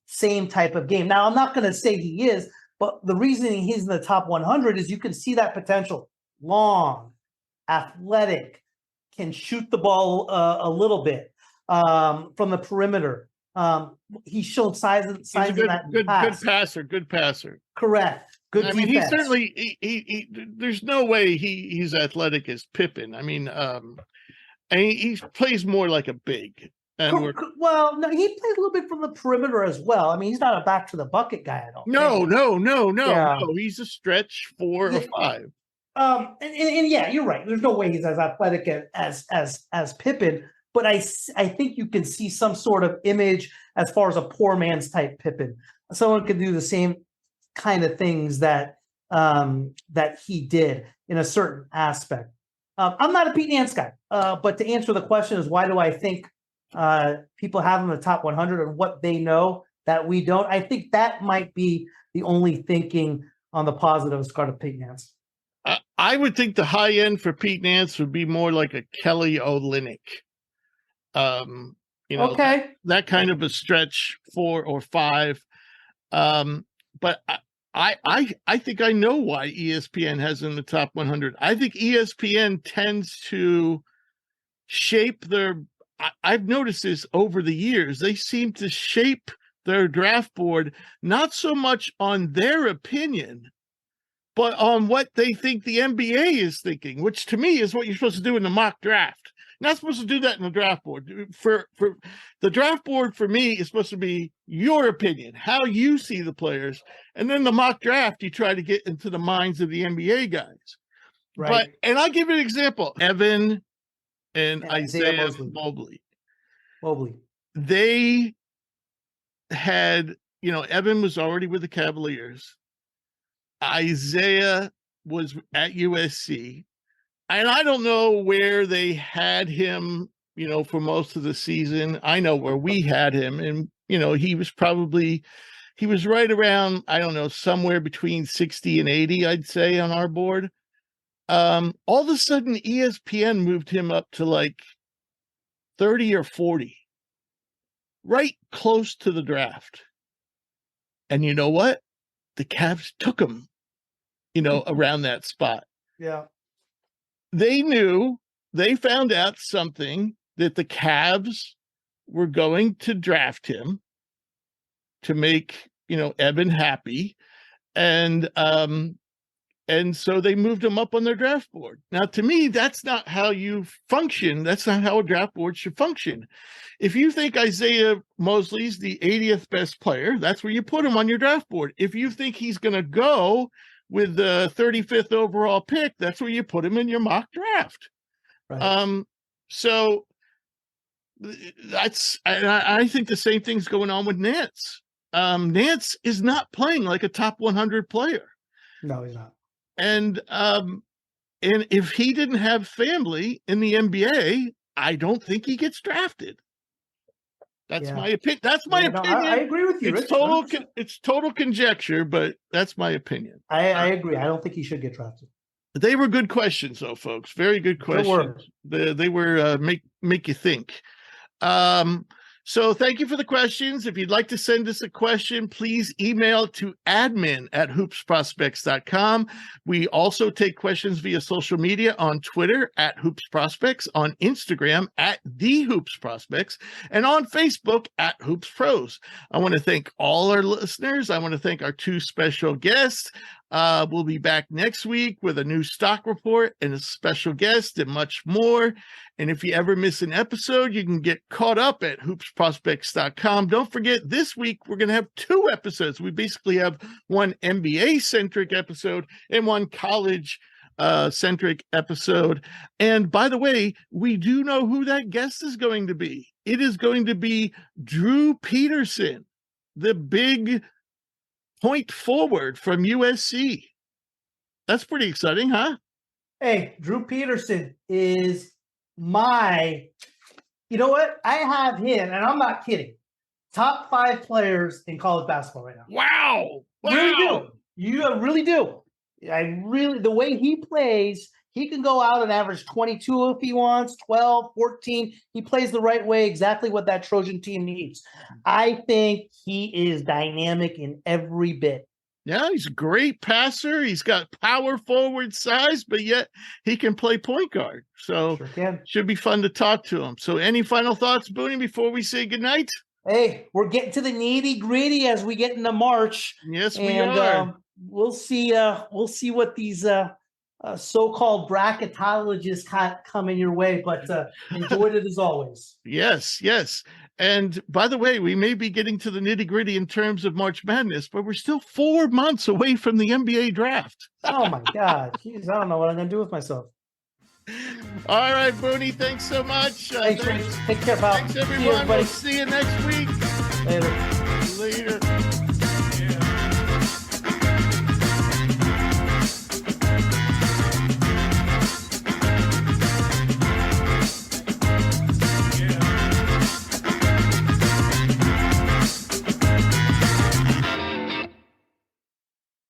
same type of game. Now, I'm not going to say he is, but the reason he's in the top 100 is you can see that potential. Long, athletic, can shoot the ball a little bit from the perimeter. He's shown signs of that. Good passer. Correct. Good defense. He certainly he there's no way he's athletic as Pippen. He plays more like a big. Well, no, he plays a little bit from the perimeter as well. He's not a back to the bucket guy at all. No. He's a stretch 4 or 5. And yeah, you're right. There's no way he's as athletic as Pippen, but I think you can see some sort of image as far as a poor man's type Pippen. Someone could do the same kind of things that he did in a certain aspect. I'm not a Pete Nance guy, but to answer the question is, why do I think people have him in the top 100 and what they know? that we don't. I think that might be the only thinking on the positive as part of Pete Nance. I would think the high end for Pete Nance would be more like a Kelly Olynyk. Okay. That kind of a stretch 4 or 5. But I think I know why ESPN has in the top 100. I think ESPN tends to shape I've noticed this over the years. They seem to shape their draft board not so much on their opinion, but on what they think the NBA is thinking, which to me is what you're supposed to do in the mock draft. You're not supposed to do that in the draft board. For the draft board, for me, is supposed to be your opinion, how you see the players, and then the mock draft, you try to get into the minds of the NBA guys. Right. And I'll give you an example: Evan and Isaiah Mobley. They had, Evan was already with the Cavaliers. Isaiah was at USC. And I don't know where they had him, for most of the season. I know where we had him. And, he was right around, I don't know, somewhere between 60 and 80, I'd say, on our board. All of a sudden, ESPN moved him up to like 30 or 40, right close to the draft. And you know what? The Cavs took him, around that spot. Yeah. They found out something, that the Cavs were going to draft him to make, Evan happy. And so they moved him up on their draft board. Now, to me, that's not how you function. That's not how a draft board should function. If you think Isaiah Mosley's the 80th best player, that's where you put him on your draft board. If you think he's going to go with the 35th overall pick, that's where you put him in your mock draft. Right. So I think the same thing's going on with Nance. Nance is not playing like a top 100 player. No, he's not. And if he didn't have family in the NBA, I don't think he gets drafted. That's my opinion. That's my opinion. I agree with you. It's total conjecture, but that's my opinion. I agree. I don't think he should get drafted. They were good questions, though, folks. Very good questions. They were make you think. So thank you for the questions. If you'd like to send us a question, please email to admin@hoopsprospects.com. We also take questions via social media on Twitter @hoopsprospects, on Instagram @thehoopsprospects, and on Facebook @hoopspros. I want to thank all our listeners. I want to thank our 2 special guests. We'll be back next week with a new stock report and a special guest and much more. And if you ever miss an episode, you can get caught up at hoopsprospects.com. Don't forget, this week we're going to have 2 episodes. We basically have one NBA-centric episode and one college-centric episode. And by the way, we do know who that guest is going to be. It is going to be Drew Peterson, the big point forward from USC. That's pretty exciting, huh? Hey, Drew Peterson is you know what? I have him, and I'm not kidding, top 5 players in college basketball right now. Wow. Really do. You really do. The way he plays, he can go out and average 22 if he wants, 12, 14. He plays the right way, exactly what that Trojan team needs. I think he is dynamic in every bit. Yeah, he's a great passer. He's got power forward size, but yet he can play point guard. So should be fun to talk to him. So any final thoughts, Bunny, before we say goodnight? Hey, we're getting to the nitty-gritty as we get into March. Yes, we are. We'll see what these so-called bracketologists coming your way, but enjoyed it as always. Yes. And by the way, we may be getting to the nitty-gritty in terms of March Madness, but we're still 4 months away from the NBA draft. Oh my God. Jeez, I don't know what I'm going to do with myself. All right, Booney, thanks so much. Thanks. Take care, pal. Thanks, everyone. We'll see you next week. Later.